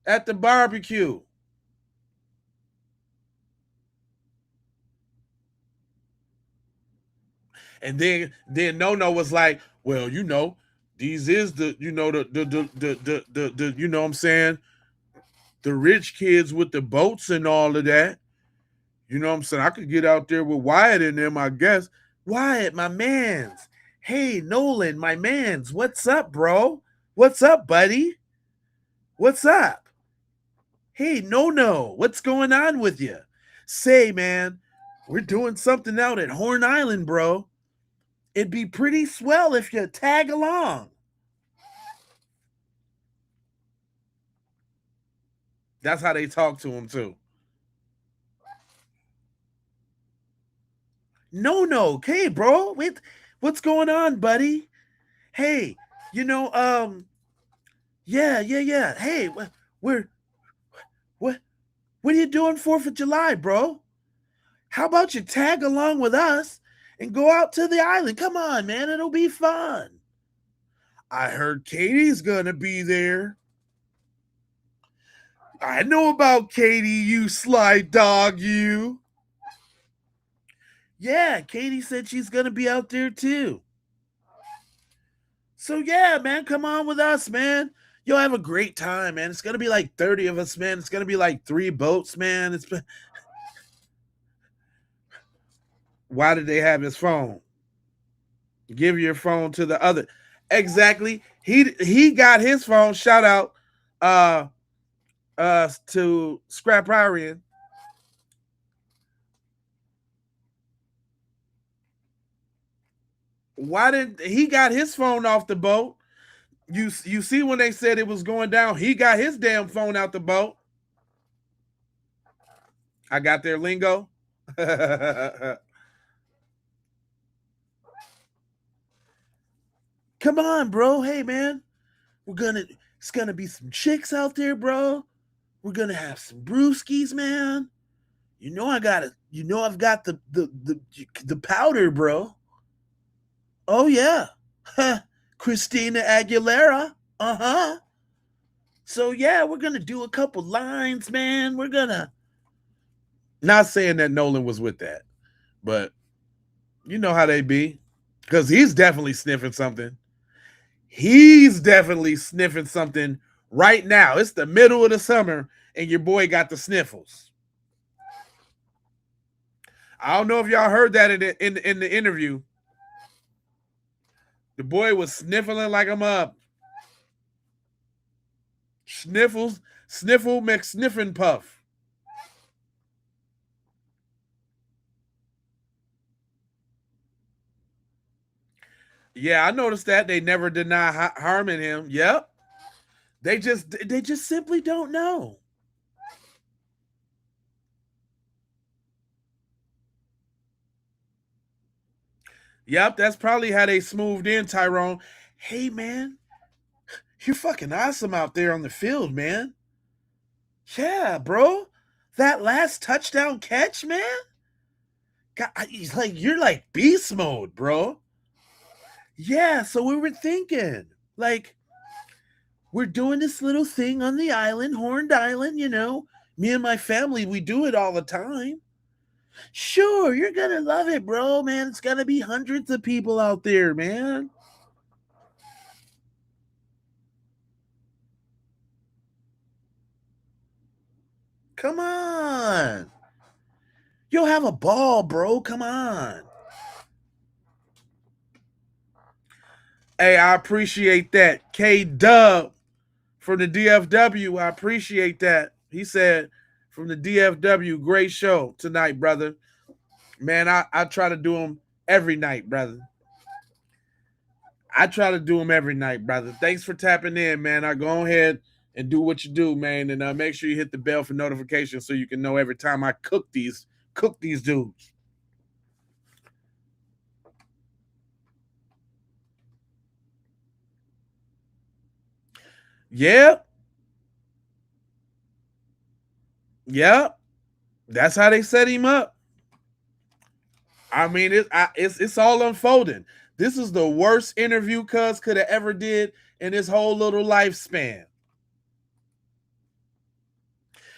at the barbecue? And then No was like, well, you know, these is the, you know, the you know what I'm saying, the rich kids with the boats and all of that. You know what I'm saying? I could get out there with Wyatt in them, I guess. Wyatt, my mans. Hey, Nolan, my mans. What's up, bro? What's up, buddy? What's up? Hey, No, what's going on with you? Say, man, we're doing something out at Horn Island, bro. It'd be pretty swell if you tag along. That's how they talk to him, too. No. Hey, bro. What's going on, buddy? Hey, you know, yeah. Hey, what are you doing 4th of July, bro? How about you tag along with us and go out to the island? Come on, man. It'll be fun. I heard Katie's gonna be there. I know about Katie, you sly dog, you. Yeah, Katie said she's gonna be out there too. So yeah, man, come on with us, man. You'll have a great time, man. It's gonna be like 30 of us, man. It's gonna be like 3 boats, man. Why did they have his phone? Give your phone to the other. Exactly. He got his phone. Shout out to Scrap Arian. Why did he got his phone off the boat? You see when they said it was going down, he got his damn phone out the boat. I got their lingo. Come on, bro. Hey, man. It's gonna be some chicks out there, bro. We're gonna have some brewskis, man. You know I've got the powder, bro. Oh yeah. Christina Aguilera. Uh-huh. So yeah, we're gonna do a couple lines, man. We're gonna not saying that Nolan was with that, but you know how they be. Because he's definitely sniffing something. He's definitely sniffing something right now. It's the middle of the summer, and your boy got the sniffles. I don't know if y'all heard that in the interview. The boy was sniffling like I'm up. Sniffle McSniffin Puff. Yeah, I noticed that they never deny harming him. Yep, they just simply don't know. Yep, that's probably how they smoothed in Tyrone. Hey man, you're fucking awesome out there on the field, man. Yeah, bro. That last touchdown catch, man. God, he's like, you're like beast mode, bro. Yeah, so we were thinking, like, we're doing this little thing on the island, Horned Island, you know. Me and my family, we do it all the time. Sure, you're gonna love it, bro, man. It's gonna be hundreds of people out there, man. Come on. You'll have a ball, bro. Come on. Hey, I appreciate that. K Dub from the DFW. I appreciate that. He said from the DFW, great show tonight, brother. Man, I try to do them every night, brother. I try to do them every night, brother. Thanks for tapping in, man. I go ahead and do what you do, man, and make sure you hit the bell for notifications so you can know every time I cook these dudes. Yeah. Yeah. That's how they set him up. I mean, it's all unfolding. This is the worst interview Cuz could have ever did in his whole little lifespan.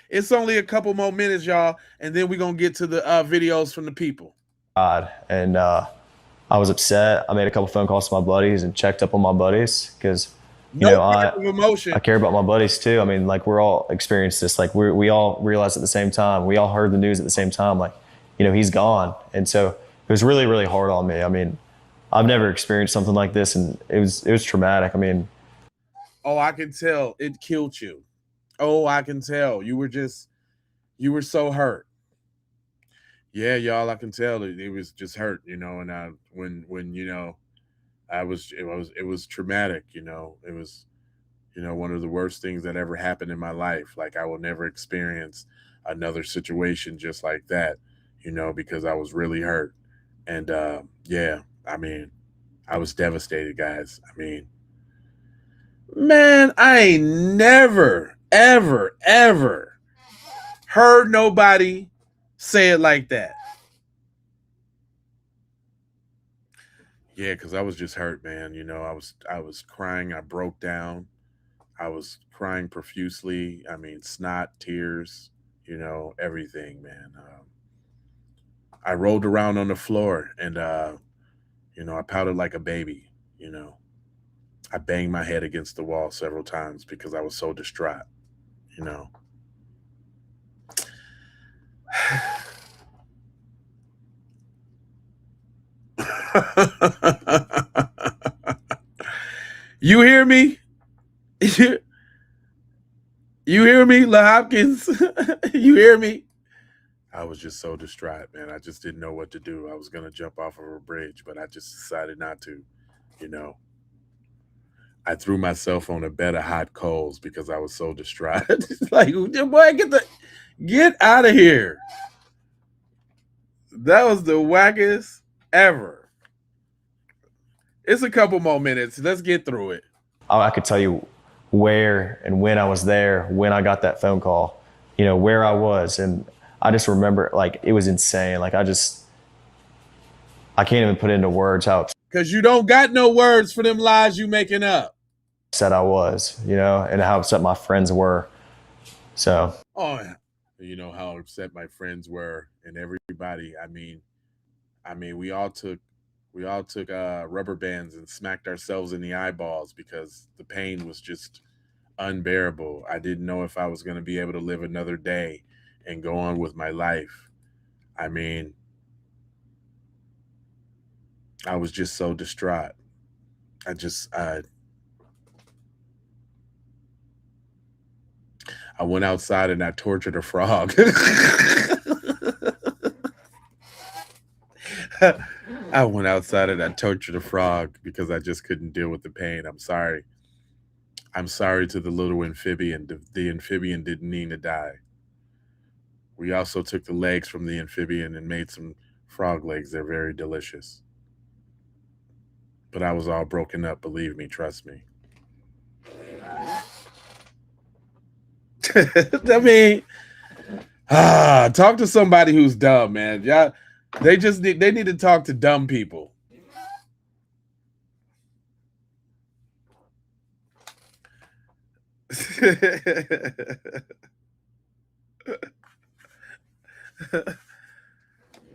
It's only a couple more minutes, y'all, and then we're gonna get to the videos from the people. God, and I was upset. I made a couple phone calls to my buddies and checked up on my buddies because I care about my buddies too. I mean, like we're all experienced this. Like we all realized at the same time. We all heard the news at the same time. Like, you know, he's gone, and so it was really, really hard on me. I mean, I've never experienced something like this, and it was traumatic. I mean, oh, I can tell it killed you. Oh, I can tell you were so hurt. Yeah, y'all, I can tell it was just hurt, you know. And when you know, it was traumatic, you know. It was, you know, one of the worst things that ever happened in my life. Like I will never experience another situation just like that, you know, because I was really hurt. And yeah, I mean, I was devastated, guys. I mean, man, I ain't never, ever, ever heard nobody say it like that. Yeah, because I was just hurt, man. I was crying. I broke down. I was crying profusely. I mean, snot, tears, everything, man. I rolled around on the floor and, I pouted like a baby. You know, I banged my head against the wall several times because I was so distraught. You know, you hear me? you hear me, La Hopkins? You hear me? I was just so distraught, man. I just didn't know what to do. I was gonna jump off of a bridge, but I just decided not to. You know, I threw myself on a bed of hot coals because I was so distraught. Like, boy, get out of here. That was the wackest ever. It's a couple more minutes. Let's get through it. I could tell you where and when I was there, when I got that phone call, where I was. And I just remember, like, it was insane. Like, I can't even put into words how Because you don't got no words for them lies you making up. upset I was, and how upset my friends were. So. Oh, you know how upset my friends were and everybody. I mean, we all took rubber bands and smacked ourselves in the eyeballs because the pain was just unbearable. I didn't know if I was going to be able to live another day and go on with my life. I mean, I was just so distraught. I went outside and I tortured a frog. I went outside and I tortured a frog because I just couldn't deal with the pain. I'm sorry. I'm sorry to the little amphibian. The amphibian didn't mean to die. We also took the legs from the amphibian and made some frog legs. They're very delicious. But I was all broken up, believe me, trust me. I mean, talk to somebody who's dumb, man. Yeah, they need to talk to dumb people.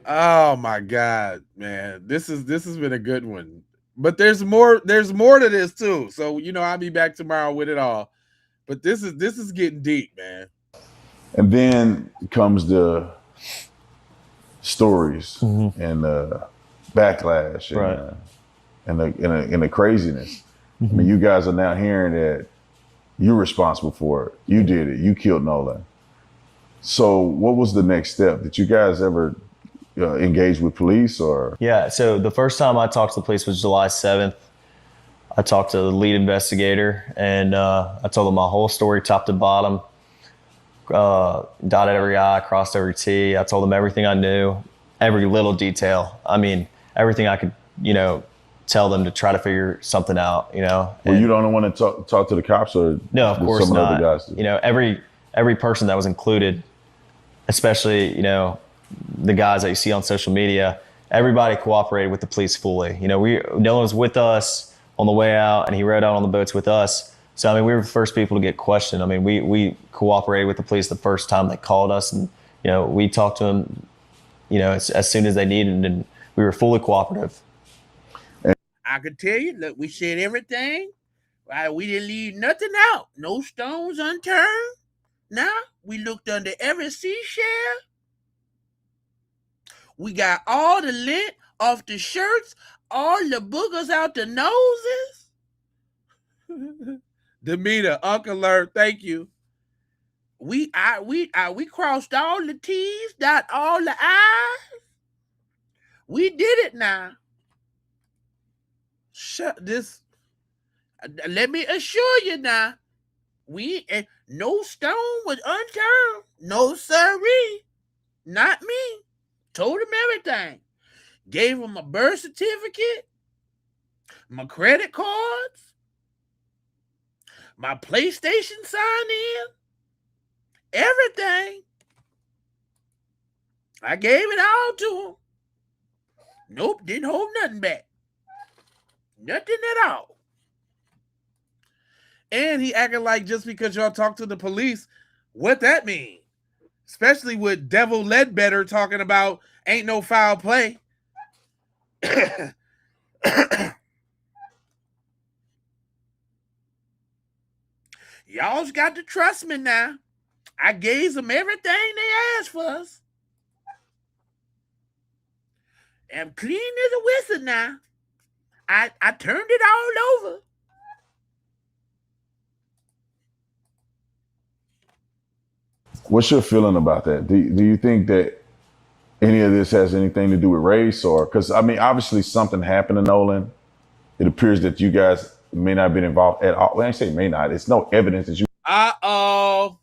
Oh my God, man. This has been a good one. But there's more to this too. So, I'll be back tomorrow with it all. But this is getting deep, man. And then comes the stories and the backlash and, Right. And the craziness. I mean, you guys are now hearing that you're responsible for it. You did it. You killed Nolan. So what was the next step? Did you guys ever engage with police or? Yeah. So the first time I talked to the police was July 7th. I talked to the lead investigator and I told him my whole story, top to bottom, dotted every I, crossed every T. I told him everything I knew, every little detail. I mean, everything I could, tell them to try to figure something out, Well, you don't want to talk to the cops or no, of course some not. Other guys? Every person that was included, especially, the guys that you see on social media, everybody cooperated with the police fully. Nolan was with us on the way out and he rode out on the boats with us. So, I mean, we were the first people to get questioned. I mean, we cooperated with the police the first time they called us and, we talked to them, as soon as they needed and we were fully cooperative. I could tell you, look, we said everything. Right? We didn't leave nothing out. No stones unturned. Now, we looked under every seashell. We got all the lint off the shirts, all the boogers out the noses. Demeter, Uncle Lur, thank you. We crossed all the T's, dot all the I's. We did it now. Shut this. Let me assure you now. No stone was unturned. No sirree. Not me. Told him everything. Gave him a birth certificate, my credit cards, my PlayStation sign in, everything. I gave it all to him. Nope, didn't hold nothing back. Nothing at all. And he acting like just because y'all talk to the police, what that mean? Especially with Devil Ledbetter talking about ain't no foul play. Y'all's got to trust me now. I gave them everything they asked for us. I'm clean as a whistle now. I turned it all over. What's your feeling about that? Do you think that any of this has anything to do with race, or because I mean, obviously something happened to Nolan. It appears that you guys may not have been involved at all. When I say may not, it's no evidence that you. Uh-oh.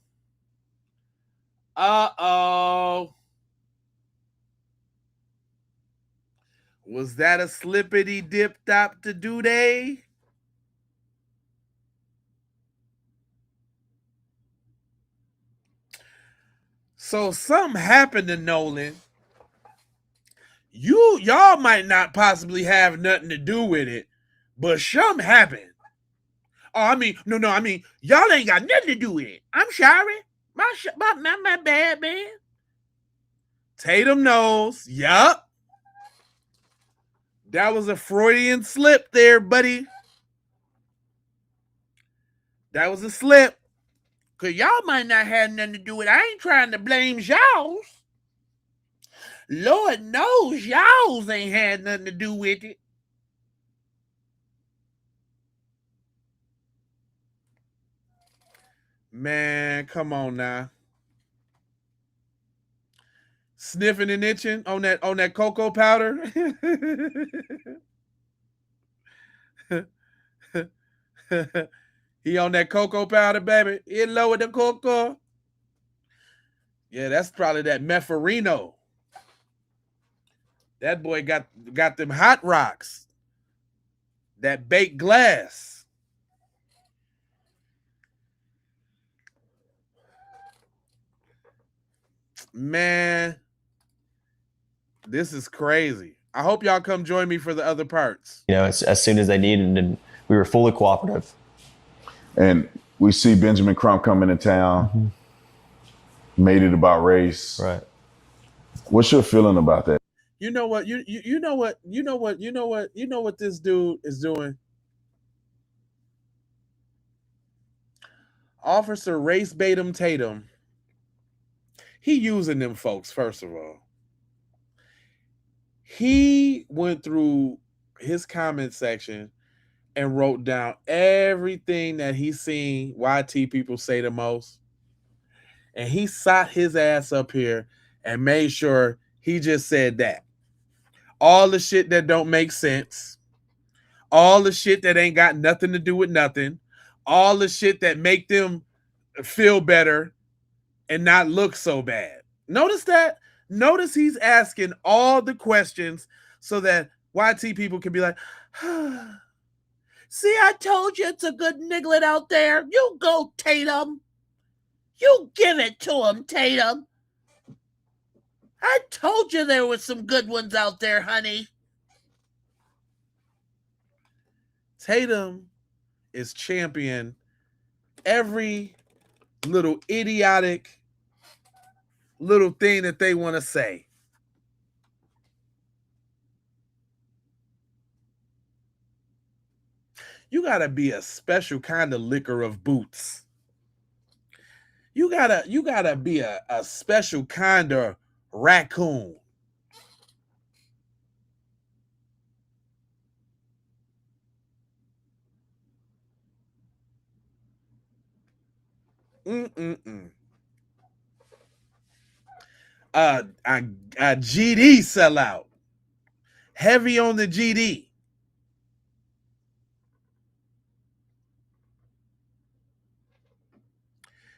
Was that a slippity dip dop to do day? So something happened to Nolan. Y'all might not possibly have nothing to do with it, but something happened. Oh, I mean, no, I mean, y'all ain't got nothing to do with it. I'm sorry. My bad, man. Tatum knows. Yup. That was a Freudian slip there, buddy. That was a slip. Because y'all might not have nothing to do with it. I ain't trying to blame y'all. Lord knows y'all ain't had nothing to do with it. Man, come on now. Sniffing and itching on that cocoa powder. He on that cocoa powder, baby. He lowered the cocoa. Yeah, that's probably that Mefarino. That boy got them hot rocks. That baked glass. Man, this is crazy. I hope y'all come join me for the other parts. You know, as soon as they needed, and we were fully cooperative. And we see Benjamin Crump coming to town, made it about race. Right. What's your feeling about that? You know what? You know what this dude is doing? Officer Race Batum Tatum. He using them folks, first of all. He went through his comment section and wrote down everything that he's seen YT people say the most. And he sat his ass up here and made sure he just said that. All the shit that don't make sense. All the shit that ain't got nothing to do with nothing. All the shit that make them feel better and not look so bad. Notice that? Notice he's asking all the questions so that YT people can be like, see, I told you it's a good niglet out there. You go, Tatum. You give it to him, Tatum. I told you there was some good ones out there, honey. Tatum is champion every little idiotic little thing that they want to say. You gotta be a special kind of liquor of boots. You gotta be a special kind of raccoon. A GD sellout. Heavy on the GD.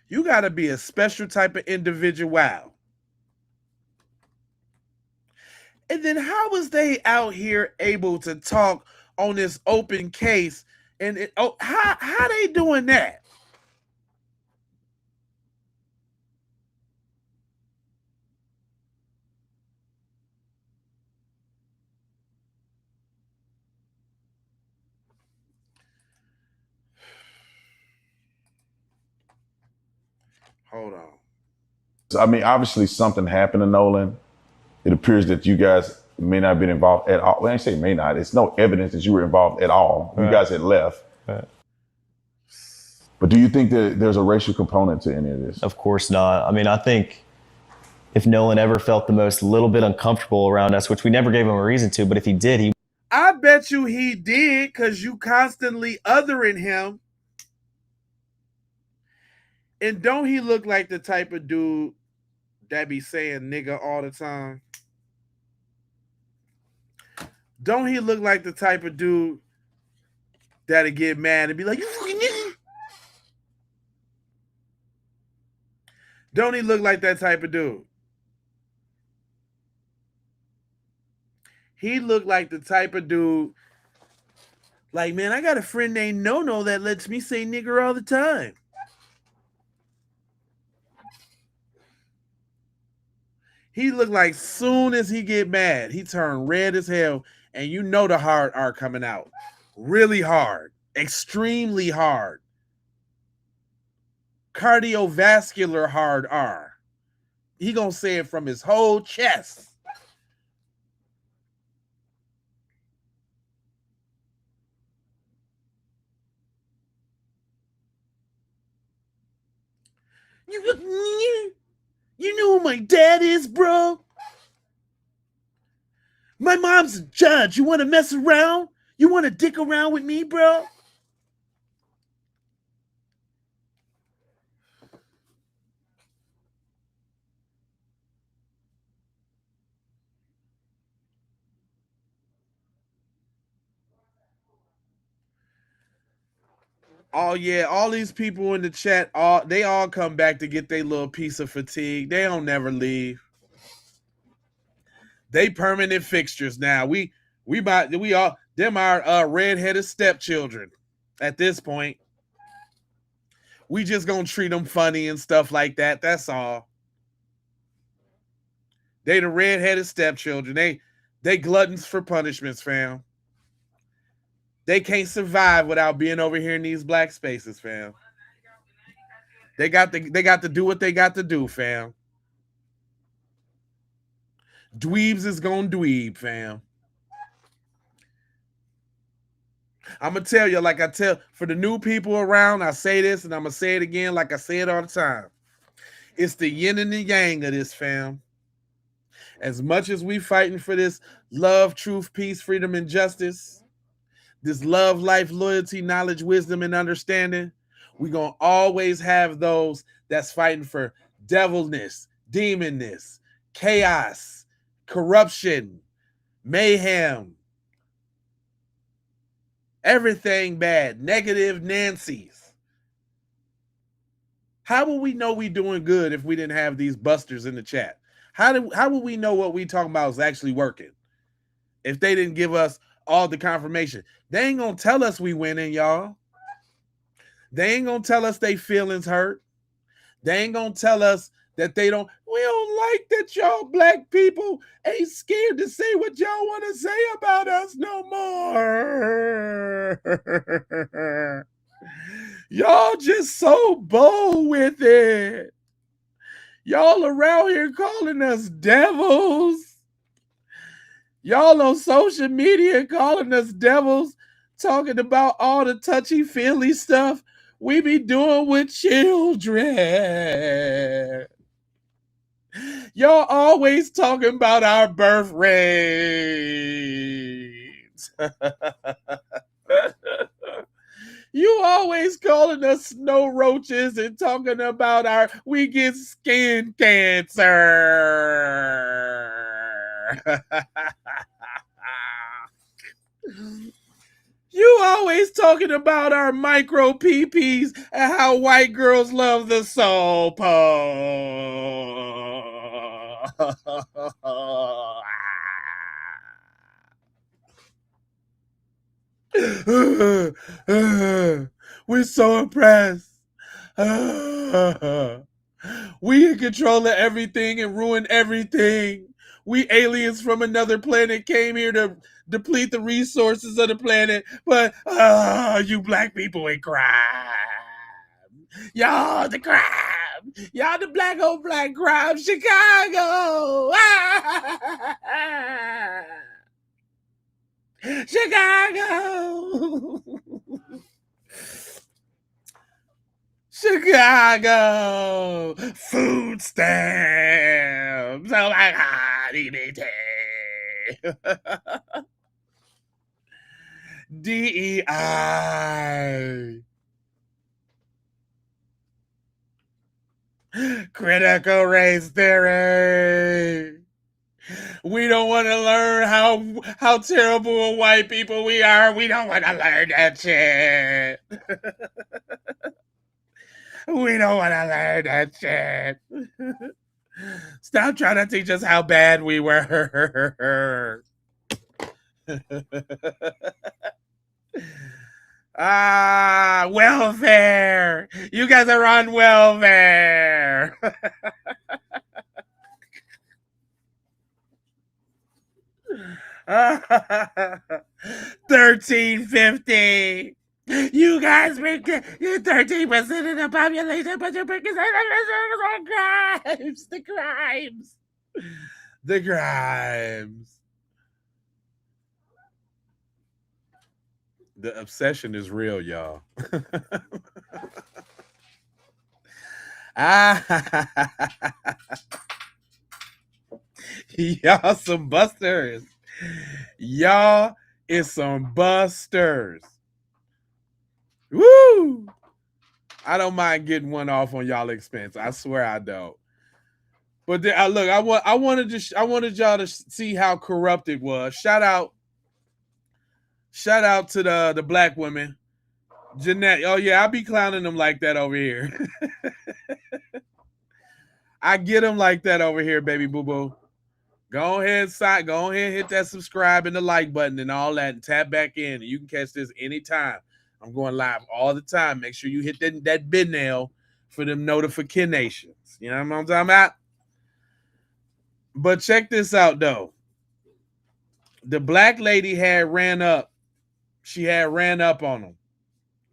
You got to be a special type of individual. And then how was they out here able to talk on this open case? And how they doing that? Hold on. I mean, obviously something happened to Nolan. It appears that you guys may not have been involved at all. When I say may not, it's no evidence that you were involved at all. You guys had left. Right. But do you think that there's a racial component to any of this? Of course not. I mean, I think if Nolan ever felt the most little bit uncomfortable around us, which we never gave him a reason to, but if he did, I bet you he did, because you constantly othering him. And don't he look like the type of dude that be saying nigga all the time? Don't he look like the type of dude that'll get mad and be like, you fucking nigga? Don't he look like that type of dude? He looked like the type of dude, like, man, I got a friend named No that lets me say nigger all the time. He looked like soon as he get mad, he turned red as hell, and you know the hard R coming out. Really hard. Extremely hard. Cardiovascular hard R. He gonna say it from his whole chest. You know who my dad is, bro? My mom's a judge. You want to mess around? You want to dick around with me, bro? Oh yeah, all these people in the chat, they all come back to get their little piece of fatigue. They don't never leave. They permanent fixtures now. Them our redheaded stepchildren at this point. We just gonna treat them funny and stuff like that. That's all. They the redheaded stepchildren. They gluttons for punishments, fam. They can't survive without being over here in these black spaces, fam. They got to do what they got to do, fam. Dweebs is gonna dweeb, fam. I'm gonna tell you, like I tell for the new people around, I say this and I'm gonna say it again, like I say it all the time. It's the yin and the yang of this, fam. As much as we fighting for this love, truth, peace, freedom, and justice, this love, life, loyalty, knowledge, wisdom, and understanding, we're going to always have those that's fighting for devilness, demonness, chaos, corruption, mayhem, everything bad, negative Nancy's. How will we know we doing good if we didn't have these busters in the chat? How will we know what we talking about is actually working if they didn't give us all the confirmation? They ain't gonna tell us we winning, y'all. They ain't gonna tell us they feelings hurt. They ain't gonna tell us that we don't like that y'all black people ain't scared to say what y'all want to say about us no more. Y'all just so bold with it. Y'all around here calling us devils. Y'all on social media calling us devils, talking about all the touchy-feely stuff we be doing with children. Y'all always talking about our birth rates. You always calling us snow roaches and talking about we get skin cancer. You always talking about our micro PPs and how white girls love the soul pole. We're so impressed. We in control of everything and ruin everything. We aliens from another planet came here to deplete the resources of the planet, but you black people ain't crime. Y'all the crime. Y'all the black on black crime, Chicago. Chicago. Chicago. Food stamps. Oh my God, EBT. DEI. Critical race theory. We don't want to learn how terrible of white people we are. We don't want to learn that shit. We don't want to learn that shit. Stop trying to teach us how bad we were. Welfare. You guys are on welfare. 1350. You guys make you're 13% of the population, but you're making crimes. The crimes. The obsession is real, y'all. Y'all some busters. Y'all is some busters. Woo! I don't mind getting one off on y'all expense. I swear I don't. But look, I wanted y'all to see how corrupt it was. Shout out to the black women. Jeanette. Oh yeah, I be clowning them like that over here. I get them like that over here, baby boo boo. Go ahead, hit that subscribe and the like button and all that, and tap back in. You can catch this anytime. I'm going live all the time. Make sure you hit that bell nail for them notifications. You know what I'm talking about? But check this out, though. The black lady had ran up. She had ran up on him,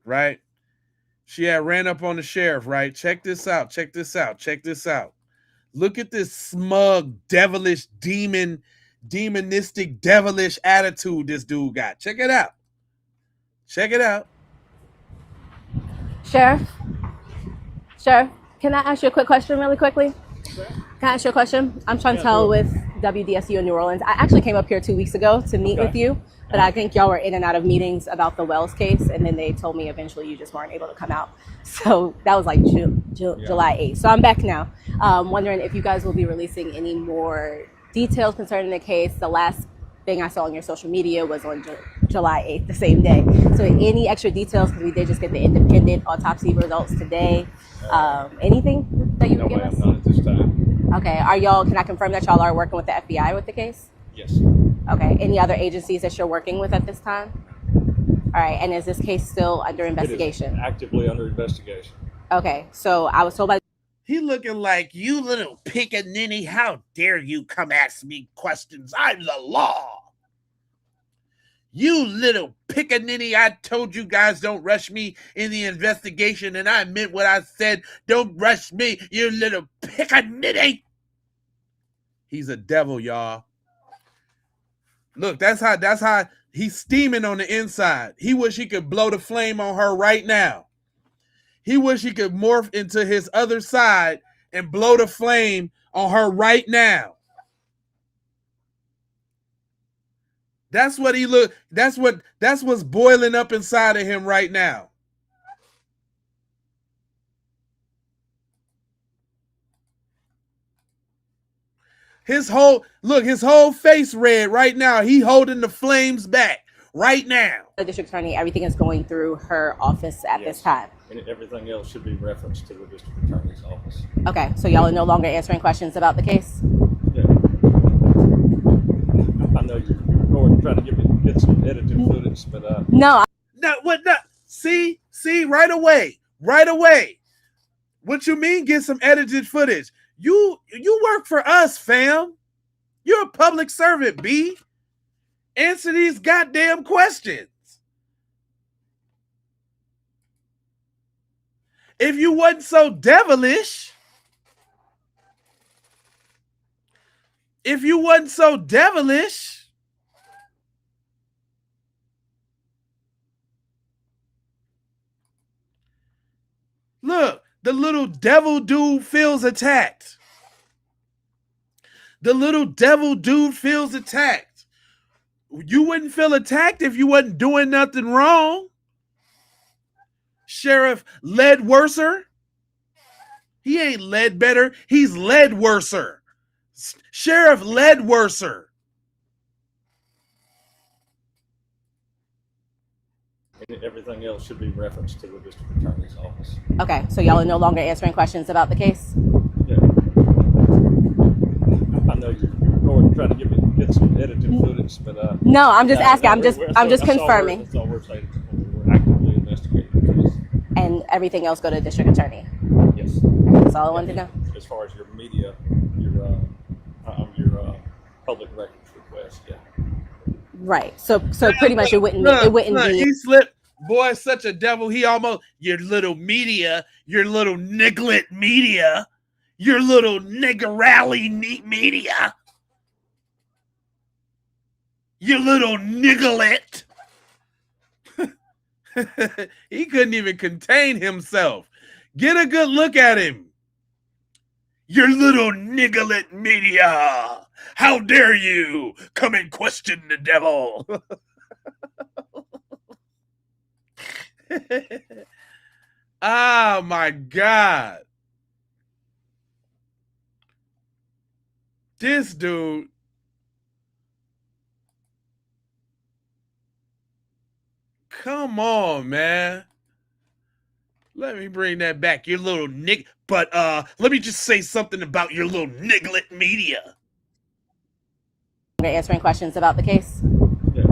right? She had ran up on the sheriff, right? Check this out. Look at this smug, devilish, demonistic, devilish attitude this dude got. Check it out. Sheriff, can I ask you a quick question really quickly? Can I ask you a question? I'm Chantel with WDSU in New Orleans. I actually came up here 2 weeks ago to meet with you, but I think y'all were in and out of meetings about the Wells case, and then they told me eventually you just weren't able to come out. So that was like July 8th. So I'm back now. Wondering if you guys will be releasing any more details concerning the case. The last thing I saw on your social media was on July 8th, the same day. So any extra details, because we did just get the independent autopsy results today. Anything that you can give us? Not at this time. Okay. Can I confirm that y'all are working with the FBI with the case? Yes. Okay. Any other agencies that you're working with at this time? All right. And is this case still under investigation? It is actively under investigation. Okay. So I was told by... He looking like, you little pickaninny, how dare you come ask me questions? I'm the law. You little pickaninny, I told you guys don't rush me in the investigation, and I meant what I said. Don't rush me, you little pickaninny. He's a devil, y'all. Look, that's how he's steaming on the inside. He wish he could blow the flame on her right now. He wish he could morph into his other side and blow the flame on her right now. That's what he look. That's what's boiling up inside of him right now. His whole face red right now. He holding the flames back right now. The district attorney, everything is going through her office at this time. And everything else should be referenced to the district attorney's office. Okay, so y'all are no longer answering questions about the case? Yeah. I know you're going trying to get some edited footage, but No. See, right away. What you mean get some edited footage? You work for us, fam. You're a public servant, B. Answer these goddamn questions. If you wasn't so devilish, if you wasn't so devilish. Look, the little devil dude feels attacked. The little devil dude feels attacked. You wouldn't feel attacked if you wasn't doing nothing wrong. Sheriff led worser. He ain't led better. He's led worser. Sheriff led worser. And everything else should be referenced to the district attorney's office. Okay, so y'all are no longer answering questions about the case? Yeah. I know you're going trying to get some edited footage, but No, I'm just asking. I'm just that's confirming. That's all we're saying. We're actively investigating the case. And everything else go to district attorney. Yes. That's all I wanted to know. As far as your media, your public records request, yeah. Right. So pretty much it wouldn't be. He slipped. Boy, such a devil. He almost your little media, your little niglet media, your little niggerally media, your little nigglet. He couldn't even contain himself. Get a good look at him. Your little nigglet media. How dare you come and question the devil? Oh my God. This dude. Come on, man. Let me bring that back. Your little nig. But let me just say something about your little niglet media. Answering questions about the case? Yeah.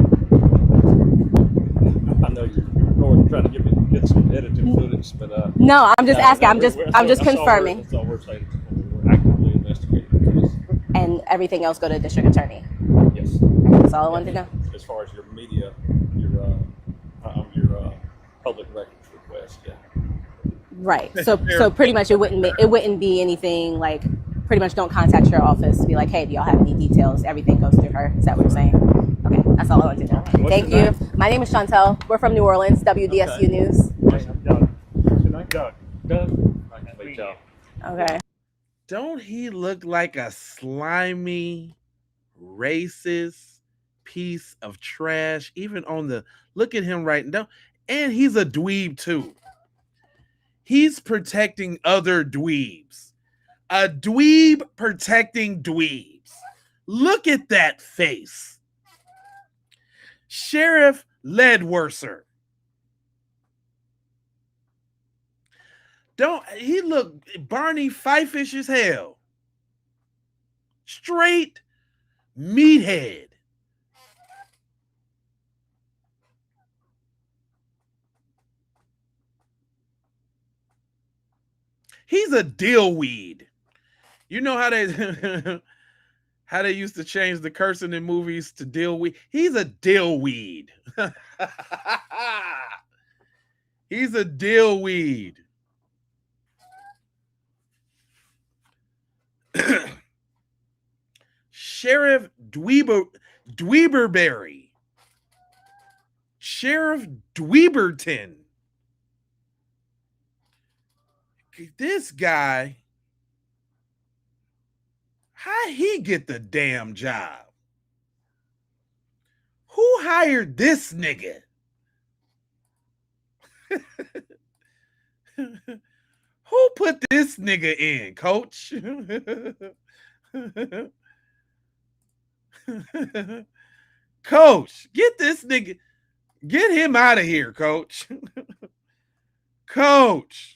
I know you're going trying to get some edited footage, but No, I'm just asking. I'm just confirming. That's all we're saying. We're actively investigating the case. And everything else go to district attorney. Yes. That's all I wanted to know. As far as your media, your public records request, yeah. Right. So pretty much it wouldn't be anything like. Pretty much don't contact your office to be like, hey, do y'all have any details? Everything goes through her. Is that what you're saying? Okay, that's all I wanted to know. Thank you. My name is Chantel. We're from New Orleans, WDSU News. Doug. Wait, y'all. Okay. Don't he look like a slimy, racist piece of trash? Even on the look at him right now. And he's a dweeb too. He's protecting other dweebs. A dweeb protecting dweebs. Look at that face. Sheriff Ledworser. Don't he look Barney Fife-ish as hell? Straight meathead. He's a dillweed. You know how they used to change the cursing in movies to dillweed? He's a dillweed. He's a dillweed. Sheriff Dweeberberry. Sheriff Dweeberton. This guy, how'd he get the damn job? Who hired this nigga? Who put this nigga in, coach? Coach, get this nigga, get him out of here, coach. Coach.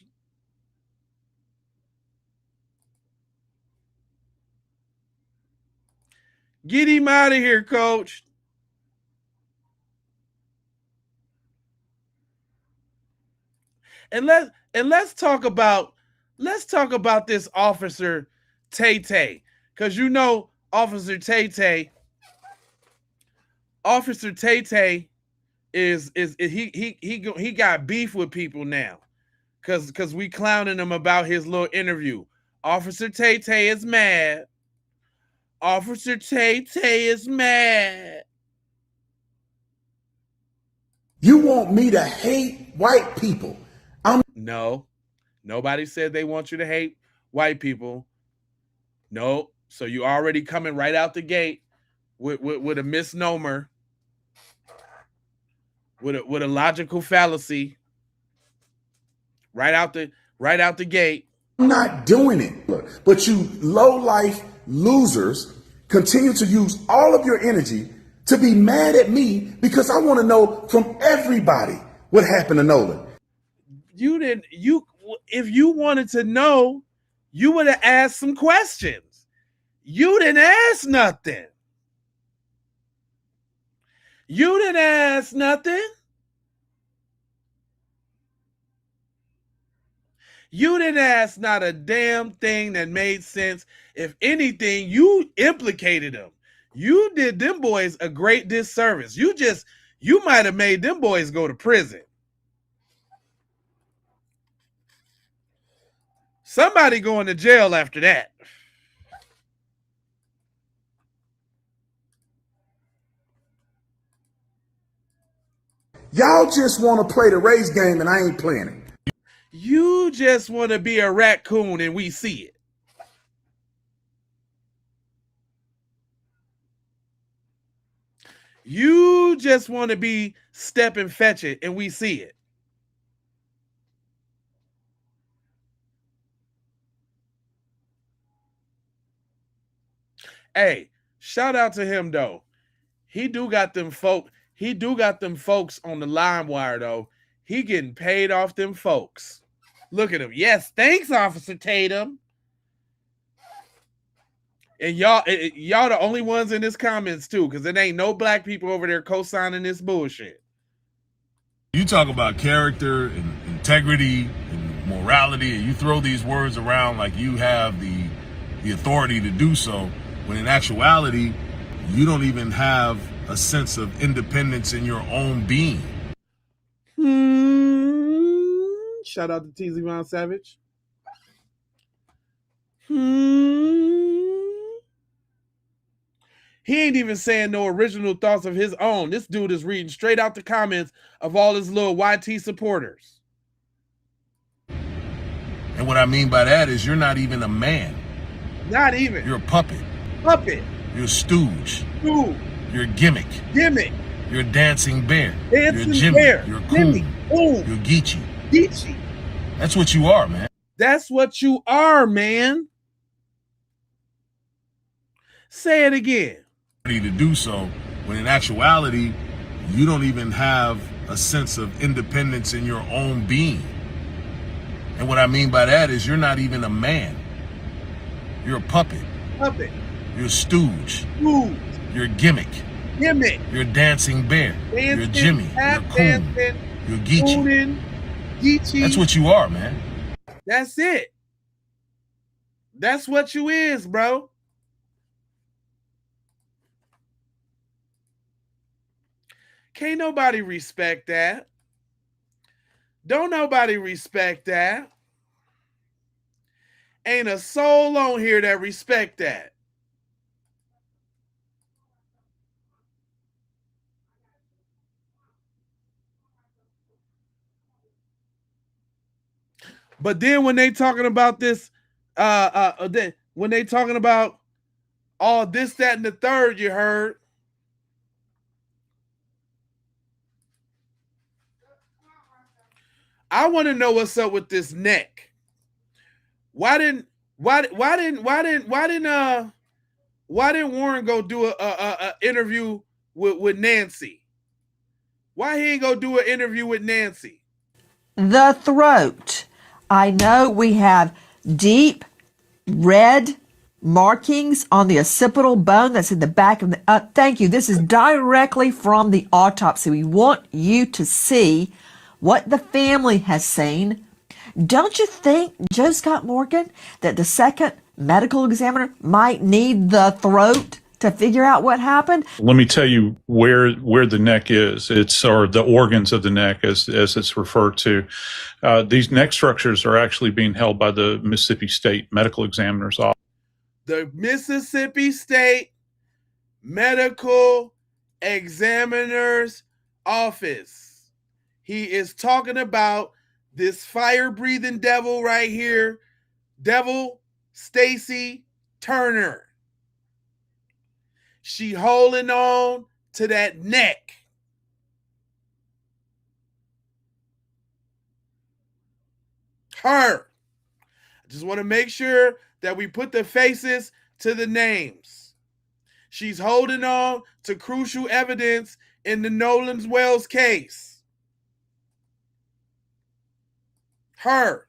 Get him out of here, coach. And let's talk about this Officer Tatum, because you know Officer Tatum is he got beef with people now, because we clowning him about his little interview. Officer Tatum is mad. Officer Tay is mad. You want me to hate white people? No, nobody said they want you to hate white people. No, so you already coming right out the gate with a misnomer, with a logical fallacy. Right out the gate. I'm not doing it. But you low-life losers continue to use all of your energy to be mad at me because I want to know from everybody what happened to Nolan. If you wanted to know, you would have asked some questions. You didn't ask nothing. You didn't ask nothing. You didn't ask not a damn thing that made sense. If anything, you implicated them. You did them boys a great disservice. You might have made them boys go to prison. Somebody going to jail after that. Y'all just want to play the race game and I ain't playing it. You just want to be a raccoon and we see it. You just want to be step and fetch it and we see it. Hey, shout out to him though. He do got them folks on the line wire though. He getting paid off them folks. Look at him. Yes, thanks, Officer Tatum. And y'all the only ones in this comments too, because it ain't no black people over there co-signing this bullshit. You talk about character and integrity and morality, and you throw these words around like you have the authority to do so, when in actuality, you don't even have a sense of independence in your own being. Shout out to TZ Von Savage. He ain't even saying no original thoughts of his own. This dude is reading straight out the comments of all his little YT supporters. And what I mean by that is you're not even a man. Not even. You're a puppet. Puppet. You're a stooge. Stooge. You're a gimmick. Gimmick. You're a dancing bear. Dancing you're Jimmy. bear. You're cool. You're Geechee. Geechee. That's what you are, man. That's what you are, man. Say it again. To do so, when in actuality, you don't even have a sense of independence in your own being. And what I mean by that is you're not even a man. You're a puppet. Puppet. You're a stooge. Stooge. You're a gimmick. Gimmick. You're a dancing bear. Dancing, you're Jimmy. You're cool. Dancing, you're Geechee. Geechee. That's what you are, man. That's it. That's what you is, bro. Can't nobody respect that. Don't nobody respect that. Ain't a soul on here that respect that. But then when they talking about this, when they talking about all this, that, and the third, you heard. I want to know what's up with this neck. Why didn't Warren go do a interview with Nancy? Why he ain't go do an interview with Nancy? The throat. I know we have deep red markings on the occipital bone that's in the back of the. Thank you. This is directly from the autopsy. We want you to see what the family has seen. Don't you think, Joe Scott Morgan, that the second medical examiner might need the throat to figure out what happened? Let me tell you where the neck is. Or the organs of the neck, as it's referred to. These neck structures are actually being held by the Mississippi State Medical Examiner's Office. the Mississippi State Medical Examiner's Office. He is talking about this fire-breathing devil right here, Devil Stacy Turner. She holding on to that neck. Her. I just want to make sure that we put the faces to the names. She's holding on to crucial evidence in the Nolan Wells case. Her.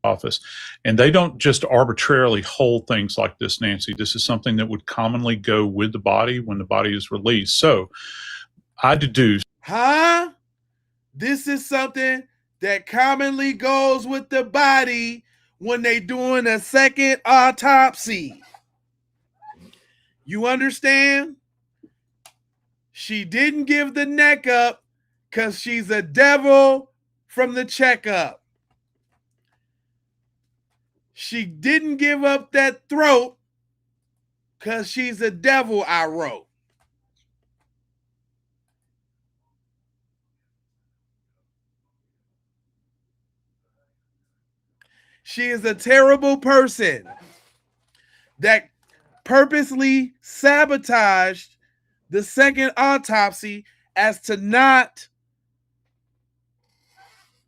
Office. And they don't just arbitrarily hold things like this, Nancy. This is something that would commonly go with the body when the body is released. So I deduce. This is something that commonly goes with the body when they doing a second autopsy. You understand? She didn't give the neck up because she's a devil from the checkup. She didn't give up that throat because she's a devil, I wrote. She is a terrible person that purposely sabotaged the second autopsy as to not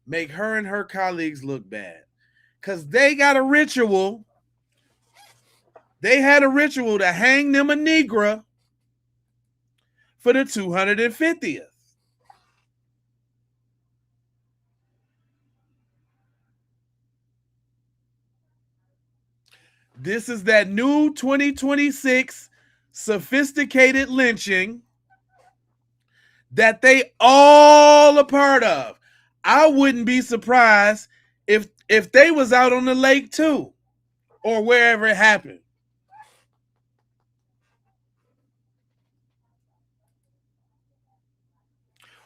make her and her colleagues look bad. Because they got a ritual. They had a ritual to hang them a Negra for the 250th. This is that new 2026 sophisticated lynching that they all a part of. I wouldn't be surprised if they was out on the lake too, or wherever it happened.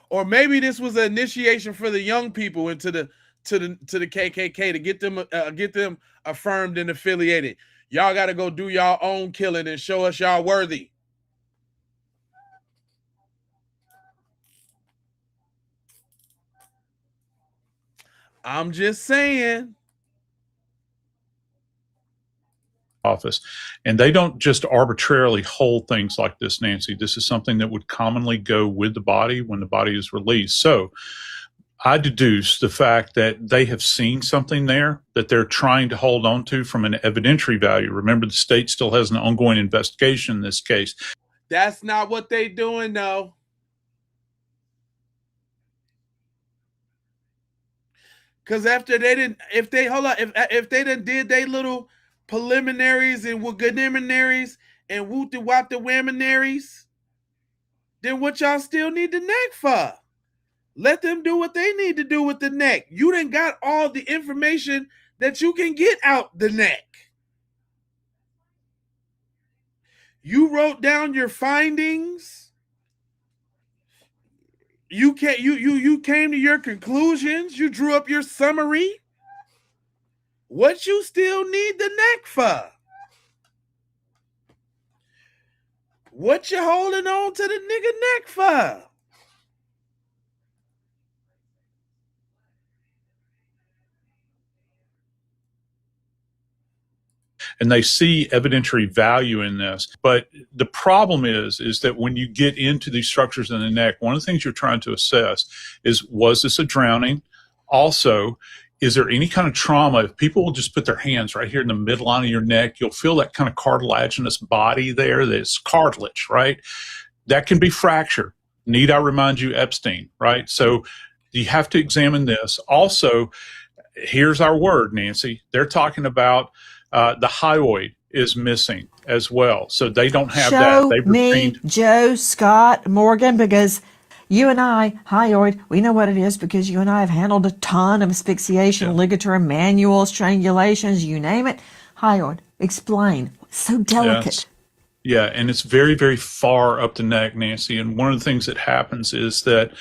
Or maybe this was an initiation for the young people into the KKK to get them affirmed and affiliated. Y'all got to go do y'all own killing and show us y'all worthy. I'm just saying. Office. And they don't just arbitrarily hold things like this, Nancy. This is something that would commonly go with the body when the body is released. So I deduce the fact that they have seen something there that they're trying to hold on to from an evidentiary value. Remember, the state still has an ongoing investigation in this case. That's not what they doing, though. Because after they didn't, if they done did they little preliminaries and wooganiminaries and whoop-de-wop-de-whaminaries, then what y'all still need the neck for? Let them do what they need to do with the neck. You done got all the information that you can get out the neck. You wrote down your findings. You came to your conclusions. You drew up your summary. What you still need the neck for? What you holding on to the nigga neck for? And they see evidentiary value in this. But the problem is that when you get into these structures in the neck, one of the things you're trying to assess is, was this a drowning? Also, is there any kind of trauma? If people will just put their hands right here in the midline of your neck, you'll feel that kind of cartilaginous body there. That's cartilage, right? That can be fractured. Need I remind you, Epstein, right? So you have to examine this. Also, here's our word, Nancy. They're talking about the hyoid is missing as well. So they don't have that. Show They've me retained. Joe Scott Morgan, because you and I, hyoid, we know what it is because you and I have handled a ton of asphyxiation, ligature, manual strangulations, you name it. Hyoid, explain. So delicate. Yeah, and it's very, very far up the neck, Nancy. And one of the things that happens is that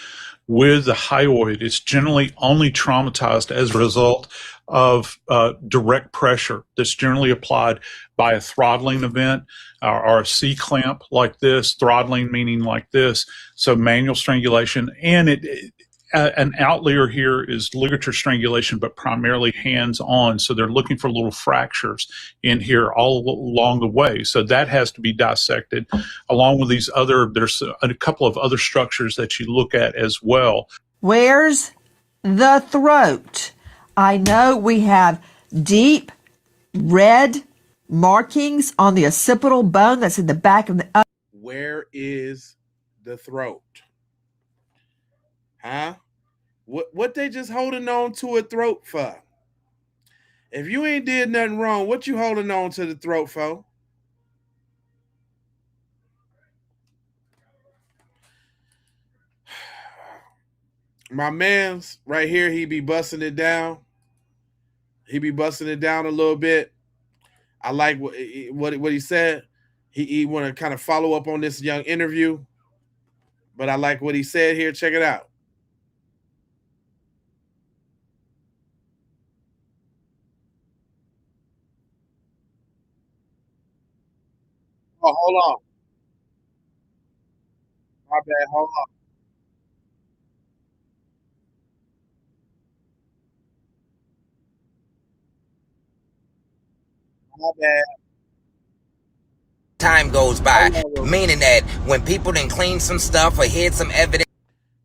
with the hyoid, it's generally only traumatized as a result of direct pressure that's generally applied by a throttling event or a C-clamp like this, throttling meaning like this, so manual strangulation. And an outlier here is ligature strangulation, but primarily hands-on. So they're looking for little fractures in here all along the way. So that has to be dissected, along with these other, there's a couple of other structures that you look at as well. Where's the throat? I know we have deep red markings on the occipital bone that's in the back of the... Where is the throat? Huh? What they just holding on to a throat for? If you ain't did nothing wrong, what you holding on to the throat for? My man's right here, he be busting it down. He be busting it down a little bit. I like what he said. He want to kind of follow up on this young interview, but I like what he said here. Check it out. Oh, hold on. My bad. Hold on. My bad. Time goes by, meaning that when people done clean some stuff or hid some evidence.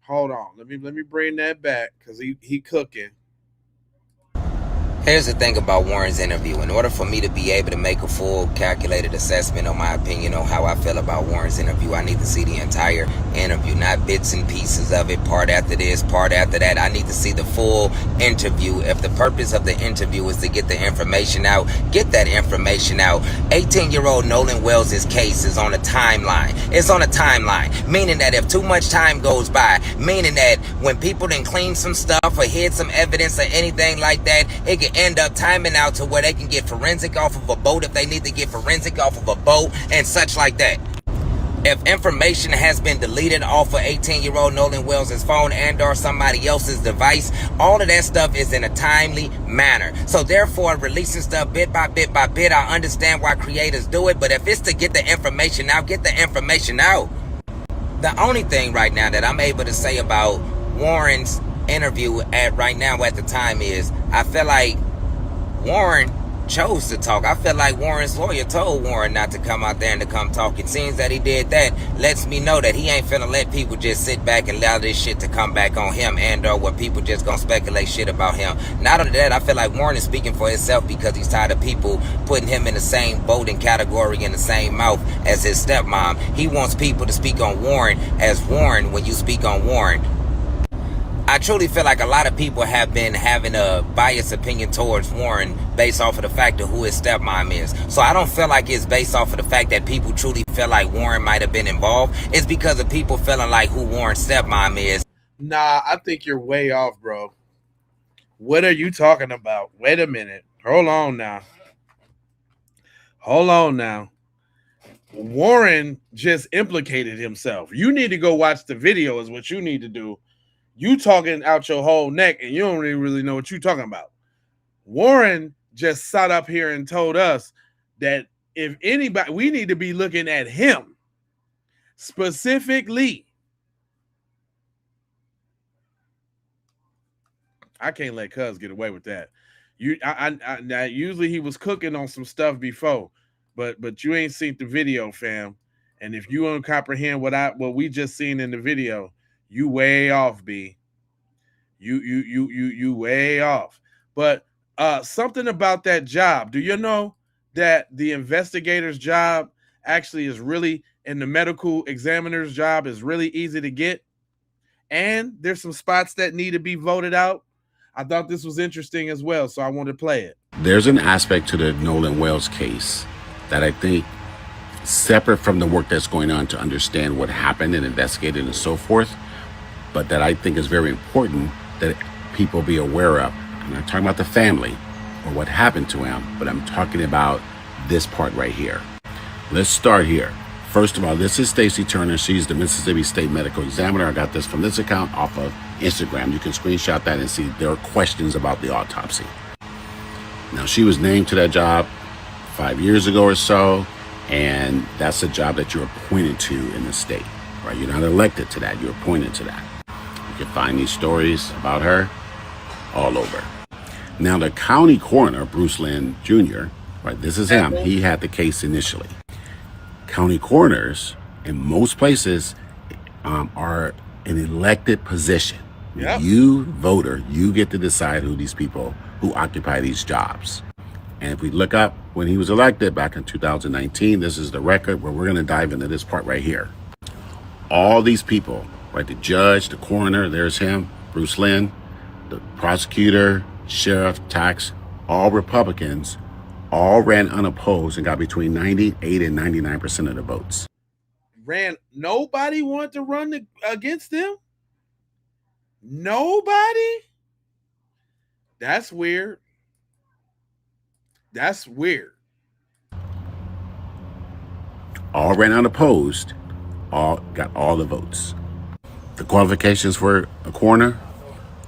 Hold on. Let me bring that back because he cooking. Here's the thing about Warren's interview. In order for me to be able to make a full calculated assessment on my opinion on how I feel about Warren's interview, I need to see the entire interview, not bits and pieces of it, part after this, part after that. I need to see the full interview. If the purpose of the interview is to get the information out, get that information out. 18-year-old Nolan Wells' case is on a timeline. It's on a timeline, meaning that if too much time goes by, meaning that when people done clean some stuff or hid some evidence or anything like that, it can end up timing out to where they can get forensic off of a boat if they need to get forensic off of a boat and such like that. If information has been deleted off of 18-year-old Nolan Wells' phone and or somebody else's device, all of that stuff is in a timely manner. So therefore, releasing stuff bit by bit by bit, I understand why creators do it, but if it's to get the information out, get the information out. The only thing right now that I'm able to say about Warren's interview right now at the time is I feel like Warren chose to talk. I feel like Warren's lawyer told Warren not to come out there and to come talk. It seems that he did that. Lets me know that he ain't finna let people just sit back and allow this shit to come back on him and or where people just gonna speculate shit about him. Not only that, I feel like Warren is speaking for himself because he's tired of people putting him in the same boat and category in the same mouth as his stepmom. He wants people to speak on Warren as Warren when you speak on Warren. I truly feel like a lot of people have been having a biased opinion towards Warren based off of the fact of who his stepmom is. So I don't feel like it's based off of the fact that people truly feel like Warren might have been involved. It's because of people feeling like who Warren's stepmom is. Nah, I think you're way off, bro. What are you talking about? Wait a minute. Hold on now. Hold on now. Warren just implicated himself. You need to go watch the video is what you need to do. You talking out your whole neck and you don't even really know what you're talking about. Warren just sat up here and told us that if anybody, we need to be looking at him specifically. I can't let Cuz get away with that. Now usually he was cooking on some stuff before, but you ain't seen the video, fam. And if you don't comprehend what we just seen in the video, you way off, B. You way off. But something about that job. Do you know that the investigator's job actually is really, and the medical examiner's job is really easy to get? And there's some spots that need to be voted out. I thought this was interesting as well, so I wanted to play it. There's an aspect to the Nolan Wells case that I think, separate from the work that's going on to understand what happened and investigate it and so forth, but that I think is very important that people be aware of. I'm not talking about the family or what happened to him, but I'm talking about this part right here. Let's start here. First of all, this is Stacy Turner. She's the Mississippi State Medical Examiner. I got this from this account off of Instagram. You can screenshot that and see there are questions about the autopsy. Now, she was named to that job 5 years ago or so, and that's a job that you're appointed to in the state, right? You're not elected to that, you're appointed to that. You can find these stories about her all over. Now, the county coroner, Bruce Lynn Jr., right, this is him. He had the case initially. County coroners in most places are an elected position. Yep. You, voter, you get to decide who these people who occupy these jobs. And if we look up when he was elected back in 2019, this is the record where we're going to dive into this part right here. All these people, right, the judge, the coroner, there's him, Bruce Lynn, the prosecutor, sheriff, tax, all Republicans, all ran unopposed and got between 98 and 99% of the votes. Nobody wanted to run against them? Nobody? That's weird. That's weird. All ran unopposed, all got all the votes. The qualifications for a coroner,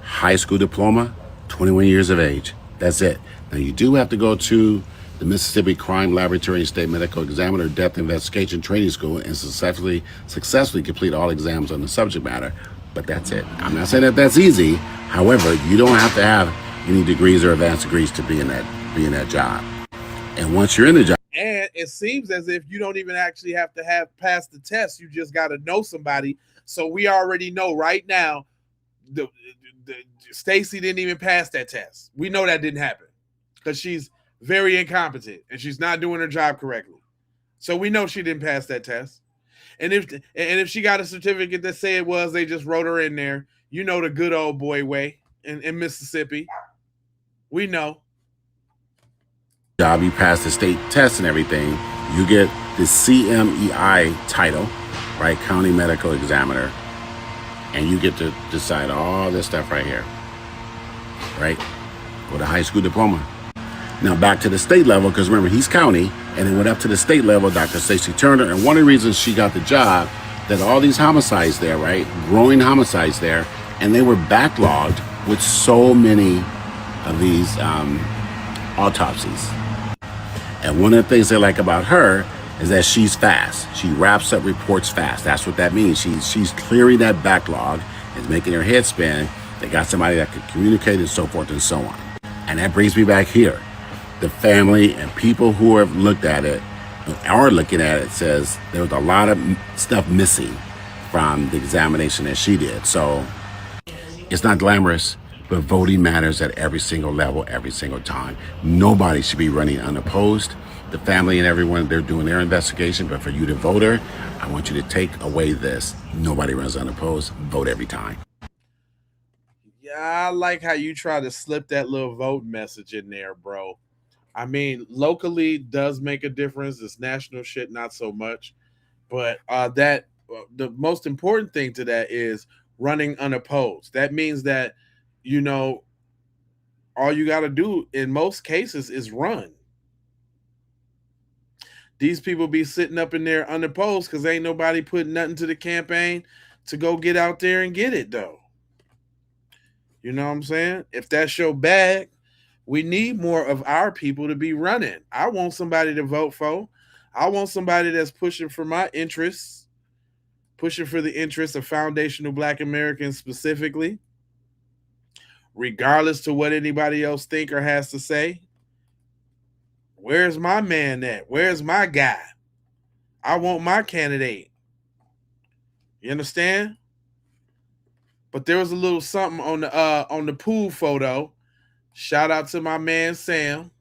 high school diploma, 21 years of age. That's it. Now you do have to go to the Mississippi Crime Laboratory and State Medical Examiner Death Investigation Training School and successfully complete all exams on the subject matter. But that's it. I'm not saying that that's easy. However, you don't have to have any degrees or advanced degrees to be in that job. And once you're in the job, and it seems as if you don't even actually have to have passed the test. You just got to know somebody. So we already know right now, the Stacy didn't even pass that test. We know that didn't happen because she's very incompetent and she's not doing her job correctly. So we know she didn't pass that test. And if she got a certificate that say it was, they just wrote her in there. You know, the good old boy way in Mississippi. We know. Job, you pass the state test and everything, you get the CMEI title, right? County Medical Examiner. And you get to decide all this stuff right here, right? With a high school diploma. Now back to the state level, because remember, he's county, and it went up to the state level, Dr. Stacy Turner. And one of the reasons she got the job, that all these homicides there, right? Growing homicides there, and they were backlogged with so many of these autopsies. And one of the things they like about her is that she's fast. She wraps up reports fast. That's what that means. She's clearing that backlog and making her head spin. They got somebody that can communicate and so forth and so on. And that brings me back here. The family and people who have looked at it, are looking at it, says there was a lot of stuff missing from the examination that she did. So it's not glamorous, but voting matters at every single level, every single time. Nobody should be running unopposed. The family and everyone, they're doing their investigation, but for you, the voter, I want you to take away this. Nobody runs unopposed. Vote every time. Yeah, I like how you try to slip that little vote message in there, bro. I mean, locally does make a difference. This national shit, not so much. But the most important thing to that is running unopposed. That means that, you know, all you got to do in most cases is run. These people be sitting up in there unopposed because ain't nobody putting nothing to the campaign to go get out there and get it, though. You know what I'm saying? If that's your bag, we need more of our people to be running. I want somebody to vote for. I want somebody that's pushing for my interests, pushing for the interests of foundational Black Americans specifically, regardless to what anybody else think or has to say. Where's my man at? Where's my guy? I want my candidate. You understand? But there was a little something on the pool photo. Shout out to my man Sam.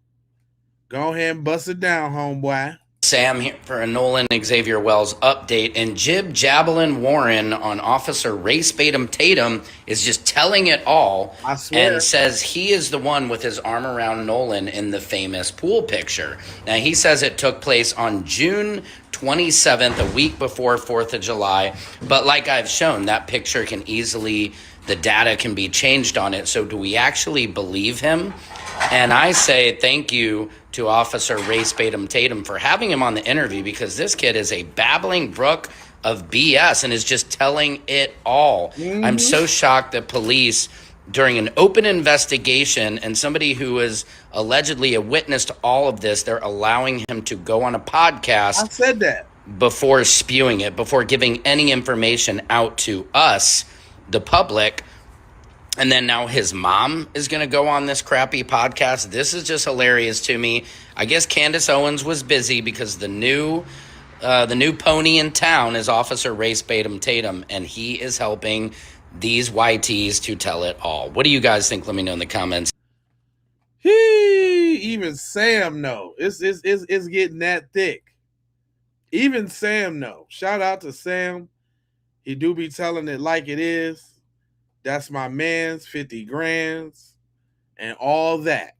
Go ahead and bust it down, homeboy. Sam here for a Nolan Xavier Wells update, and Jib Javelin Warren on Officer Race Tatum is just telling it all. I swear. And says he is the one with his arm around Nolan in the famous pool picture. Now he says it took place on June 27th, a week before 4th of July. But like I've shown, that picture can easily, the data can be changed on it. So do we actually believe him? And I say thank you to Officer Tatum for having him on the interview, because this kid is a babbling brook of BS and is just telling it all. Mm-hmm. I'm so shocked that police, during an open investigation and somebody who is allegedly a witness to all of this, they're allowing him to go on a podcast. I said that. Before spewing it, before giving any information out to us, the public. And then now his mom is going to go on this crappy podcast. This is just hilarious to me. I guess Candace Owens was busy because the new pony in town is Officer Tatum, and he is helping these YTs to tell it all. What do you guys think? Let me know in the comments. Even Sam know. It's getting that thick. Even Sam know. Shout out to Sam. He do be telling it like it is. That's my man's 50 grands and all that.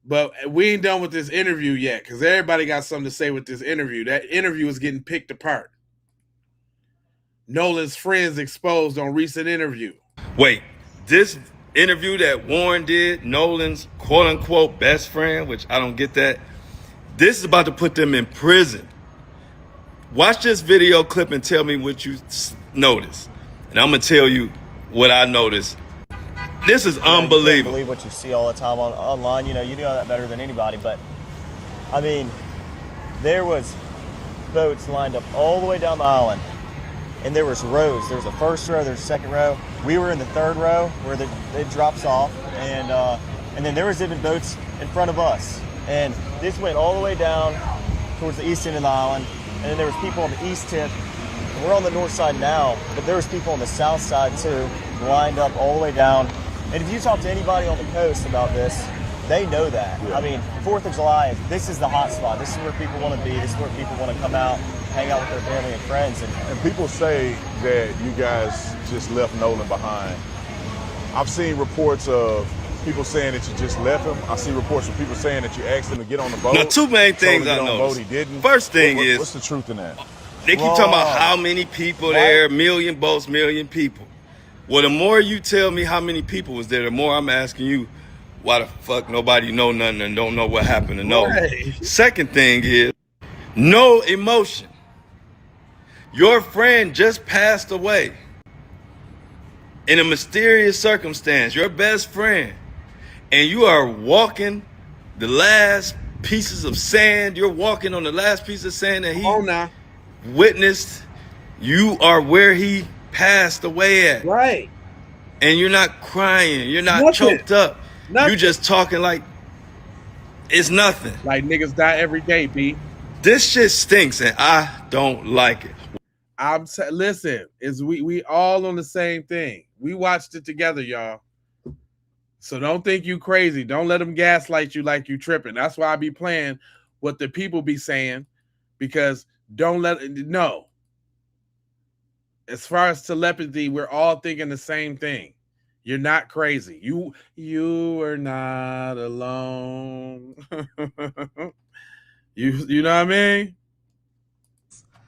But we ain't done with this interview yet, because everybody got something to say with this interview. That interview is getting picked apart. Nolan's friends exposed on recent interview. Wait, this interview that Warren did, Nolan's quote-unquote best friend, which I don't get that, this is about to put them in prison. Watch this video clip and tell me what you noticed. And I'm going to tell you what I noticed. This is unbelievable. You can't believe what you see all the time online. You know that better than anybody. But, I mean, there was boats lined up all the way down the island. And there was rows. There was a first row, there's a second row. We were in the third row where it drops off. And then there was even boats in front of us. And this went all the way down towards the east end of the island. And then there was people on the east tip. We're on the north side now, but there was people on the south side too, lined up all the way down. And if you talk to anybody on the coast about this, they know that. Yeah. I mean, 4th of July, this is the hot spot. This is where people want to be. This is where people want to come out, hang out with their family and friends. And people say that you guys just left Nolan behind. I've seen reports of people saying that you just left him. I see reports of people saying that you asked him to get on the boat. Now, two main things I noticed. He didn't. First thing is, what's the truth in that? They keep talking about how many people there, million boats, million people. Well, the more you tell me how many people was there, the more I'm asking you, why the fuck nobody know nothing and don't know what happened to Nolan? Right. Second thing is, no emotion. Your friend just passed away in a mysterious circumstance, your best friend, and you are walking the last pieces of sand. You're walking on the last piece of sand that he witnessed. You are where he passed away at. Right. And you're not crying. You're not choked up. You're just talking like it's nothing. Like niggas die every day, B. This shit stinks and I don't like it. Listen, we all on the same thing. We watched it together, y'all. So don't think you crazy. Don't let them gaslight you like you tripping. That's why I be playing what the people be saying, because no. As far as telepathy, we're all thinking the same thing. You're not crazy. You are not alone. You know what I mean?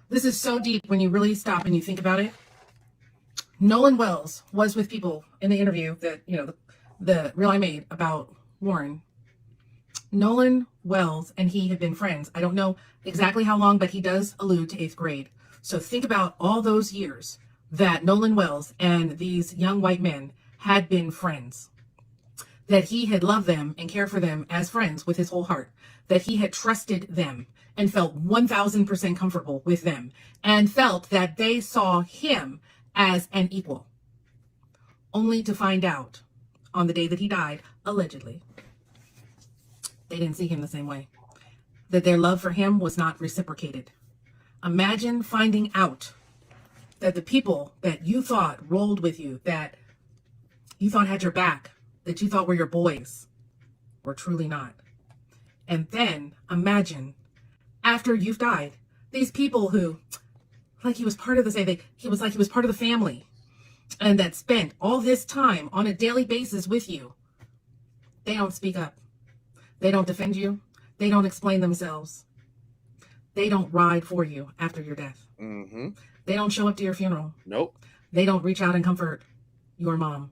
This is so deep when you really stop and you think about it. Nolan Wells was with people in the interview that, the reel I made about Warren. Nolan Wells and he have been friends. I don't know exactly how long, but he does allude to 8th grade. So think about all those years that Nolan Wells and these young white men had been friends, that he had loved them and cared for them as friends with his whole heart, that he had trusted them and felt 1000% comfortable with them and felt that they saw him as an equal, only to find out on the day that he died, allegedly, they didn't see him the same way, that their love for him was not reciprocated. Imagine finding out that the people that you thought rolled with you, that you thought had your back, that you thought were your boys, were truly not. And then imagine, after you've died, these people who, like he was part of he was part of the family, and that spent all this time on a daily basis with you, they don't speak up. They don't defend you. They don't explain themselves. They don't ride for you after your death. Mm-hmm. They don't show up to your funeral. Nope. They don't reach out and comfort your mom.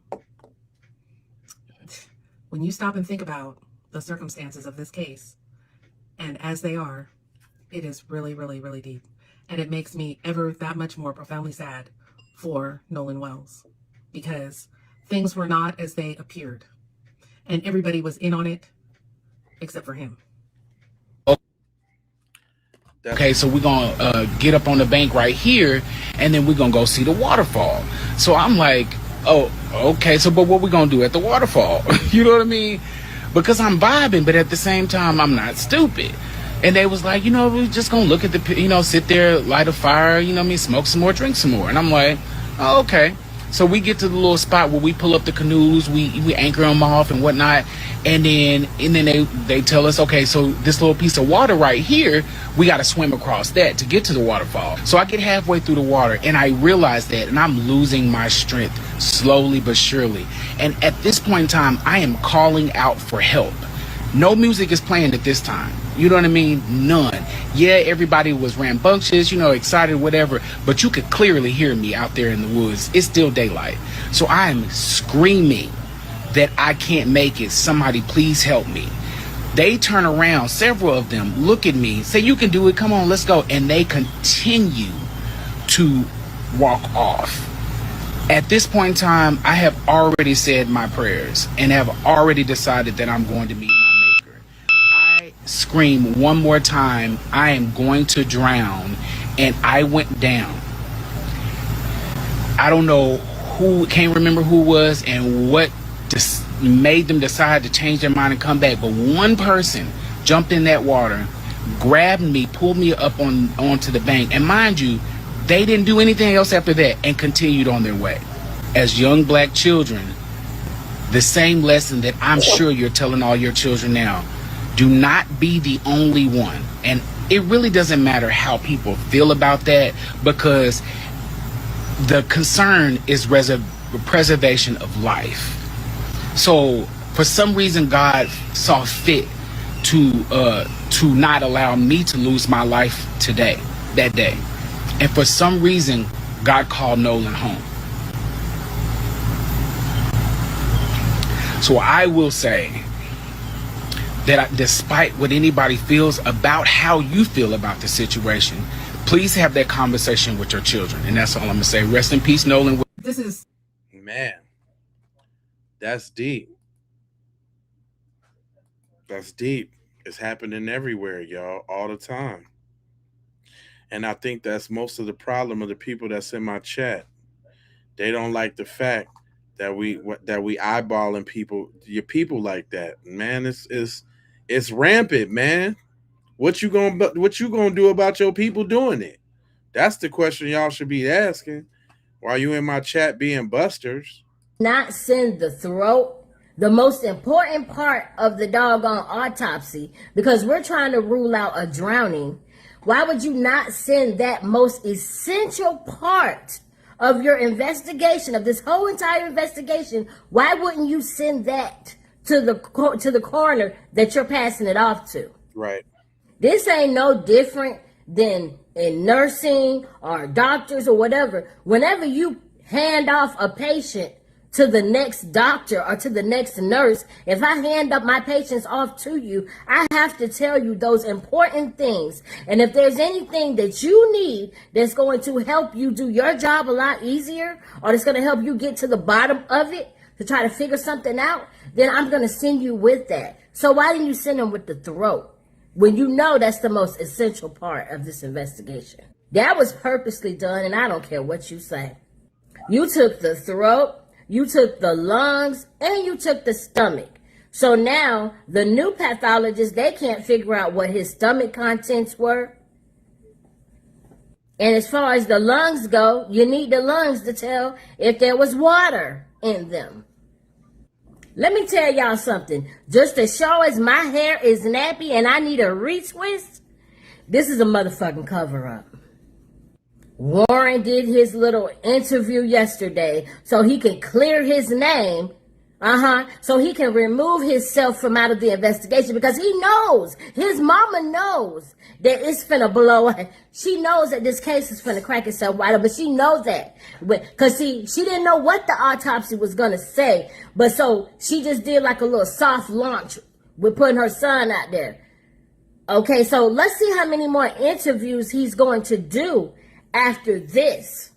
when you stop and think about the circumstances of this case, and as they are, it is really, really, really deep. And it makes me ever that much more profoundly sad for Nolan Wells, because things were not as they appeared. And everybody was in on it except for him. Okay, so we're gonna get up on the bank right here, and then we're gonna go see the waterfall. So I'm like, oh, okay, so but what we gonna do at the waterfall? You know what I mean? Because I'm vibing, but at the same time, I'm not stupid. And they was like, you know, we're just gonna look at the, you know, sit there, light a fire, you know what I mean, smoke some more, drink some more. And I'm like, oh, okay. So we get to the little spot where we pull up the canoes, we anchor them off and whatnot, and then they tell us, okay, so this little piece of water right here, we got to swim across that to get to the waterfall. So I get halfway through the water, and I realize that, and I'm losing my strength slowly but surely. And at this point in time, I am calling out for help. No music is playing at this time. You know what I mean? None. Yeah, everybody was rambunctious, you know, excited, whatever, but you could clearly hear me out there in the woods. It's still daylight. So I am screaming that I can't make it. Somebody please help me. They turn around, several of them look at me, say, you can do it, come on, let's go. And they continue to walk off. At this point in time, I have already said my prayers and have already decided that I'm going to meet my maker. I scream one more time, I am going to drown, and I went down. I don't know who, can't remember who it was and what just made them decide to change their mind and come back, but one person jumped in that water, grabbed me, pulled me up onto the bank, and mind you, they didn't do anything else after that and continued on their way. As young black children, the same lesson that I'm sure you're telling all your children now, do not be the only one. And it really doesn't matter how people feel about that, because the concern is preservation of life. So for some reason, God saw fit to not allow me to lose my life that day. And for some reason, God called Nolan home. So I will say that despite what anybody feels about how you feel about the situation, please have that conversation with your children. And that's all I'm going to say. Rest in peace, Nolan. This is... Man, that's deep. That's deep. It's happening everywhere, y'all, all the time. And I think that's most of the problem of the people that's in my chat. They don't like the fact that we eyeballing your people like that. Man, it's rampant, man. What you gonna do about your people doing it? That's the question y'all should be asking while you in my chat being busters. Not send the throat, the most important part of the doggone autopsy, because we're trying to rule out a drowning. Why would you not send that most essential part of your investigation, of this whole entire investigation? Why wouldn't you send that to the coroner that you're passing it off to? Right. This ain't no different than in nursing or doctors or whatever. Whenever you hand off a patient to the next doctor or to the next nurse, if I hand up my patients off to you, I have to tell you those important things. And if there's anything that you need that's going to help you do your job a lot easier, or that's going to help you get to the bottom of it to try to figure something out, then I'm going to send you with that. So why didn't you send them with the throat when you know that's the most essential part of this investigation? That was purposely done, and I don't care what you say. You took the throat, you took the lungs, and you took the stomach. So now the new pathologist, they can't figure out what his stomach contents were. And as far as the lungs go, you need the lungs to tell if there was water in them. Let me tell y'all something. Just as sure as my hair is nappy and I need a retwist, this is a motherfucking cover-up. Warren did his little interview yesterday so he can clear his name So he can remove himself from out of the investigation because he knows, his mama knows that it's finna blow. She knows that this case is finna crack itself wide up, but she knows that. Because she didn't know what the autopsy was gonna say. But so she just did like a little soft launch with putting her son out there. Okay, so let's see how many more interviews he's going to do after this.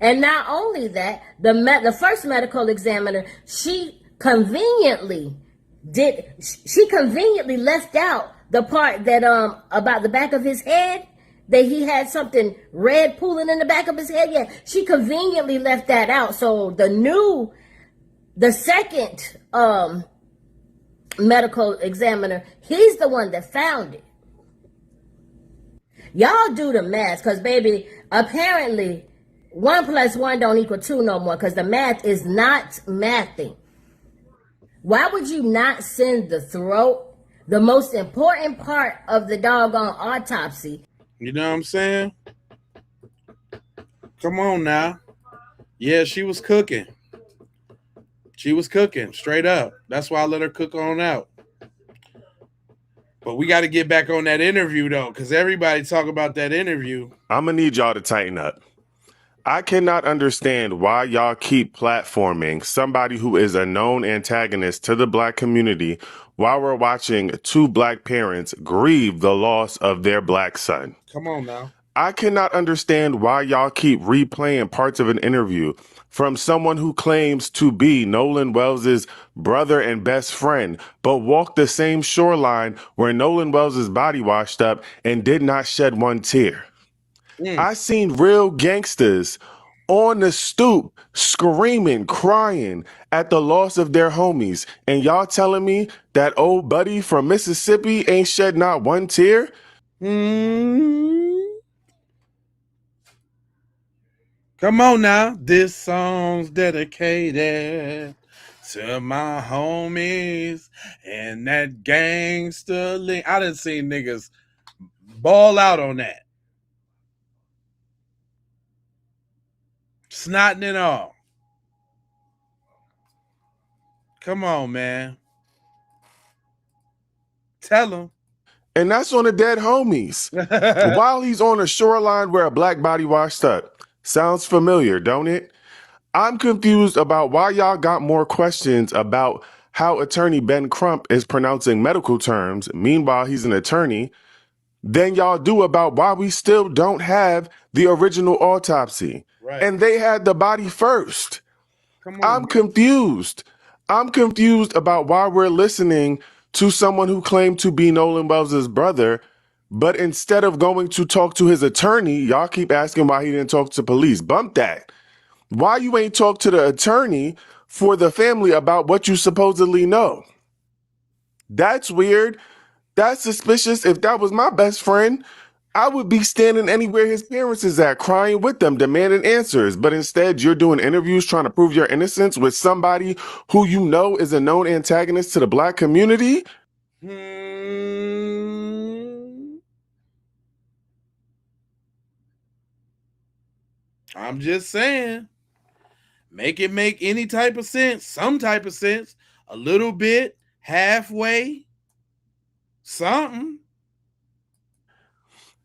And not only that, the first medical examiner, she conveniently left out the part that about the back of his head, that he had something red pooling in the back of his head. Yeah, she conveniently left that out. So the second medical examiner, he's the one that found it. Y'all do the math, because baby, apparently 1 + 1 don't equal 2 no more, because the math is not mathing. Why would you not send the throat, the most important part of the doggone autopsy? You know what I'm saying? Come on now. Yeah, she was cooking. She was cooking, straight up. That's why I let her cook on out. But we got to get back on that interview, though, because everybody talk about that interview. I'm going to need y'all to tighten up. I cannot understand why y'all keep platforming somebody who is a known antagonist to the black community while we're watching 2 black parents grieve the loss of their black son. Come on now. I cannot understand why y'all keep replaying parts of an interview from someone who claims to be Nolan Wells' brother and best friend, but walked the same shoreline where Nolan Wells' body washed up and did not shed one tear. I seen real gangsters on the stoop screaming, crying at the loss of their homies. And y'all telling me that old buddy from Mississippi ain't shed not one tear? Come on now. This song's dedicated to my homies and that gangster link. I done seen niggas ball out on that. Snotting it all. Come on, man. Tell him. And that's on the dead homies. While he's on a shoreline where a black body washed up. Sounds familiar, don't it? I'm confused about why y'all got more questions about how attorney Ben Crump is pronouncing medical terms, meanwhile he's an attorney, than y'all do about why we still don't have the original autopsy. Right. And they had the body first. I'm confused. I'm confused about why we're listening to someone who claimed to be Nolan Wells' brother, but instead of going to talk to his attorney, y'all keep asking why he didn't talk to police. Bump that. Why you ain't talk to the attorney for the family about what you supposedly know? That's weird. That's suspicious. If that was my best friend, I would be standing anywhere his parents is at, crying with them, demanding answers. But instead, you're doing interviews trying to prove your innocence with somebody who you know is a known antagonist to the black community? I'm just saying. Make it make any type of sense, some type of sense, a little bit, halfway, something.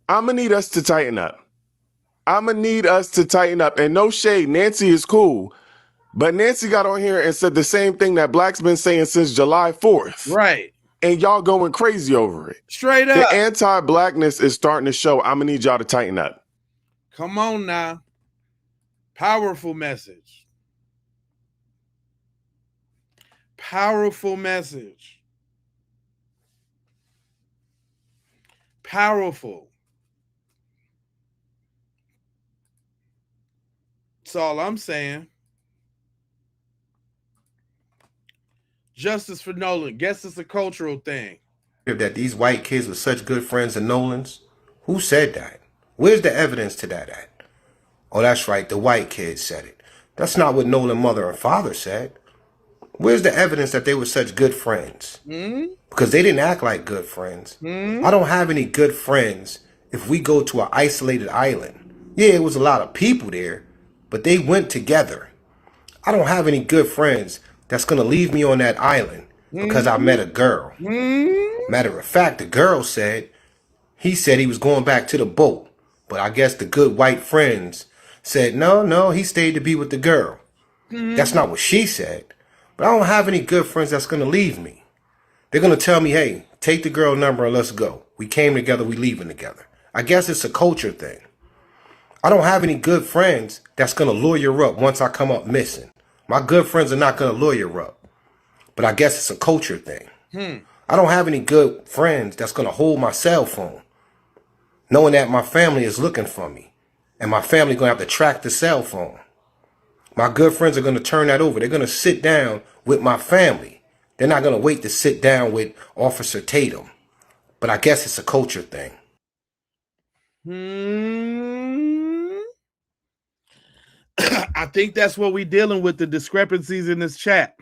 I'm going to need us to tighten up. And no shade, Nancy is cool. But Nancy got on here and said the same thing that Black's been saying since July 4th. Right. And y'all going crazy over it. Straight up. The anti-blackness is starting to show. I'm going to need y'all to tighten up. Come on now. Powerful message. Powerful message. Powerful. That's all I'm saying. Justice for Nolan. Guess it's a cultural thing. That these white kids were such good friends of Nolan's? Who said that? Where's the evidence to that at? Oh, that's right, the white kids said it. That's not what Nolan's mother and father said. Where's the evidence that they were such good friends? Because they didn't act like good friends. I don't have any good friends if we go to an isolated island. Yeah, it was a lot of people there, but they went together. I don't have any good friends that's gonna leave me on that island because I met a girl. Matter of fact, the girl said he was going back to the boat, but I guess the good white friends said no, he stayed to be with the girl. That's not what she said. But I don't have any good friends that's gonna leave me. They're gonna tell me, hey, take the girl number and let's go. We came together, we leaving together. I guess it's a culture thing. I don't have any good friends that's gonna lawyer up once I come up missing. My good friends are not gonna lawyer up. But I guess it's a culture thing. I don't have any good friends that's gonna hold my cell phone, knowing that my family is looking for me. And my family gonna have to track the cell phone. My good friends are gonna turn that over. They're gonna sit down with my family. They're not gonna wait to sit down with Officer Tatum. But I guess it's a culture thing. I think that's what we're dealing with, the discrepancies in this chat.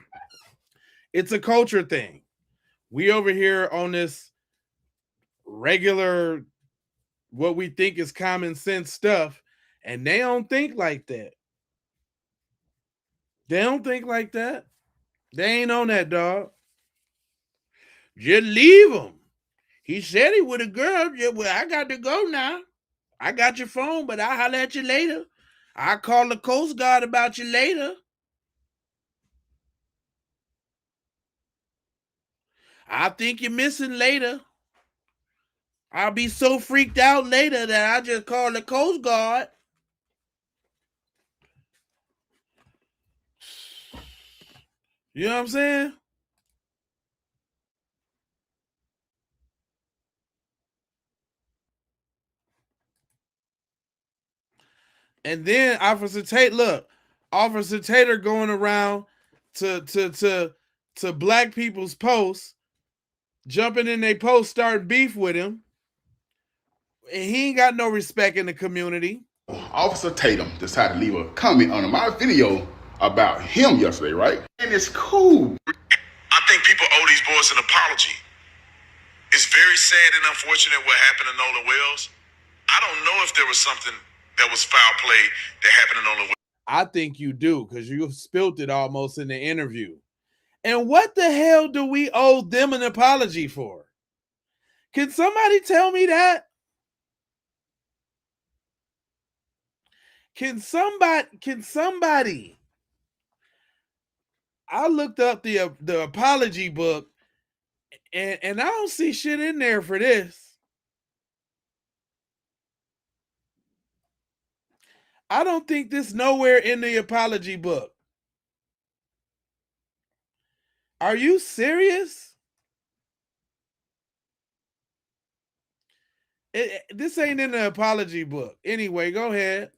It's a culture thing. We over here on this regular, what we think is common sense stuff, and they don't think like that. They don't think like that. They ain't on that, dog. Just leave him. He said he with a girl. Well, I got to go now. I got your phone, but I'll holler at you later. I'll call the Coast Guard about you later. I think you're missing later. I'll be so freaked out later that I just call the Coast Guard. You know what I'm saying? And then Officer Tater going around to black people's posts, jumping in their posts, starting beef with him. And he ain't got no respect in the community. Officer Tatum decided to leave a comment on my video about him yesterday, right? And it's cool. I think people owe these boys an apology. It's very sad and unfortunate what happened to Nolan Wells. I don't know if there was something that was foul play that happened to Nolan Wells. I think you do, because you spilled it almost in the interview. And what the hell do we owe them an apology for? Can somebody tell me that? Can somebody? I looked up the apology book, and I don't see shit in there for this. I don't think this nowhere in the apology book. Are you serious? This ain't in the apology book. Anyway, go ahead.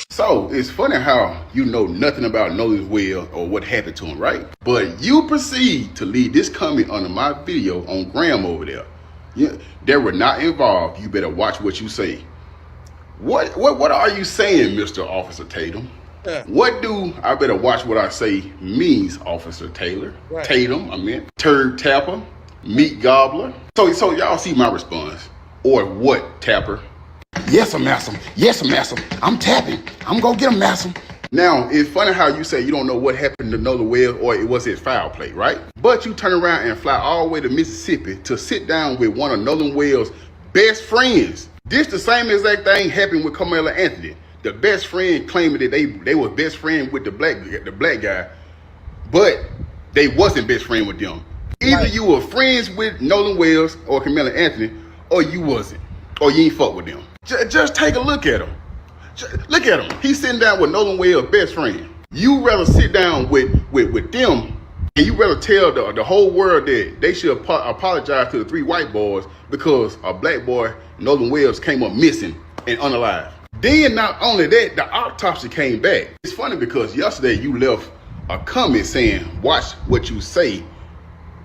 So it's funny how you know nothing about Nolan Wells or what happened to him, right? But you proceed to leave this comment under my video on Graham over there. Yeah, they were not involved. You better watch what you say. What are you saying, Mr. Officer Tatum? What do I better watch what I say means, Officer Taylor? Right. Tatum, I meant turd tapper, meat gobbler. So y'all see my response. Or what, Tapper? Yes, I'm Massam. Yes, I'm Massam. I'm tapping. I'm gonna get him, Massam. Now, it's funny how you say you don't know what happened to Nolan Wells or it was his foul play, right? But you turn around and fly all the way to Mississippi to sit down with one of Nolan Wells' best friends. This the same exact thing happened with Carmela Anthony. The best friend claiming that they were best friend with the black guy, but they wasn't best friend with them. Either you were friends with Nolan Wells or Carmela Anthony, or you wasn't, or you ain't fuck with them. Just take a look at him. Look at him. He's sitting down with Nolan Wells' best friend. You rather sit down with them, and you rather tell the whole world that they should apologize to the 3 white boys because a black boy, Nolan Wells, came up missing and unalive. Then not only that, the autopsy came back. It's funny because yesterday you left a comment saying, watch what you say,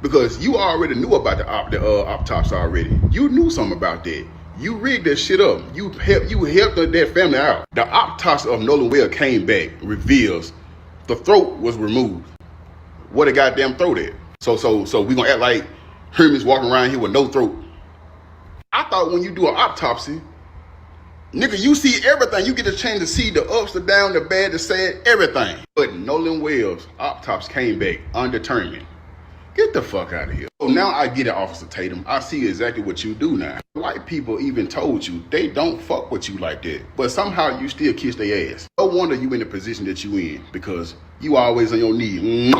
because you already knew about the autopsy already. You knew something about that. You rigged that shit up. You helped that family out. The autopsy of Nolan Wells came back, reveals the throat was removed. What a goddamn throat at? So we gonna act like Herman's walking around here with no throat. I thought when you do an autopsy, Nigga, you see everything. You get a chance to see the ups, the downs, the bad, the sad, everything. But Nolan Wells, Optops came back undetermined. Get the fuck out of here. So now I get it, Officer Tatum. I see exactly what you do now. White people even told you they don't fuck with you like that. But somehow you still kiss their ass. No wonder you in the position that you in, because you always on your knee.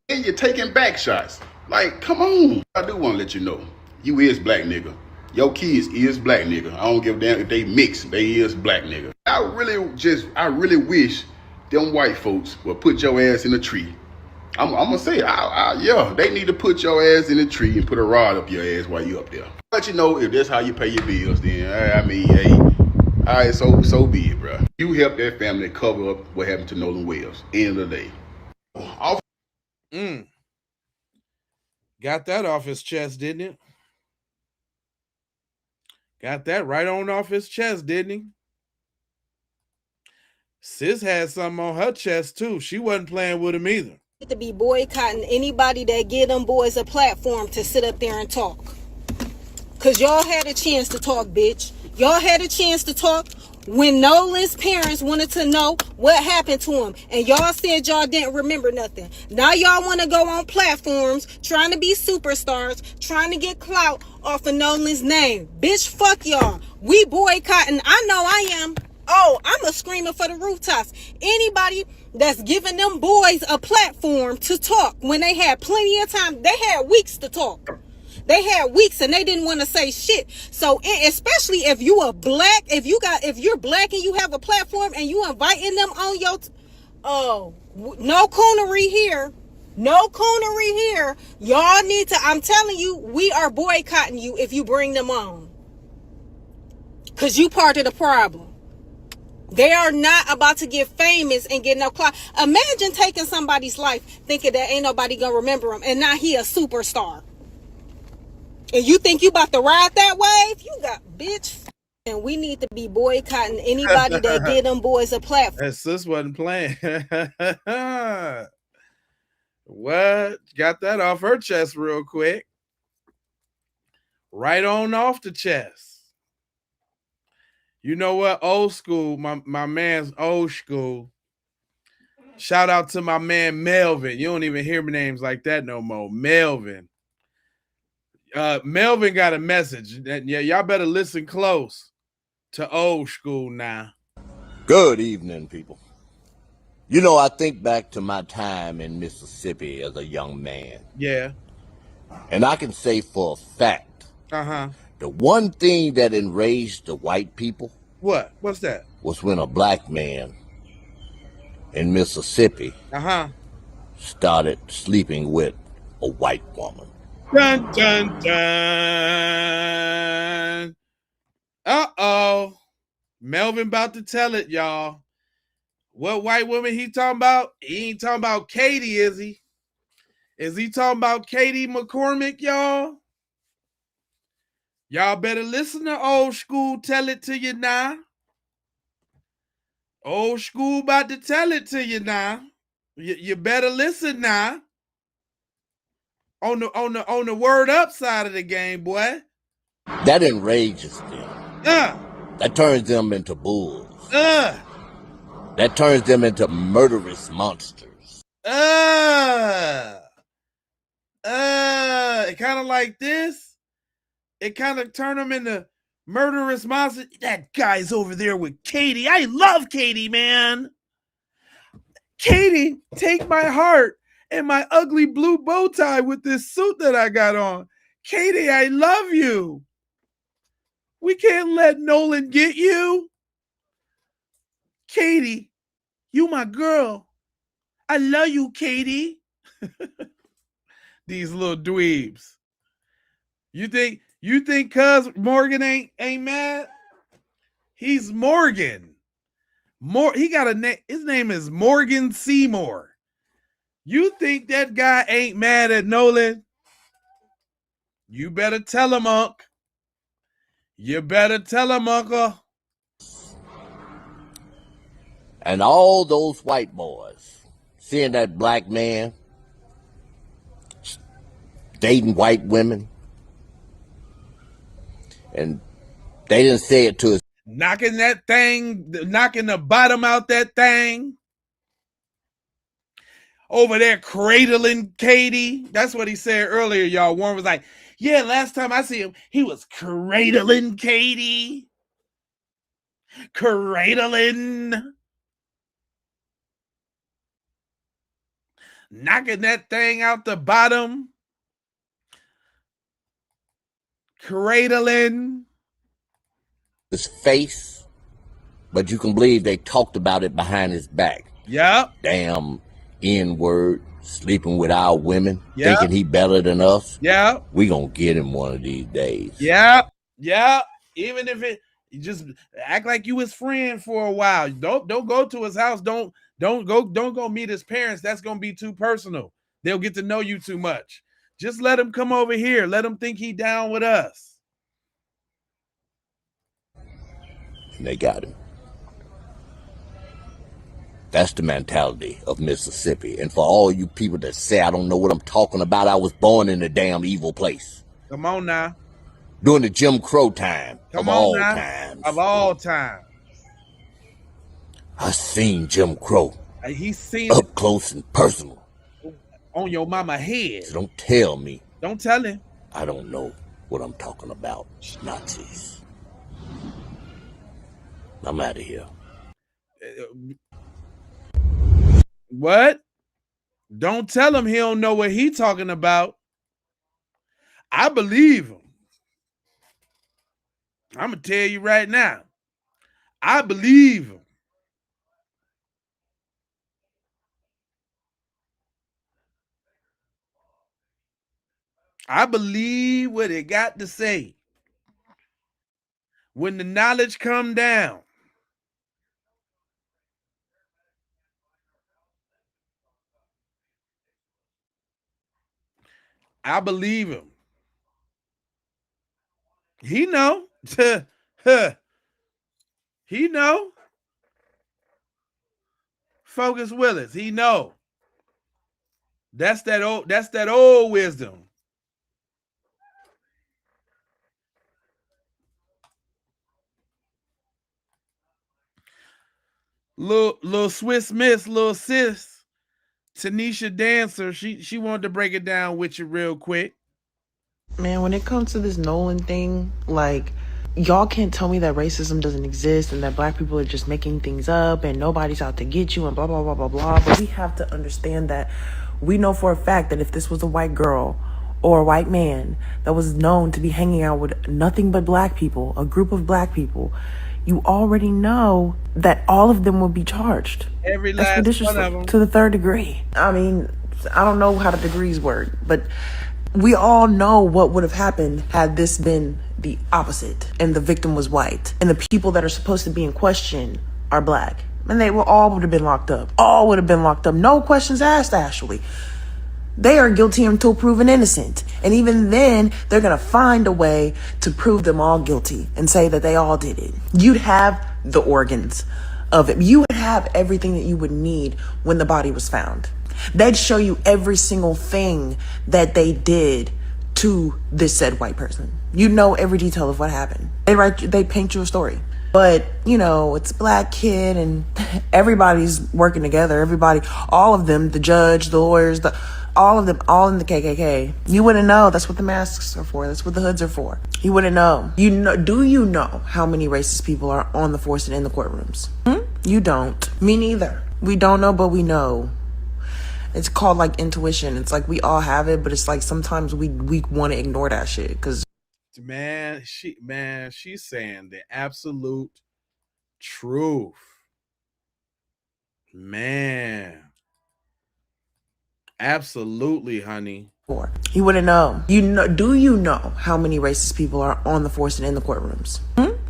And you're taking back shots. Like, come on. I do want to let you know, you is black nigga. Your kids is black nigga. I don't give a damn if they mix. They is black nigga. I really wish them white folks would put your ass in a tree. I'm gonna say, yeah, they need to put your ass in a tree and put a rod up your ass while you up there. But you know, if that's how you pay your bills, then I mean, hey, all right, so be it, bro. You help that family cover up what happened to Nolan Wells. End of the day. Got that off his chest, didn't it? Got that right on off his chest, didn't he? Sis had something on her chest too. She wasn't playing with him either. To be boycotting anybody that give them boys a platform to sit up there and talk. Cause y'all had a chance to talk, bitch. Y'all had a chance to talk when Nolan's parents wanted to know what happened to him. And y'all said y'all didn't remember nothing. Now y'all want to go on platforms trying to be superstars, trying to get clout off of Nolan's name. Bitch, fuck y'all. We boycotting. I know I am. Oh, I'm a screamer for the rooftops. Anybody that's giving them boys a platform to talk when they had plenty of time. They had weeks to talk. They had weeks and they didn't want to say shit. So especially if you are black, if you're black and you have a platform and you inviting them on your no coonery here. No coonery here. Y'all need to, I'm telling you, we are boycotting you if you bring them on. Cause you part of the problem. They are not about to get famous and get no clout. Imagine taking somebody's life thinking that ain't nobody gonna remember him, and now he a superstar. And you think you about to ride that wave? You got bitch. And we need to be boycotting anybody that give them boys a platform. That sis wasn't playing. What? Got that off her chest real quick. Right on off the chest. You know what? Old school, my man's old school. Shout out to my man Melvin. You don't even hear names like that no more. Melvin. Melvin got a message. Yeah, y'all better listen close to old school now. Good evening, people. You know, I think back to my time in Mississippi as a young man. Yeah. And I can say for a fact, the one thing that enraged the white people. What? What's that? Was when a black man in Mississippi started sleeping with a white woman. Dun, dun, dun. Uh-oh. Melvin about to tell it, y'all. What white woman he talking about? He ain't talking about Katie, is he? Is he talking about Katie McCormick, y'all? Y'all better listen to old school tell it to you now. Old school about to tell it to you now. You better listen now. On the word up side of the game, boy. That enrages them. That turns them into bulls. That turns them into murderous monsters. It kind of like this. It kind of turn them into murderous monsters. That guy's over there with Katie. I love Katie, man. Katie, take my heart and my ugly blue bow tie with this suit that I got on. Katie, I love you. We can't let Nolan get you. Katie, you my girl. I love you, Katie. These little dweebs. You think cuz Morgan ain't mad? He's Morgan. He got a name. His name is Morgan Seymour. You think that guy ain't mad at Nolan? You better tell him, Unc. You better tell him, Uncle. And all those white boys seeing that black man dating white women, and They didn't say it to us. Knocking the bottom out that thing. Over there cradling Katie. That's what he said earlier, y'all. Warren was like, yeah, last time I see him, he was cradling Katie. Cradling. Knocking that thing out the bottom. Cradling. His face, but you can believe they talked about it behind his back. Yep. Damn N-word, sleeping with our women, Yep. thinking he better than us. Yeah. We gonna get him one of these days. Yeah. Yeah. Even if you just act like you his friend for a while. Don't go to his house. Don't go meet his parents. That's gonna be too personal. They'll get to know you too much. Just let him come over here. Let him think he down with us. And they got him. That's the mentality of Mississippi. And for all you people that say I don't know what I'm talking about, I was born in a damn evil place. Come on now. During the Jim Crow time of all times. Of all time. I seen Jim Crow. He's seen up it close and personal. On your mama head. So don't tell me. Don't tell him. I don't know what I'm talking about. Nazis. I'm out of here. What? Don't tell him he don't know what he talking about. I believe him. I'm going to tell you right now. I believe him. I believe what it got to say. When the knowledge come down. I believe him. He know. He know. Focus Willis. He know. That's that old wisdom. Little Swiss Miss, little sis, Tanisha Dancer, she wanted to break it down with you real quick. Man, when it comes to this Nolan thing, like, y'all can't tell me that racism doesn't exist and that black people are just making things up and nobody's out to get you and blah, blah, blah, blah, blah. But we have to understand that we know for a fact that if this was a white girl or a white man that was known to be hanging out with nothing but black people, a group of black people, you already know that all of them will be charged. Every last one of them. To the third degree. I mean, I don't know how the degrees work, but we all know what would have happened had this been the opposite and the victim was white and the people that are supposed to be in question are black. And they all would have been locked up. All would have been locked up. No questions asked, Ashlee. They are guilty until proven innocent. And even then, they're going to find a way to prove them all guilty and say that they all did it. You'd have the organs of it. You would have everything that you would need when the body was found. They'd show you every single thing that they did to this said white person. You know every detail of what happened. They paint you a story. But, you know, it's a black kid and everybody's working together. Everybody, all of them, the judge, the lawyers, all of them, all in the KKK. You wouldn't know. That's what the masks are for. That's what the hoods are for. You wouldn't know. Do you know how many racist people are on the force and in the courtrooms? You don't. Me neither. We don't know, but we know. It's called like intuition. It's like we all have it, but it's like sometimes we want to ignore that shit because she's saying the absolute truth. Man. Absolutely, honey. You wouldn't know. Do you know how many racist people are on the force and in the courtrooms?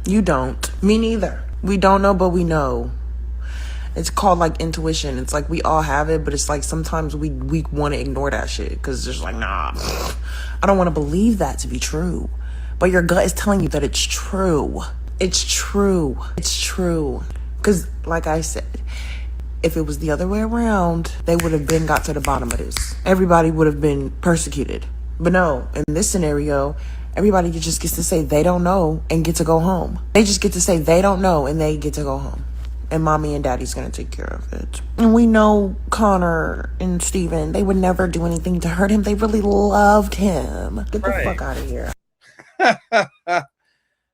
You don't. Me neither. We don't know, but we know. It's called like intuition. It's like we all have it, but it's like sometimes we want to ignore that shit because it's like, nah, I don't want to believe that to be true. But your gut is telling you that it's true. It's true. It's true. Because like I said, if it was the other way around, they would have got to the bottom of this. Everybody would have been persecuted. But no, in this scenario, everybody just gets to say they don't know and get to go home. They just get to say they don't know and they get to go home. And mommy and daddy's gonna take care of it. And we know Connor and Steven, they would never do anything to hurt him. They really loved him. Get the fuck out of here.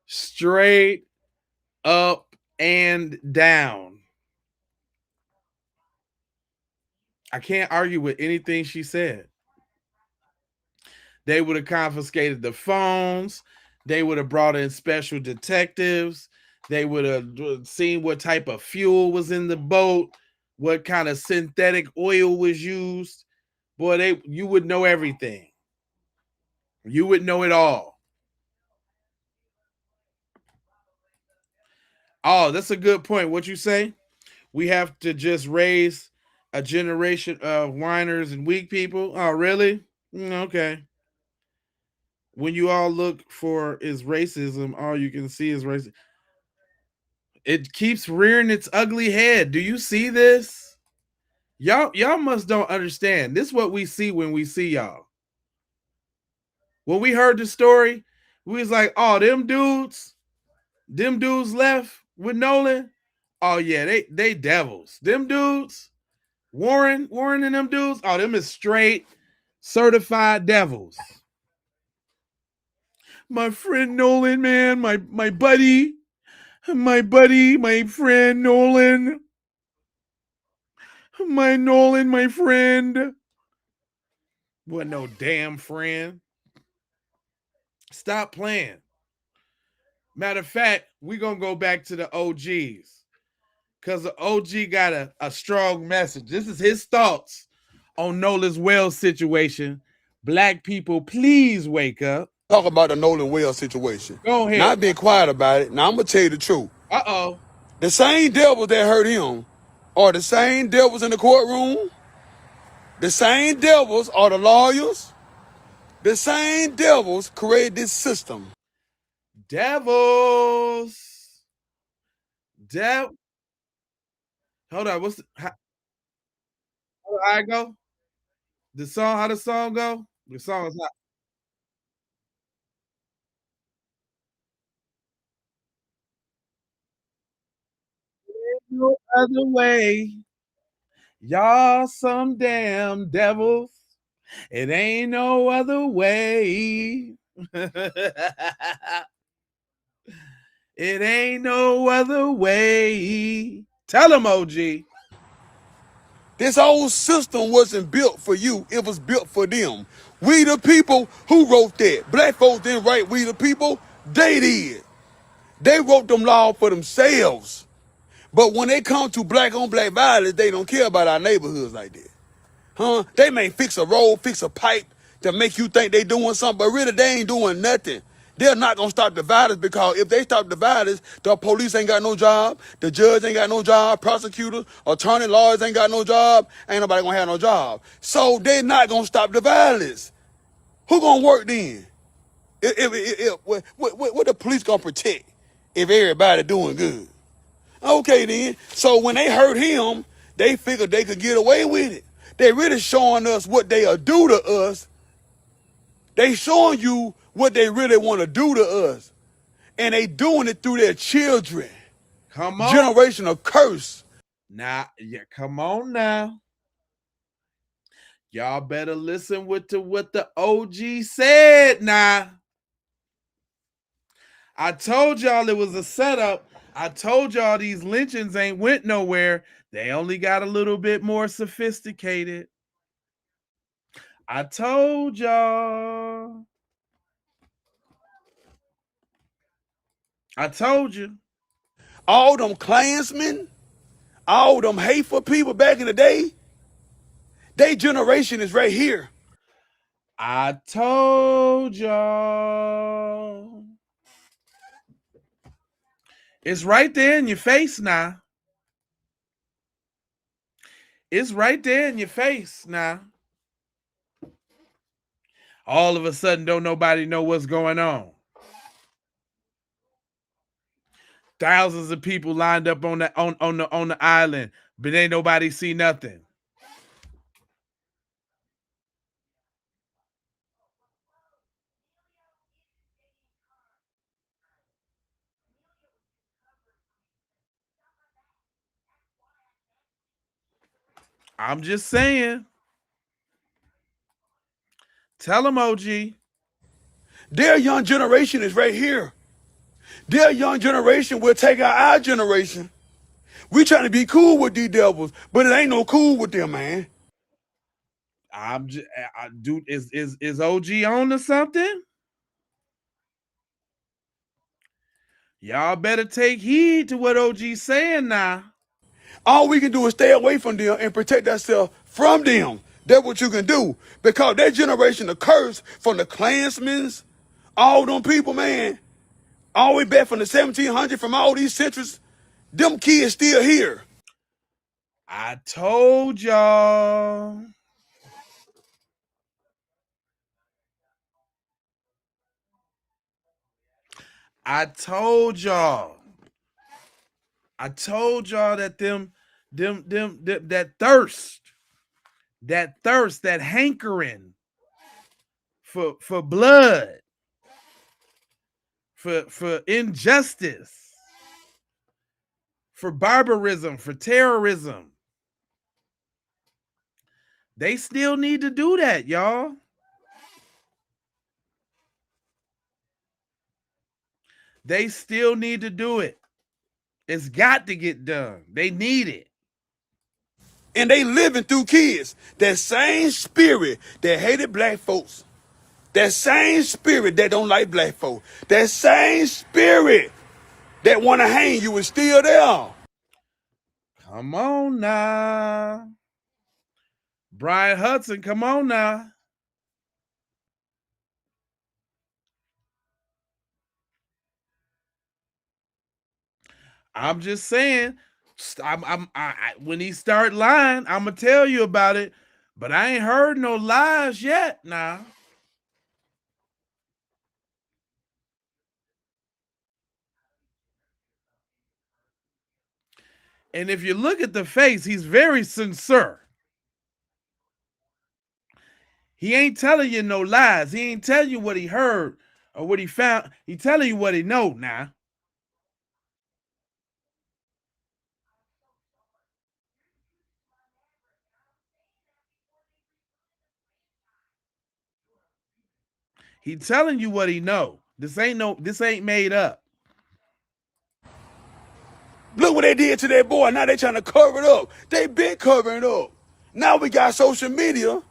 Straight up and down. I can't argue with anything she said. They would have confiscated the phones. They would have brought in special detectives. They would have seen what type of fuel was in the boat, what kind of synthetic oil was used. Boy, you would know everything. You would know it all. Oh, that's a good point. What you say? We have to just raise a generation of whiners and weak people. Oh, really? Okay. When you all look for is racism, all you can see is racism. It keeps rearing its ugly head. Do you see this? Y'all must don't understand. This is what we see when we see y'all. When we heard the story, we was like, oh, them dudes left with Nolan. Oh yeah, they devils. Them dudes, Warren and them dudes, oh, them is straight certified devils. My friend Nolan, man, my buddy, my friend Nolan. My Nolan, my friend. Wasn't no damn friend. Stop playing. Matter of fact, we're going to go back to the OGs. Because the OG got a strong message. This is his thoughts on Nolan Wells situation. Black people, please wake up. Talk about the Nolan Wells situation. Go ahead. Not being quiet about it. Now, I'm going to tell you the truth. Uh-oh. The same devils that hurt him are the same devils in the courtroom. The same devils are the lawyers. The same devils created this system. Devils. Hold on. How I go? How the song go? The song is not. No other way. Y'all some damn devils. It ain't no other way. It ain't no other way. Tell them, OG. This whole system wasn't built for you. It was built for them. We the people, who wrote that? Black folks didn't write we the people. They did. They wrote them laws for themselves. But when they come to black on black violence, they don't care about our neighborhoods like that. Huh? They may fix a road, fix a pipe to make you think they doing something, but really they ain't doing nothing. They're not gonna stop the violence, because if they stop the violence, the police ain't got no job, the judge ain't got no job, prosecutors, attorney, lawyers ain't got no job, ain't nobody gonna have no job. So they're not gonna stop the violence. Who gonna work then? What the police gonna protect if everybody doing good? Okay then. So when they hurt him, they figured they could get away with it. They really showing us what they'll do to us. They showing you what they really want to do to us. And they doing it through their children. Come on. Generational curse. Nah, yeah, come on now. Y'all better listen to what the OG said now. I told y'all it was a setup. I told y'all these lynchings ain't went nowhere. They only got a little bit more sophisticated. I told y'all. I told you. All them Klansmen, all them hateful people back in the day, their generation is right here. I told y'all. It's right there in your face now. It's right there in your face now. All of a sudden, don't nobody know what's going on. Thousands of people lined up on the island, but ain't nobody see nothing. I'm just saying. Tell them, OG. Their young generation is right here. Their young generation will take out our generation. We trying to be cool with these devils, but it ain't no cool with them, man. I'm just, dude, is OG on to something? Y'all better take heed to what OG's saying now. All we can do is stay away from them and protect ourselves from them. That's what you can do. Because that generation of curse from the Klansmen, all them people, man, all the way back from the 1700s, from all these centuries, them kids still here. I told y'all. I told y'all that that thirst, that hankering for blood, for injustice, for barbarism, for terrorism. They still need to do that, y'all. They still need to do it. It's got to get done. They need it. And they living through kids. That same spirit that hated black folks. That same spirit that don't like black folks. That same spirit that want to hang you is still there. Come on now. Brian Hudson, come on now. I'm just saying, when he start lying, I'm gonna tell you about it. But I ain't heard no lies yet now. And if you look at the face, he's very sincere. He ain't telling you no lies. He ain't telling you what he heard or what he found. He telling you what he know now. He telling you what he know. This ain't made up. Look what they did to that boy. Now they trying to cover it up. They been covering it up. Now we got social media.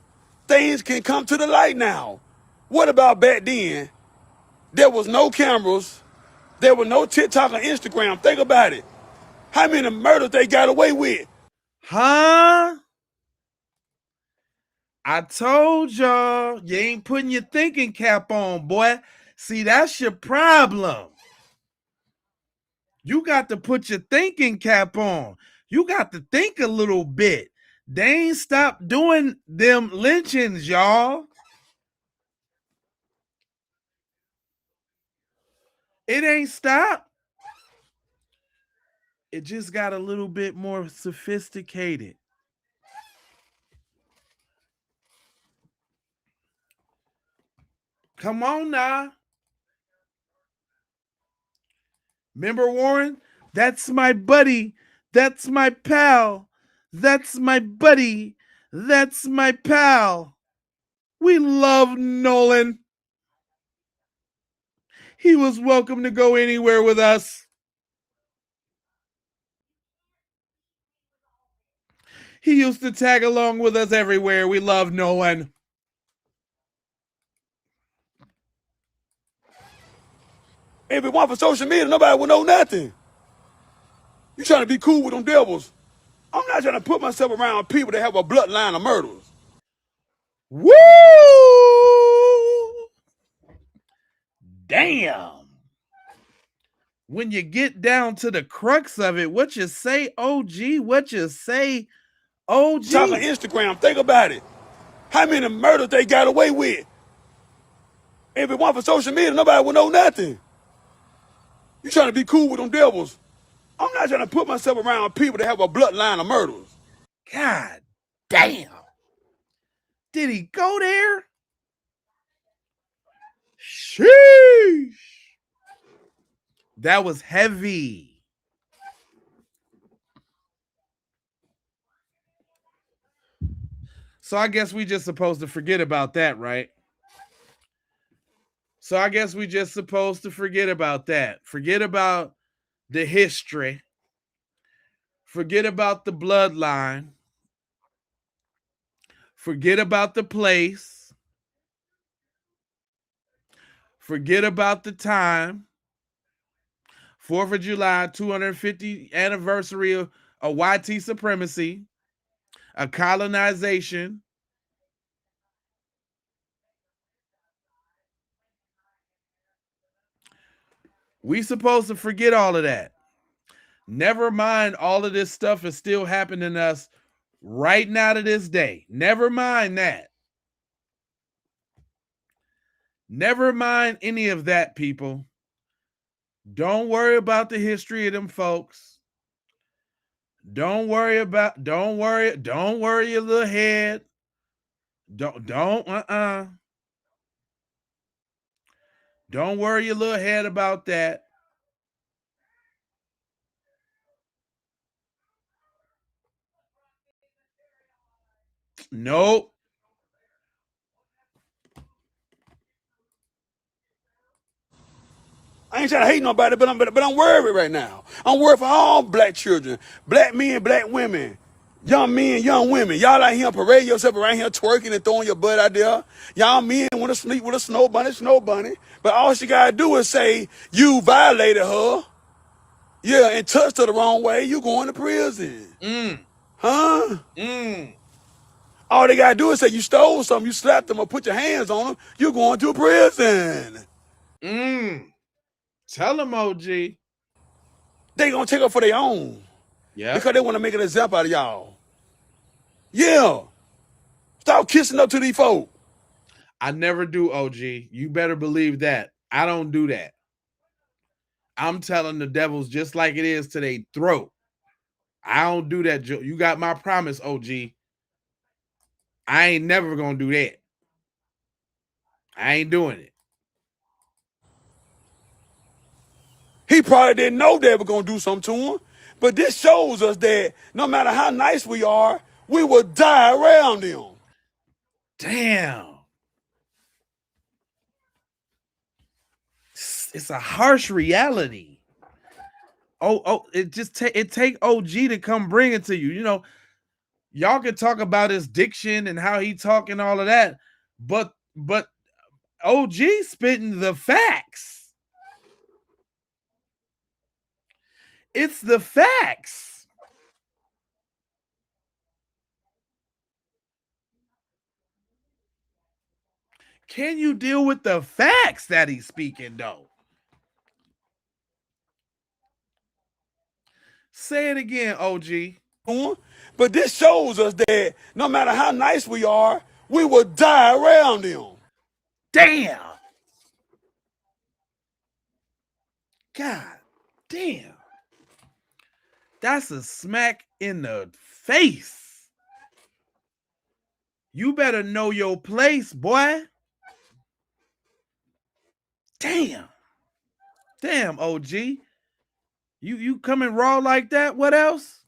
Things can come to the light now. What about back then? There was no cameras. There was no TikTok or Instagram. Think about it. How many murders they got away with? Huh? I told y'all you ain't putting your thinking cap on, boy. See, that's your problem. You got to put your thinking cap on. You got to think a little bit. They ain't stopped doing them lynchings, y'all. It ain't stopped. It just got a little bit more sophisticated. Come on now. Remember, Warren? That's my buddy. That's my pal. That's my buddy. That's my pal. We love Nolan. He was welcome to go anywhere with us. He used to tag along with us everywhere. We love Nolan. If it weren't for social media, nobody would know nothing. You trying to be cool with them devils. I'm not trying to put myself around people that have a bloodline of murderers. Woo! Damn. When you get down to the crux of it, what you say, OG? What you say, OG? Talking Instagram, think about it. How many murders they got away with? If it weren't for social media, nobody would know nothing. You trying to be cool with them devils. I'm not trying to put myself around people that have a bloodline of murderers. God damn. Did he go there? Sheesh. That was heavy. So I guess we just supposed to forget about that, right? So I guess we just supposed to forget about that. Forget about the history. Forget about the bloodline. Forget about the place. Forget about the time. 4th of July, 250th anniversary of YT supremacy, a colonization. We supposed to forget all of that. Never mind all of this stuff is still happening to us right now to this day. Never mind that. Never mind any of that, people. Don't worry about the history of them folks. Don't worry your little head. Don't worry your little head about that. Nope. I ain't trying to hate nobody, but I'm worried right now. I'm worried for all black children, black men, black women, young men, young women. Y'all out here parading yourself around here twerking and throwing your butt out there. Y'all men want to sleep with a snow bunny. But all she gotta do is say you violated her, yeah, and touched her the wrong way. You going to prison, huh? All they gotta do is say you stole something, you slapped them or put your hands on them. You going to prison. Tell them, OG. They gonna take her for their own. Yeah. Because they want to make an example out of y'all. Yeah. Stop kissing up to these folk. I never do, OG. You better believe that. I don't do that. I'm telling the devils just like it is to their throat. I don't do that. You got my promise, OG. I ain't never gonna do that. I ain't doing it. He probably didn't know they were gonna do something to him. But this shows us that no matter how nice we are, we will die around him. Damn. It's a harsh reality. It just take OG to come bring it to you. You know, y'all can talk about his diction and how he talk and all of that, but OG spitting the facts. It's the facts. Can you deal with the facts that he's speaking, though? Say it again, OG. But this shows us that no matter how nice we are, we will die around him. Damn. God damn. That's a smack in the face. You better know your place, boy. Damn. Damn, OG. You coming raw like that? What else?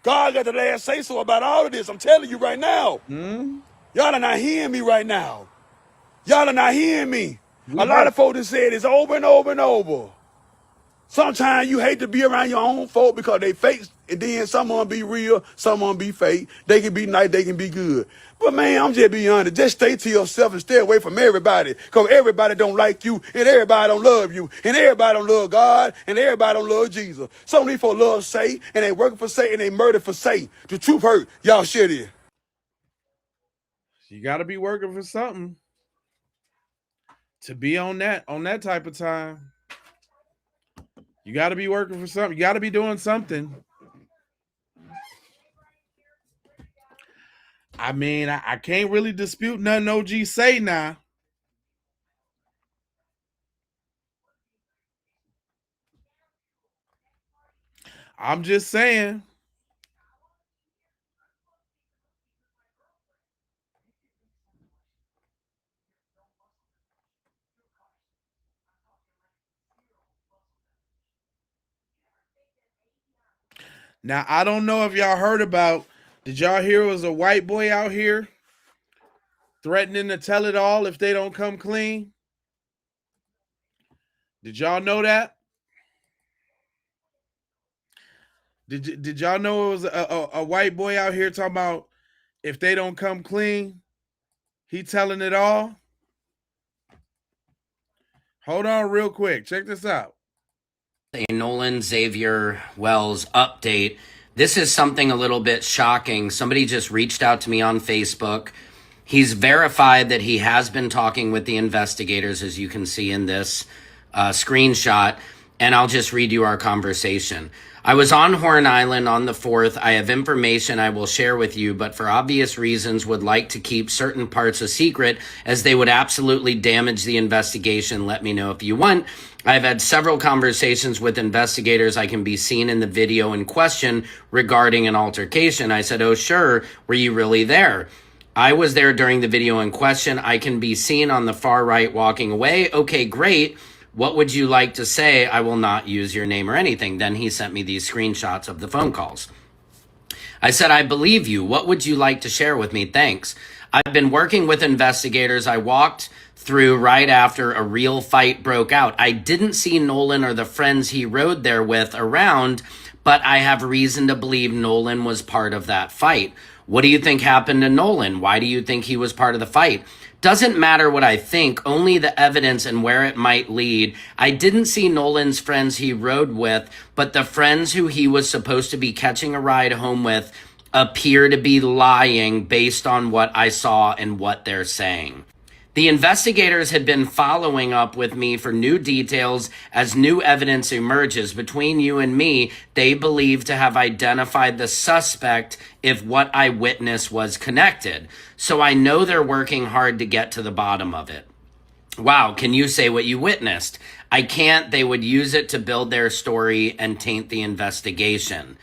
God got the last say so about all of this. I'm telling you right now. Y'all are not hearing me right now. Y'all are not hearing me. A lot of folks have said it's over and over and over. Sometimes you hate to be around your own folk because they fake, and then some of them be real, some of them be fake. They can be nice, they can be good. But man, I'm just being honest. Just stay to yourself and stay away from everybody, because everybody don't like you, and everybody don't love you, and everybody don't love God, and everybody don't love Jesus. Some of these folks love Satan, and they working for Satan, and they murder for Satan. The truth hurt. Y'all share this. You got to be working for something to be on that type of time. You got to be working for something. You got to be doing something. I mean, I can't really dispute nothing OG say now. I'm just saying. Now, I don't know if y'all heard about Did y'all hear it was a white boy out here threatening to tell it all if they don't come clean? Did y'all know that? Did y'all know it was a white boy out here talking about if they don't come clean, he telling it all? Hold on real quick. Check this out. A Nolan Xavier Wells update. This is something a little bit shocking. Somebody just reached out to me on Facebook. He's verified that he has been talking with the investigators, as you can see in this screenshot. And I'll just read you our conversation. I was on Horn Island on the 4th. I have information I will share with you, but for obvious reasons would like to keep certain parts a secret as they would absolutely damage the investigation. Let me know if you want. I've had several conversations with investigators. I can be seen in the video in question regarding an altercation. I said, oh, sure. Were you really there? I was there during the video in question. I can be seen on the far right walking away. Okay, great. What would you like to say? I will not use your name or anything. Then he sent me these screenshots of the phone calls. I said, I believe you. What would you like to share with me? Thanks. I've been working with investigators. I walked through right after a real fight broke out. I didn't see Nolan or the friends he rode there with around, but I have reason to believe Nolan was part of that fight. What do you think happened to Nolan? Why do you think he was part of the fight? Doesn't matter what I think, only the evidence and where it might lead. I didn't see Nolan's friends he rode with, but the friends who he was supposed to be catching a ride home with appear to be lying based on what I saw and what they're saying. The investigators had been following up with me for new details as new evidence emerges. Between you and me, they believe to have identified the suspect if what I witnessed was connected. So I know they're working hard to get to the bottom of it. Wow, can you say what you witnessed? I can't. They would use it to build their story and taint the investigation.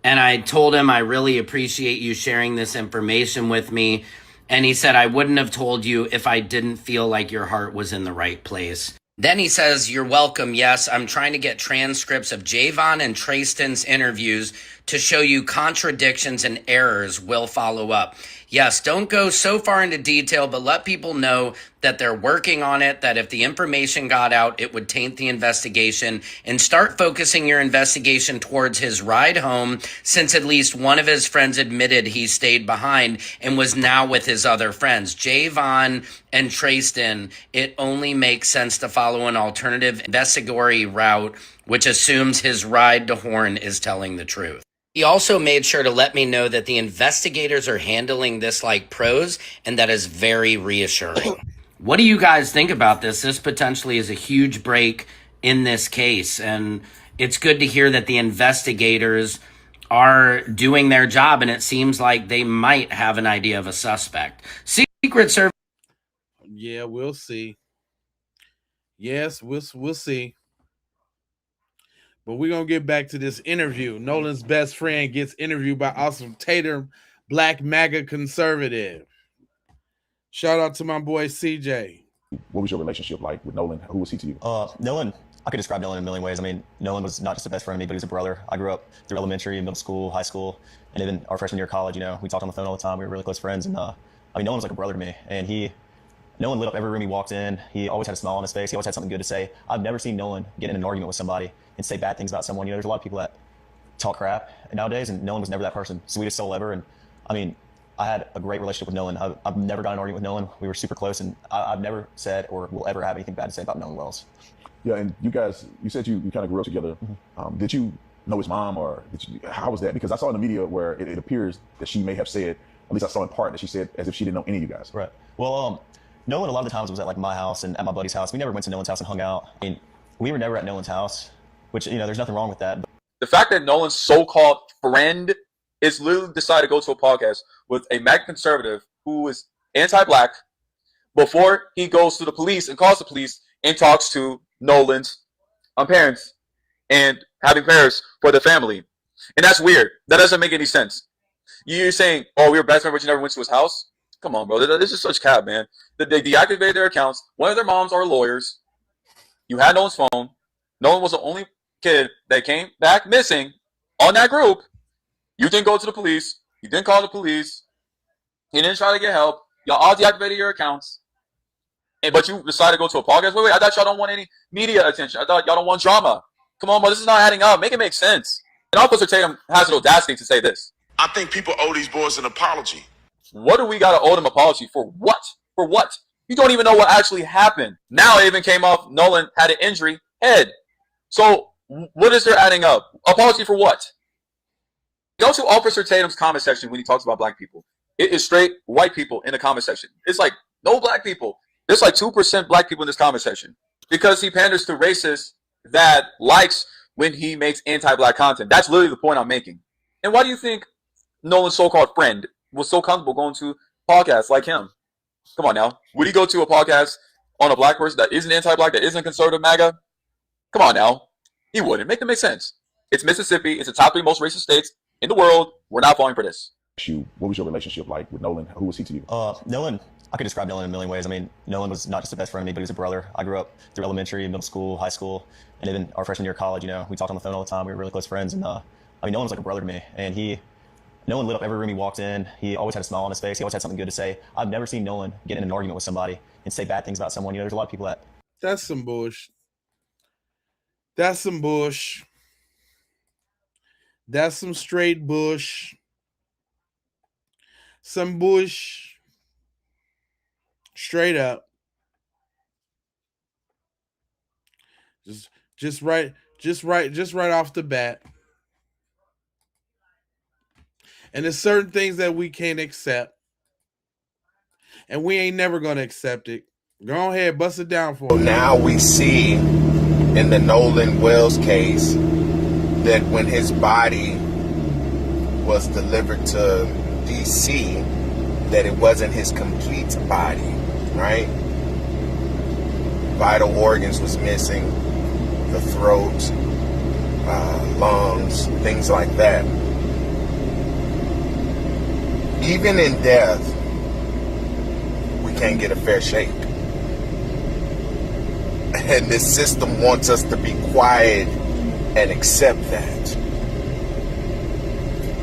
And I told him, I really appreciate you sharing this information with me. And he said, I wouldn't have told you if I didn't feel like your heart was in the right place. Then he says, you're welcome. Yes, I'm trying to get transcripts of Javon and Trayston's interviews to show you contradictions and errors. Will follow up. Yes, don't go so far into detail, but let people know that they're working on it, that if the information got out, it would taint the investigation, and start focusing your investigation towards his ride home, since at least one of his friends admitted he stayed behind and was now with his other friends. Javon and Trayston, it only makes sense to follow an alternative investigatory route, which assumes his ride to Horn is telling the truth. He also made sure to let me know that the investigators are handling this like pros, and that is very reassuring. What do you guys think about this? This potentially is a huge break in this case, and it's good to hear that the investigators are doing their job, and it seems like they might have an idea of a suspect. Secret Service. Yeah, we'll see. Yes, we'll see. But we're going to get back to this interview. Nolan's best friend gets interviewed by Officer Tatum, Black MAGA conservative. Shout out to my boy CJ. What was your relationship like with Nolan? Who was he to you? Nolan, I could describe Nolan in a million ways. I mean, Nolan was not just the best friend of me, but he was a brother. I grew up through elementary, middle school, high school, and even our freshman year of college, we talked on the phone all the time. We were really close friends. And Nolan was like a brother to me. And Nolan lit up every room he walked in. He always had a smile on his face. He always had something good to say. I've never seen Nolan get in an argument with somebody and say bad things about someone. There's a lot of people that talk crap nowadays, and Nolan was never that person. Sweetest soul ever. And I had a great relationship with Nolan. I've never gotten an argument with Nolan. We were super close, and I've never said or will ever have anything bad to say about Nolan Wells. Yeah, and you guys, you said you kind of grew up together. Mm-hmm. Did you know his mom, or how was that? Because I saw in the media where it appears that she may have said, at least I saw in part, that she said as if she didn't know any of you guys. Right. Well, Nolan a lot of the times was at like my house and at my buddy's house. We never went to Nolan's house and hung out. We were never at Nolan's house, which, there's nothing wrong with that. But the fact that Nolan's so-called friend is literally decided to go to a podcast with a MAGA conservative who is anti-black before he goes to the police and calls the police and talks to Nolan's parents and having prayers for the family. And that's weird. That doesn't make any sense. You're saying, oh, we were best friends, but you never went to his house? Come on, bro. This is such cap, man. They deactivated their accounts. One of their moms are lawyers. You had Nolan's phone. Nolan was the only kid that came back missing on that group. You didn't go to the police. You didn't call the police. He didn't try to get help. Y'all all deactivated your accounts. But you decided to go to a podcast? Wait, I thought y'all don't want any media attention. I thought y'all don't want drama. Come on, bro, this is not adding up. Make it make sense. And Officer Tatum has the audacity to say this. I think people owe these boys an apology. What do we got to owe them apology for? What? For what? You don't even know what actually happened. Now it even came off Nolan had an injury head. So what is there adding up? Apology for what? Go to Officer Tatum's comment section when he talks about black people. It is straight white people in the comment section. It's like no black people. There's like 2% black people in this comment section because he panders to racists that likes when he makes anti-black content. That's literally the point I'm making. And why do you think Nolan's so-called friend was so comfortable going to podcasts like him? Come on now. Would he go to a podcast on a black person that isn't anti-black, that isn't conservative MAGA? Come on now. He wouldn't. Make them make sense. It's Mississippi. It's the top 3 most racist states in the world. We're not falling for this. What was your relationship like with Nolan? Who was he to you? Nolan, I could describe Nolan in a million ways. I mean, Nolan was not just a best friend of me, but he was a brother. I grew up through elementary, middle school, high school, and even our freshman year of college, we talked on the phone all the time. We were really close friends. And I mean, Nolan was like a brother to me. And Nolan lit up every room he walked in. He always had a smile on his face. He always had something good to say. I've never seen Nolan get in an argument with somebody and say bad things about someone. There's a lot of people that. That's some bush. That's some bush. That's some straight bush. Some bush. Straight up. Just right off the bat. And there's certain things that we can't accept. And we ain't never gonna accept it. Go ahead, bust it down for us. Now we see in the Nolan Wells case that when his body was delivered to DC, that it wasn't his complete body, right? Vital organs was missing, the throat, lungs, things like that. Even in death, we can't get a fair shake. And this system wants us to be quiet and accept that.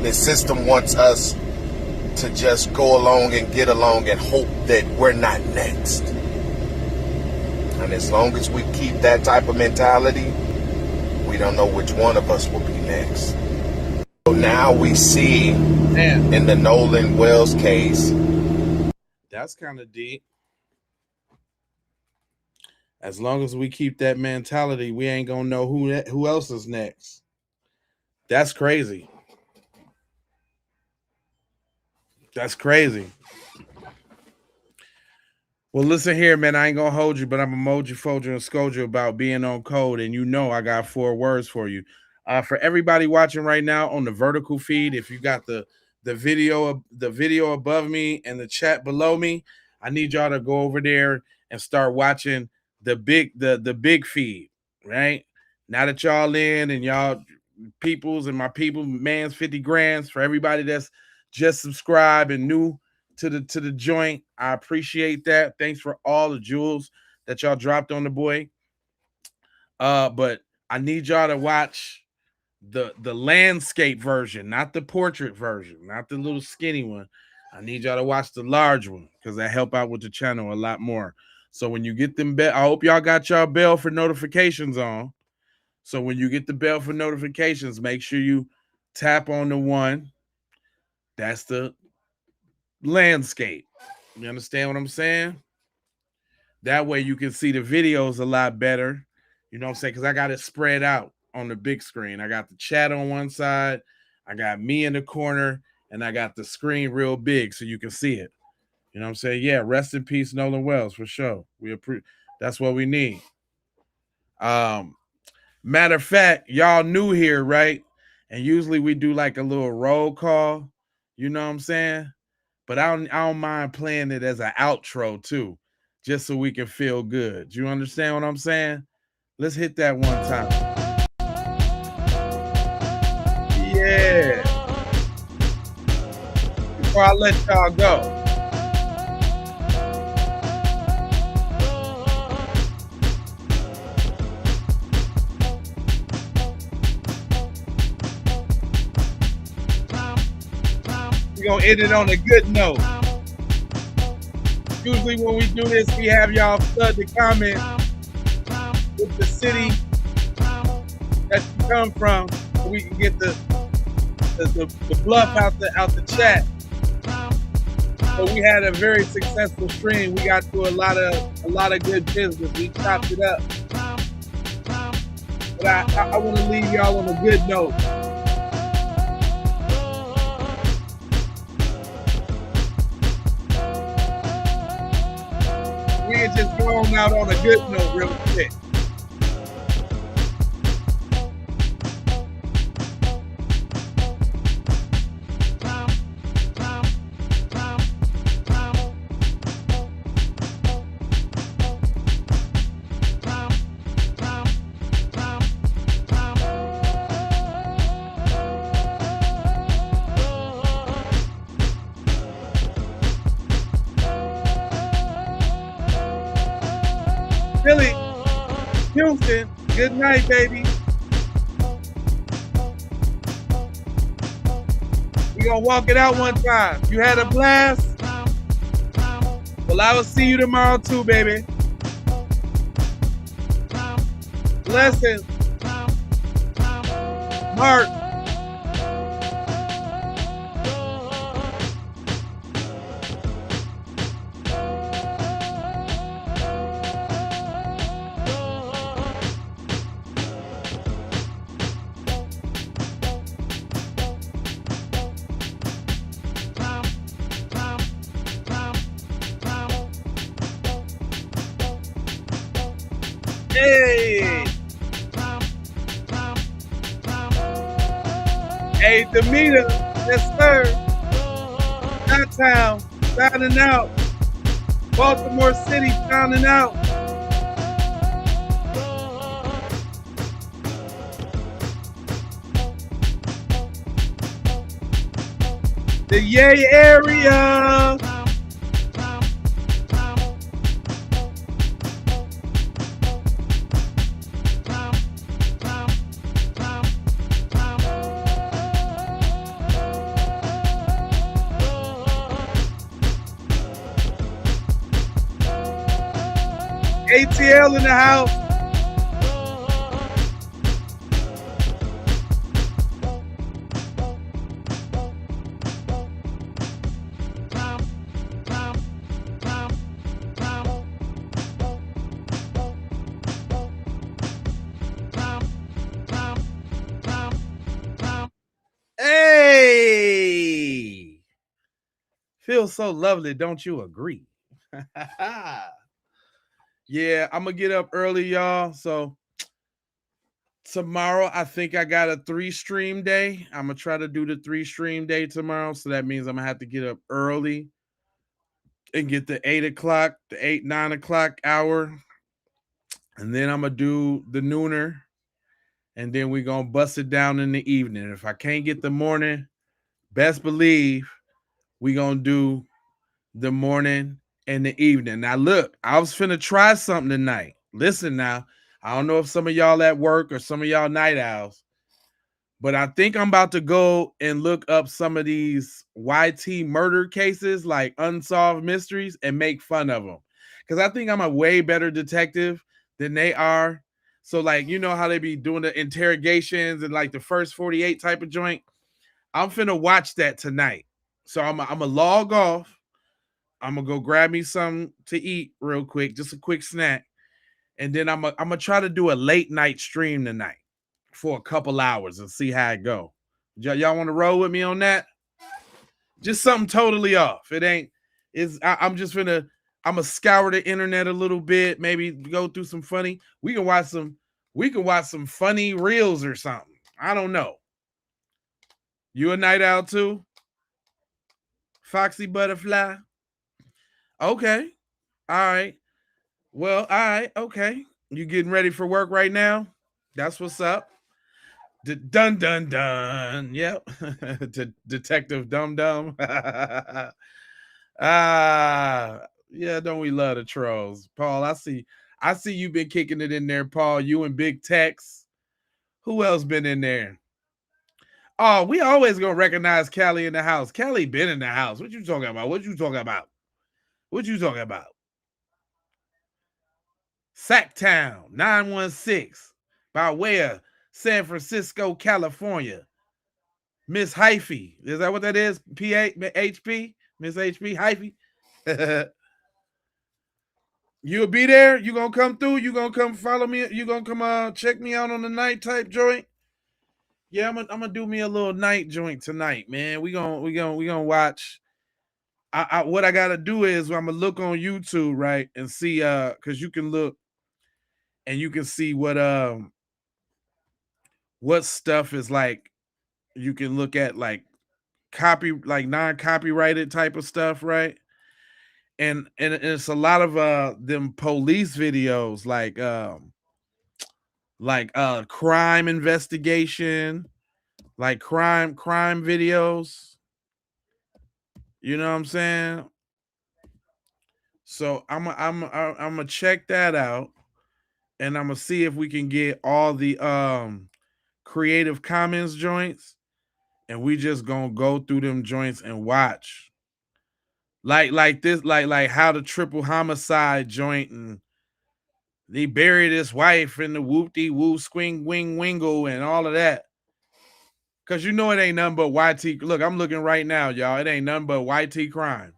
This system wants us to just go along and get along and hope that we're not next. And as long as we keep that type of mentality, we don't know which one of us will be next. So now we see in the Nolan Wells case. That's kind of deep. As long as we keep that mentality, we ain't gonna know who else is next. That's crazy. That's crazy. Well, listen here, man. I ain't gonna hold you, but I'm gonna mold you, fold you, and scold you about being on code. And I got 4 words for you. For everybody watching right now on the vertical feed, if you got the video above me and the chat below me, I need y'all to go over there and start watching the big feed, right? Now that y'all in and y'all peoples and my people, man's 50 grands for everybody that's just subscribed and new to the joint. I appreciate that. Thanks for all the jewels that y'all dropped on the boy. But I need y'all to watch the landscape version, not the portrait version, not the little skinny one. I need y'all to watch the large one because that help out with the channel a lot more. So when you get them I hope y'all got y'all bell for notifications on. So when you get the bell for notifications, make sure you tap on the one. That's the landscape. You understand what I'm saying? That way you can see the videos a lot better. You know what I'm saying? Because I got it spread out on the big screen. I got the chat on one side. I got me in the corner. And I got the screen real big so you can see it. You know what I'm saying? Yeah, rest in peace, Nolan Wells, for sure. That's what we need. Matter of fact, y'all new here, right? And usually we do like a little roll call. You know what I'm saying? But I don't mind playing it as an outro too, just so we can feel good. Do you understand what I'm saying? Let's hit that one time. Yeah. Before I let y'all go. We're going to end it on a good note. Usually when we do this, we have y'all flood the comments with the city that you come from, so we can get the bluff out the chat. So we had a very successful stream. We got to a lot of good business. We chopped it up. But I want to leave y'all on a good note. We can just go on out on a good note real quick. Philly, Houston, good night, baby. We're going to walk it out one time. You had a blast? Well, I will see you tomorrow too, baby. Blessings. Mark. Hey! Hey, Demeter, yes sir. Downtown, signing out. Baltimore City, signing out. The Yay area. ATL in the house. Hey! Feels so lovely, don't you agree? Yeah, I'm going to get up early, y'all. So tomorrow, I think I got a 3-stream day. I'm going to try to do the 3-stream day tomorrow. So that means I'm going to have to get up early and get the 8 o'clock, the 8, 9 o'clock hour. And then I'm going to do the nooner. And then we're going to bust it down in the evening. If I can't get the morning, best believe we're going to do the morning and the evening. Now, look, I was finna try something tonight. Listen now, I don't know if some of y'all at work or some of y'all night owls, but I think I'm about to go and look up some of these YT murder cases, like unsolved mysteries, and make fun of them. Because I think I'm a way better detective than they are. So, like, you know how they be doing the interrogations and like the first 48 type of joint? I'm finna watch that tonight. So I'm going to log off. I'm going to go grab me something to eat real quick, just a quick snack. And then I'm going to try to do a late night stream tonight for a couple hours and see how it go. Y'all want to roll with me on that? Just something totally off. I'm just I'm going to scour the internet a little bit, maybe go through some funny. We can watch some funny reels or something. I don't know. You a night owl too? Foxy Butterfly? Okay. All right. Well, all right. Okay. You getting ready for work right now? That's what's up. Dun dun dun. Yep. Detective Dum Dum. Yeah, don't we love the trolls? Paul, I see you been kicking it in there, Paul. You and Big Tex. Who else been in there? Oh, we always gonna recognize Callie in the house. Callie been in the house. What you talking about? What you talking about? What you talking about? Sacktown 916 by way of San Francisco, California. Miss Hyphy. Is that what that is? P-H-P? Miss H-P? Hyphy? You'll be there? You gonna come through? You gonna come follow me? You gonna come check me out on the night type joint? Yeah, I'm gonna do me a little night joint tonight, man. We gonna watch. What I gotta do is I'm gonna look on YouTube, right, and see because you can look and you can see what stuff is like. You can look at like non-copyrighted type of stuff, right? And it's a lot of them police videos like crime investigation, like crime videos. You know what I'm saying? So I'm gonna check that out, and I'm gonna see if we can get all the Creative Commons joints, and we just gonna go through them joints and watch. Like this, like how the triple homicide joint, and they buried his wife in the whoop-de-woo swing wing wingle and all of that. Cause you know it ain't nothing but YT. Look, I'm looking right now, y'all. It ain't nothing but YT crime.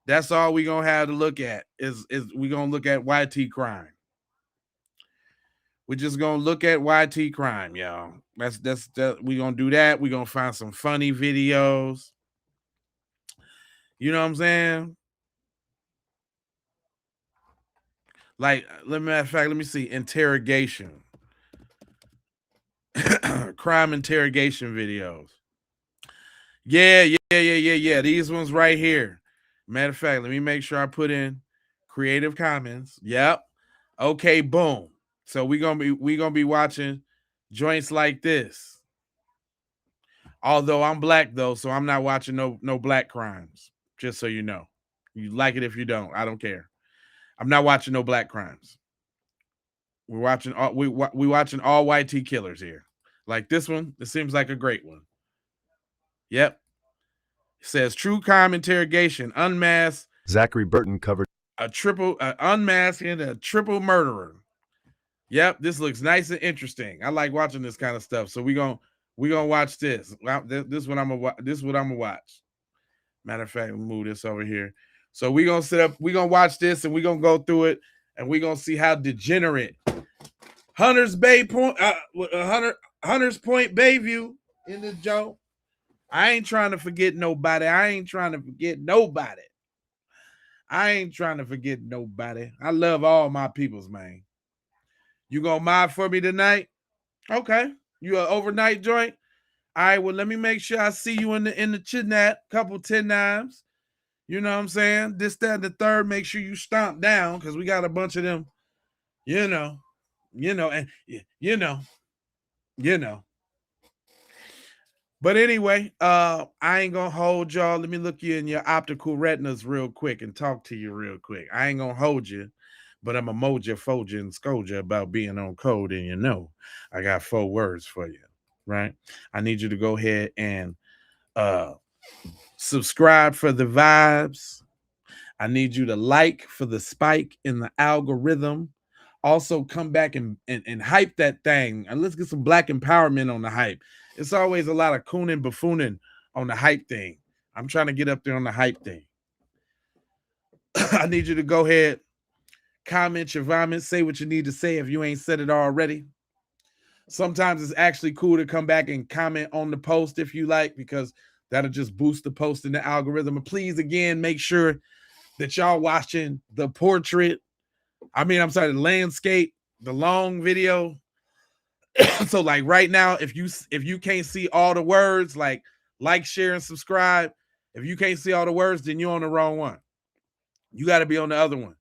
That's all we gonna have to look at is we gonna look at YT crime. We're just gonna look at YT crime, y'all. That's we gonna do that. We gonna find some funny videos. You know what I'm saying? Like, matter of fact, let me see. Interrogation. Crime interrogation videos. Yeah. These ones right here. Matter of fact, let me make sure I put in Creative Commons. Yep. Okay, boom. So we gonna be watching joints like this. Although I'm black though, so I'm not watching no black crimes. Just so you know. You like it if you don't. I don't care. I'm not watching no black crimes. We're watching we watching all YT killers here. Like this one, it seems like a great one. Yep. It says true crime interrogation, unmasked. Zachary Burton covered Unmasking a triple murderer. Yep, this looks nice and interesting. I like watching this kind of stuff. So we gonna watch this. This is what I'm gonna watch. Matter of fact, we'll move this over here. So we gonna watch this, and we gonna go through it, and we gonna see how degenerate Hunters Point Bayview in this joke. I ain't trying to forget nobody. I love all my peoples, man. You gonna mod for me tonight? Okay. You an overnight joint? All right, well, let me make sure I see you in the chinat, couple 10 times. You know what I'm saying? This, that, and the third, make sure you stomp down, because we got a bunch of them, you know. But anyway, I ain't gonna hold y'all. Let me look you in your optical retinas real quick and talk to you real quick. I ain't gonna hold you, but I'm a moja, foja, and scoja about being on code, and you know, I got 4 words for you, right? I need you to go ahead and subscribe for the vibes. I need you to like for the spike in the algorithm. Also, come back and hype that thing. And let's get some black empowerment on the hype. It's always a lot of cooning, buffooning on the hype thing. I'm trying to get up there on the hype thing. I need you to go ahead, comment your vomit, say what you need to say if you ain't said it already. Sometimes it's actually cool to come back and comment on the post if you like, because that'll just boost the post in the algorithm. And please, again, make sure that y'all watching the portrait. The landscape, the long video. So like right now, if you can't see all the words, like, share, and subscribe. If you can't see all the words, then you're on the wrong one. You got to be on the other one.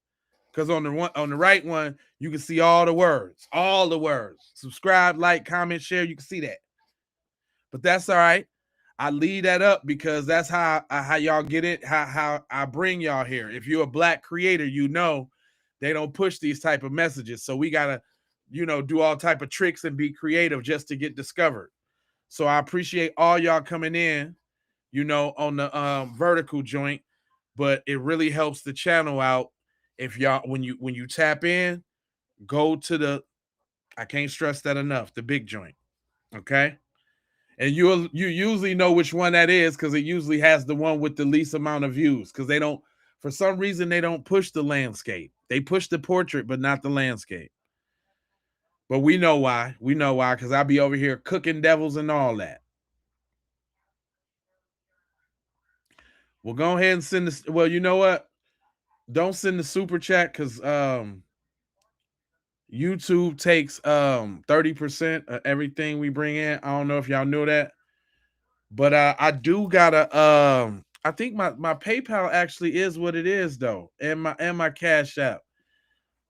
Because on the right one, you can see all the words. All the words. Subscribe, like, comment, share. You can see that. But that's all right. I leave that up because that's how y'all get it. How I bring y'all here. If you're a black creator, you know they don't push these type of messages. So we gotta, do all type of tricks and be creative just to get discovered. So I appreciate all y'all coming in, on the vertical joint, but it really helps the channel out if y'all when you tap in, go to the I can't stress that enough, the big joint. Okay? And you usually know which one that is because it usually has the one with the least amount of views because they don't for some reason they don't push the landscape. They push the portrait, but not the landscape. But we know why. We know why because I'll be over here cooking devils and all that. Well, go ahead and send this. Well, you know what? Don't send the super chat because YouTube takes 30% of everything we bring in. I don't know if y'all knew that. But I do gotta I think my PayPal actually is what it is though. And my Cash App.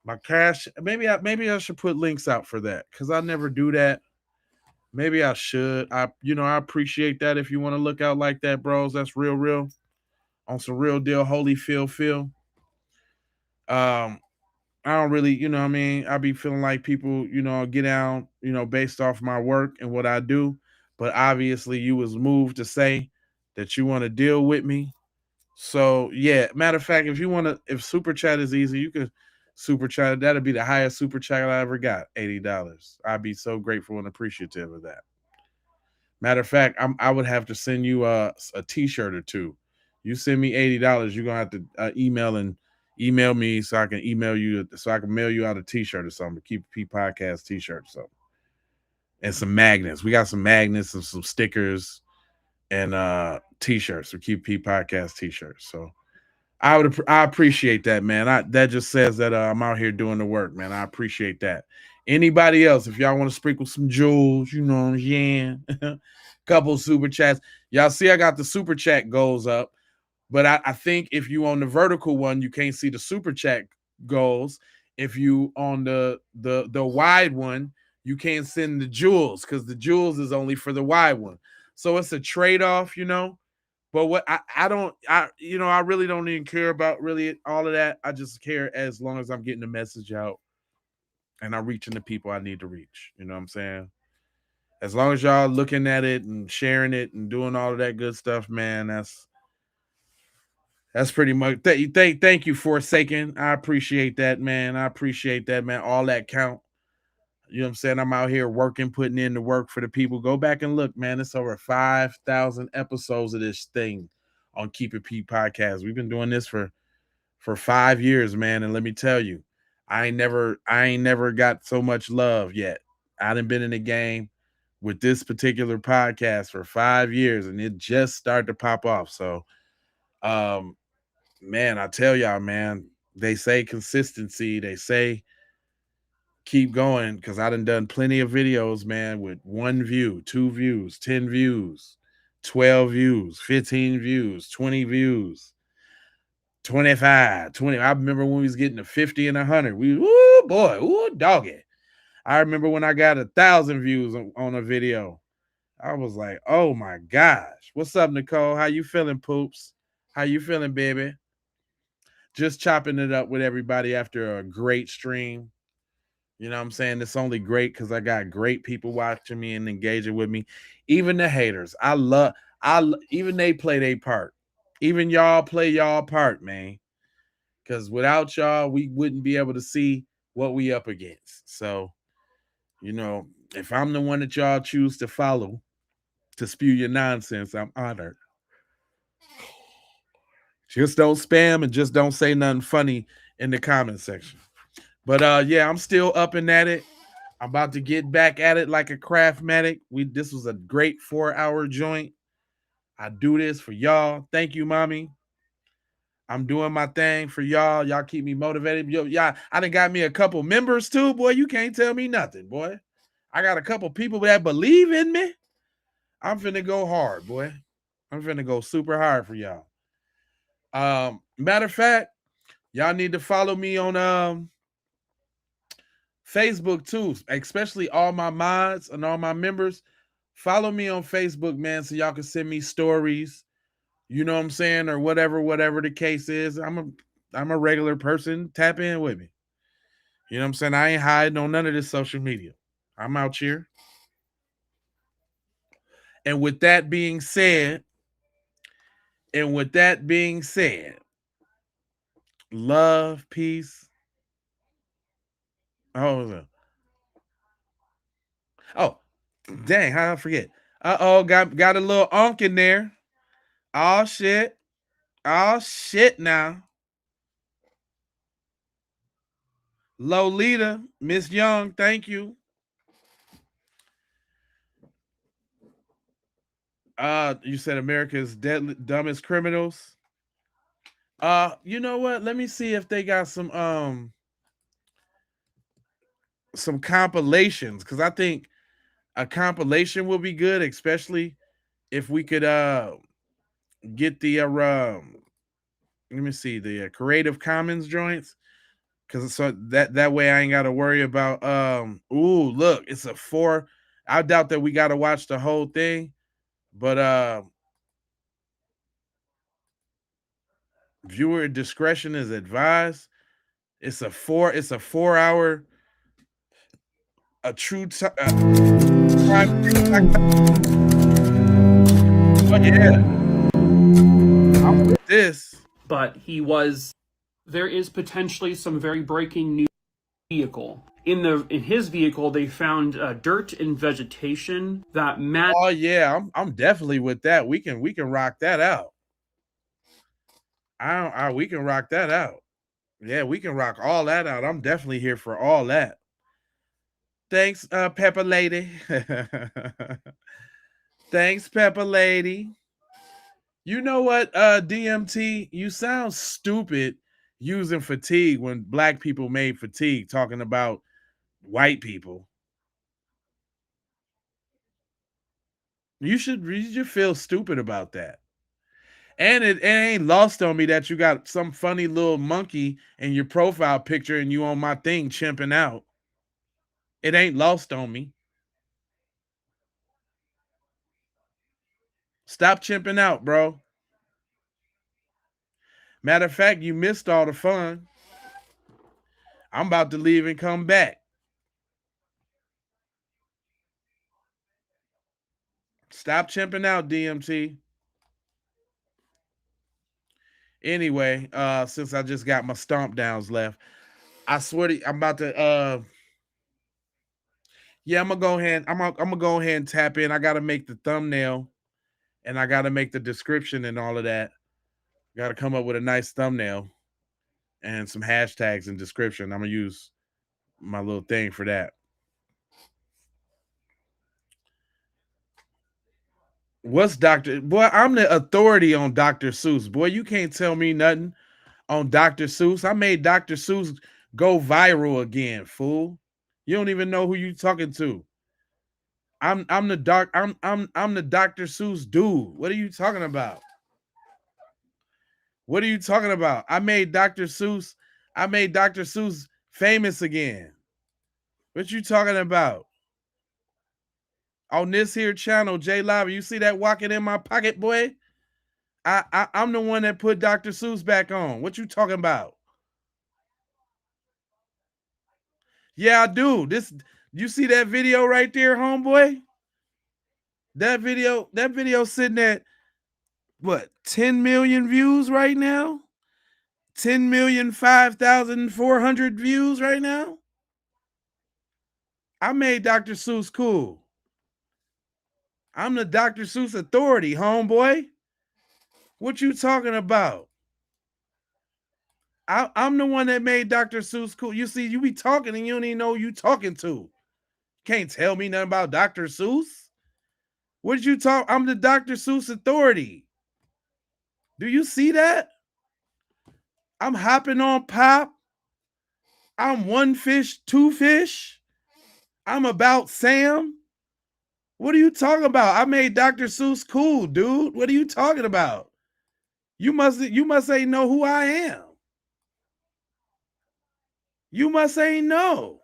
My cash maybe I should put links out for that because I never do that. Maybe I should. I appreciate that if you want to look out like that, bros. That's real. On some real deal, holy feel. I don't really, what I mean, I be feeling like people, get down, based off my work and what I do. But obviously you was moved to say that you want to deal with me. So yeah, matter of fact, if super chat is easy, you could super chat. That'd be the highest super chat I ever got, $80. I'd be so grateful and appreciative of that. Matter of fact, I would have to send you a t-shirt or two. You send me $80, you're gonna have to email me so I can email you so I can mail you out a t-shirt or something to keep P podcast t-shirt. So and some magnets. We got some magnets and some stickers and t-shirts for keep P podcast t-shirts. So I appreciate that, man. That just says that I'm out here doing the work, man. I appreciate that. Anybody else, if y'all want to sprinkle some jewels, you know what I'm saying? Couple super chats. Y'all see I got the super chat goals up. But I think if you on the vertical one, you can't see the super chat goals. If you on the wide one, you can't send the jewels because the jewels is only for the wide one. So it's a trade-off, But what I really don't even care about really all of that. I just care as long as I'm getting the message out and I'm reaching the people I need to reach. You know what I'm saying? As long as y'all looking at it and sharing it and doing all of that good stuff, man, that's pretty much. Thank you, Forsaken. I appreciate that, man. All that count. You know what I'm saying? I'm out here working, putting in the work for the people. Go back and look, man. It's over 5,000 episodes of this thing on Keep It P podcast. We've been doing this for 5 years, man. And let me tell you, I ain't never got so much love yet. I done been in the game with this particular podcast for 5 years, and it just started to pop off. So, man, I tell y'all, man, they say consistency. They say keep going because I done plenty of videos, man, with 1 view, 2 views, 10 views, 12 views, 15 views, 20 views, 25, 20. I remember when we was getting to 50 and 100. Doggy. I remember when I got 1,000 views on a video. I was like, oh my gosh. What's up, Nicole? How you feeling, Poops? How you feeling, baby? Just chopping it up with everybody after a great stream. You know what I'm saying? It's only great because I got great people watching me and engaging with me. Even the haters. Even they play their part. Even y'all play y'all part, man. Because without y'all, we wouldn't be able to see what we up against. So, if I'm the one that y'all choose to follow to spew your nonsense, I'm honored. Just don't spam and just don't say nothing funny in the comment section. But yeah, I'm still up and at it. I'm about to get back at it like a craftmatic. This was a great 4-hour joint. I do this for y'all. Thank you, mommy. I'm doing my thing for y'all. Y'all keep me motivated. Y'all, I done got me a couple members too, boy. You can't tell me nothing, boy. I got a couple people that believe in me. I'm finna go hard, boy. I'm finna go super hard for y'all. Matter of fact, y'all need to follow me on Facebook too, especially all my mods and all my members. Follow me on Facebook, man, so y'all can send me stories. You know what I'm saying, or whatever the case is. I'm a regular person. Tap in with me. You know what I'm saying? I ain't hiding on none of this social media. I'm out here. And with that being said, love, peace. Oh, dang, how I forget? Got a little unk in there. Oh shit. Now. Lolita, Miss Young, thank you. You said America's dumbest criminals. You know what? Let me see if they got some compilations, because I think a compilation will be good, especially if we could get the let me see, the Creative Commons joints, because so that way I ain't got to worry about ooh, look, it's a 4. I doubt that we got to watch the whole thing, but viewer discretion is advised. It's a 4-hour a true time. Oh yeah. I'm with this. But there is potentially some very breaking news. Vehicle. In his vehicle, they found dirt and vegetation that Oh yeah, I'm definitely with that. We can rock that out. We can rock that out. Yeah, we can rock all that out. I'm definitely here for all that. Thanks, Pepper Lady. Thanks, Pepper Lady. You know what, DMT? You sound stupid using fatigue when black people made fatigue, talking about white people. You should feel stupid about that. And it ain't lost on me that you got some funny little monkey in your profile picture and you on my thing chimping out. It ain't lost on me. Stop chimping out, bro. Matter of fact, you missed all the fun. I'm about to leave and come back. Stop chimping out, DMT. Anyway, since I just got my stomp downs left, I swear to I'm about to yeah, I'm gonna go ahead and tap in. I gotta make the thumbnail and I gotta make the description and all of that. Gotta come up with a nice thumbnail and some hashtags and description. I'm gonna use my little thing for that. What's Dr. Boy, I'm the authority on Dr. Seuss. Boy, you can't tell me nothing on Dr. Seuss. I made Dr. Seuss go viral again, fool. You don't even know who you talking to. I'm the Dr. Seuss dude. What are you talking about? What are you talking about? I made Dr. Seuss famous again. What you talking about? On this here channel, J Live, you see that walking in my pocket, boy? I'm the one that put Dr. Seuss back on. What you talking about? Yeah, I do. You see that video right there, homeboy? That video sitting at what, 10 million views right now? 10,005,400 views right now? I made Dr. Seuss cool. I'm the Dr. Seuss authority, homeboy. What you talking about? I'm the one that made Dr. Seuss cool. You see, you be talking and you don't even know who you talking to. Can't tell me nothing about Dr. Seuss. What did you talk? I'm the Dr. Seuss authority. Do you see that? I'm hopping on pop. I'm one fish, two fish. I'm about Sam. What are you talking about? I made Dr. Seuss cool, dude. What are you talking about? You must ain't know who I am. You must ain't know.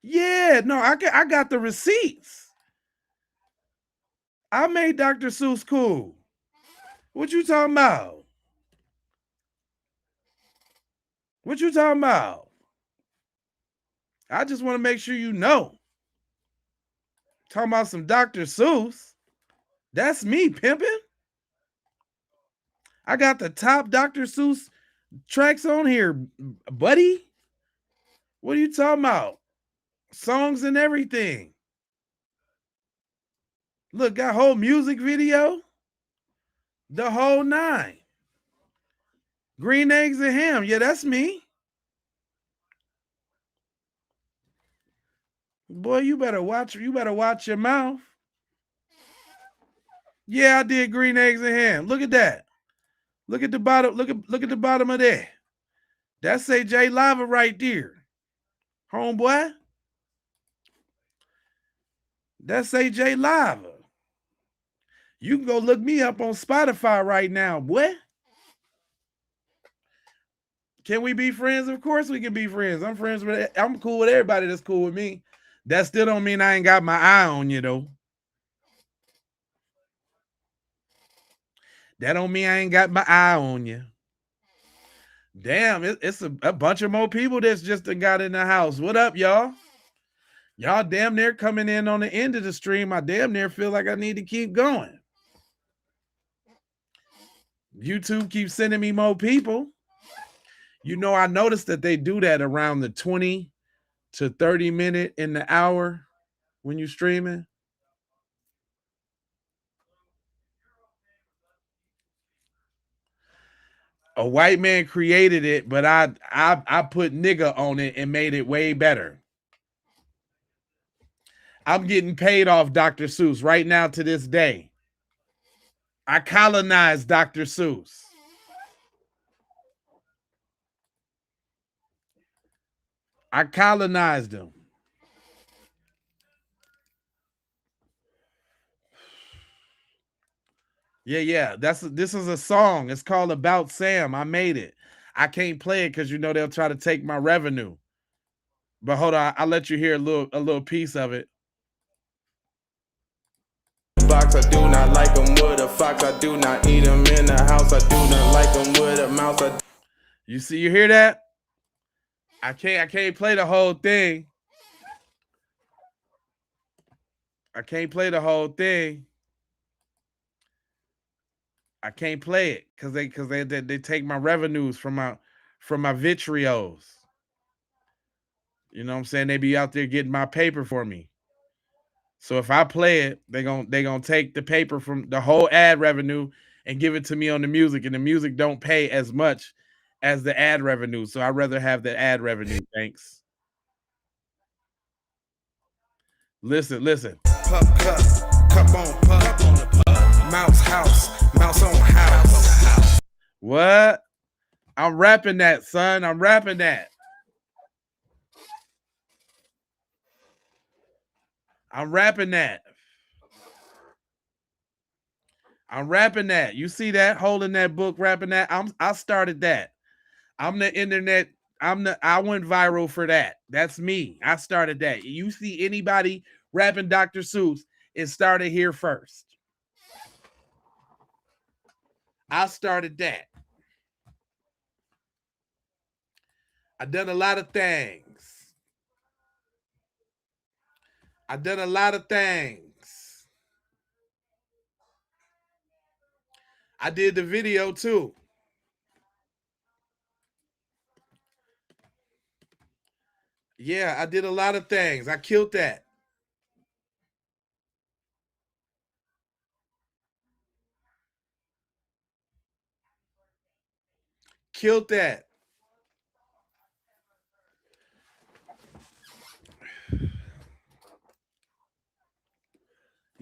Yeah, no, I got the receipts. I made Dr. Seuss cool. What you talking about? What you talking about? I just want to make sure you know. Talking about some Dr. Seuss. That's me pimping. I got the top Dr. Seuss tracks on here, buddy. What are you talking about? Songs and everything. Look, got whole music video. The whole 9. Green eggs and ham. Yeah, that's me. Boy, you better watch your mouth. Yeah, I did green eggs and ham. Look at that. Look at the bottom. Look at the bottom of that. That's AJ Lava right there. Homeboy. That's AJ Lava. You can go look me up on Spotify right now, boy. Can we be friends? Of course we can be friends. I'm cool with everybody that's cool with me. That still don't mean I ain't got my eye on you, though. That don't mean I ain't got my eye on you. Damn, it's a bunch of more people that's just got in the house. What up, y'all? Y'all damn near coming in on the end of the stream. I damn near feel like I need to keep going. YouTube keeps sending me more people. You know, I noticed that they do that around the 20 to 30 minute in the hour when you're streaming. A white man created it, but I put nigga on it and made it way better. I'm getting paid off Dr. Seuss right now to this day. I colonized Dr. Seuss. I colonized him. Yeah. This is a song. It's called About Sam. I made it. I can't play it because you know they'll try to take my revenue. But hold on, I'll let you hear a little piece of it. Box, I do not like them with a fox. I do not eat them in the house. I do not like them with a mouse. You hear that? I can't play the whole thing. I can't play the whole thing. I can't play it because they take my revenues from my vitrios. You know what I'm saying? They be out there getting my paper for me. So if I play it, they gonna take the paper from the whole ad revenue and give it to me on the music, and the music don't pay as much as the ad revenue. So I'd rather have the ad revenue. Thanks. Listen. Pup on pup. Mouse house. Mouse on house. What? I'm rapping that, son. I'm rapping that. I'm rapping that. You see that? Holding that book, rapping that. I started that. I'm the internet. I went viral for that. That's me. I started that. You see anybody rapping Dr. Seuss, it started here first. I started that. I've done a lot of things. I did the video too. Yeah, I did a lot of things. I killed that. Killed that.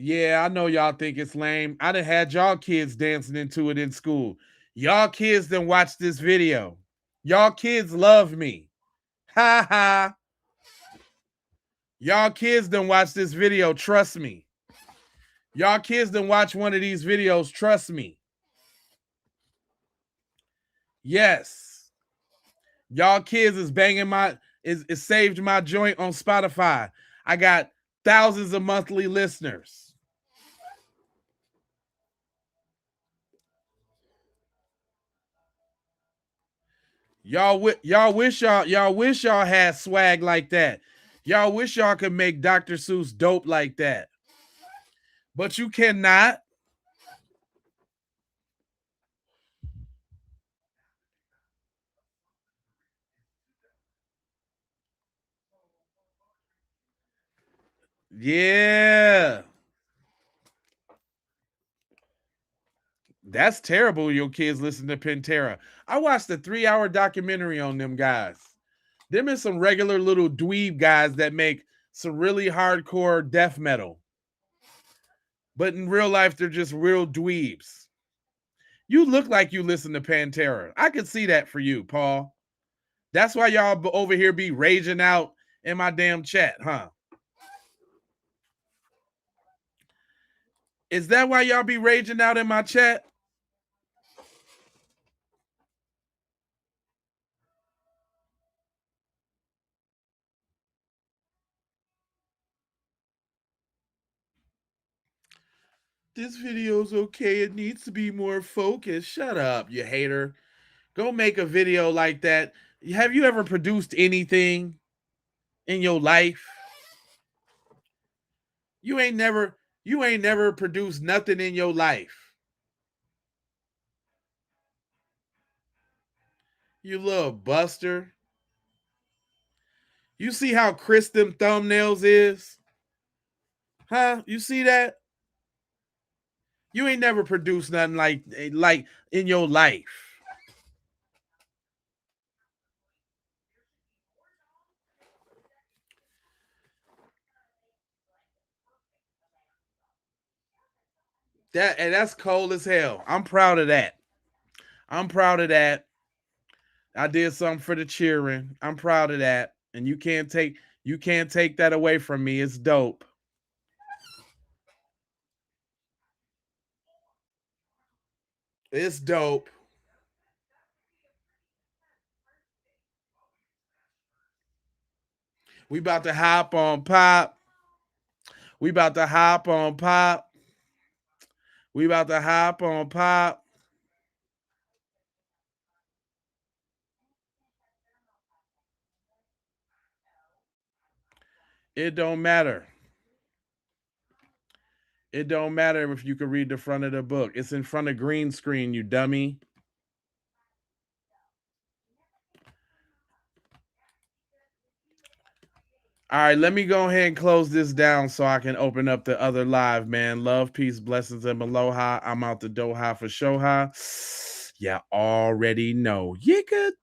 Yeah, I know y'all think it's lame. I done had y'all kids dancing into it in school. Y'all kids done watch this video. Y'all kids love me. Ha ha. Y'all kids done watch this video. Trust me. Y'all kids done watch one of these videos. Trust me. Yes. Y'all kids is banging is saved my joint on Spotify. I got thousands of monthly listeners. Y'all wish y'all had swag like that. Y'all wish y'all could make Dr. Seuss dope like that. But you cannot. Yeah. That's terrible. Your kids listen to Pantera. I watched a 3-hour documentary on them guys. Them is some regular little dweeb guys that make some really hardcore death metal. But in real life, they're just real dweebs. You look like you listen to Pantera. I could see that for you, Paul. That's why y'all over here be raging out in my damn chat, huh? Is that why y'all be raging out in my chat? This video's okay. It needs to be more focused. Shut up, you hater. Go make a video like that. Have you ever produced anything in your life? You ain't never produced nothing in your life. You little buster. You see how crisp them thumbnails is? Huh? You see that? You ain't never produced nothing like in your life. That's cold as hell. I'm proud of that. I'm proud of that. I did something for the cheering. I'm proud of that. And you can't take that away from me. It's dope. It's dope. We about to hop on Pop. We about to hop on Pop. We about to hop on Pop. It don't matter. It don't matter if you can read the front of the book. It's in front of green screen, you dummy. All right, let me go ahead and close this down so I can open up the other live, man. Love, peace, blessings, and aloha. I'm out the Doha for Shoha. You already know. You could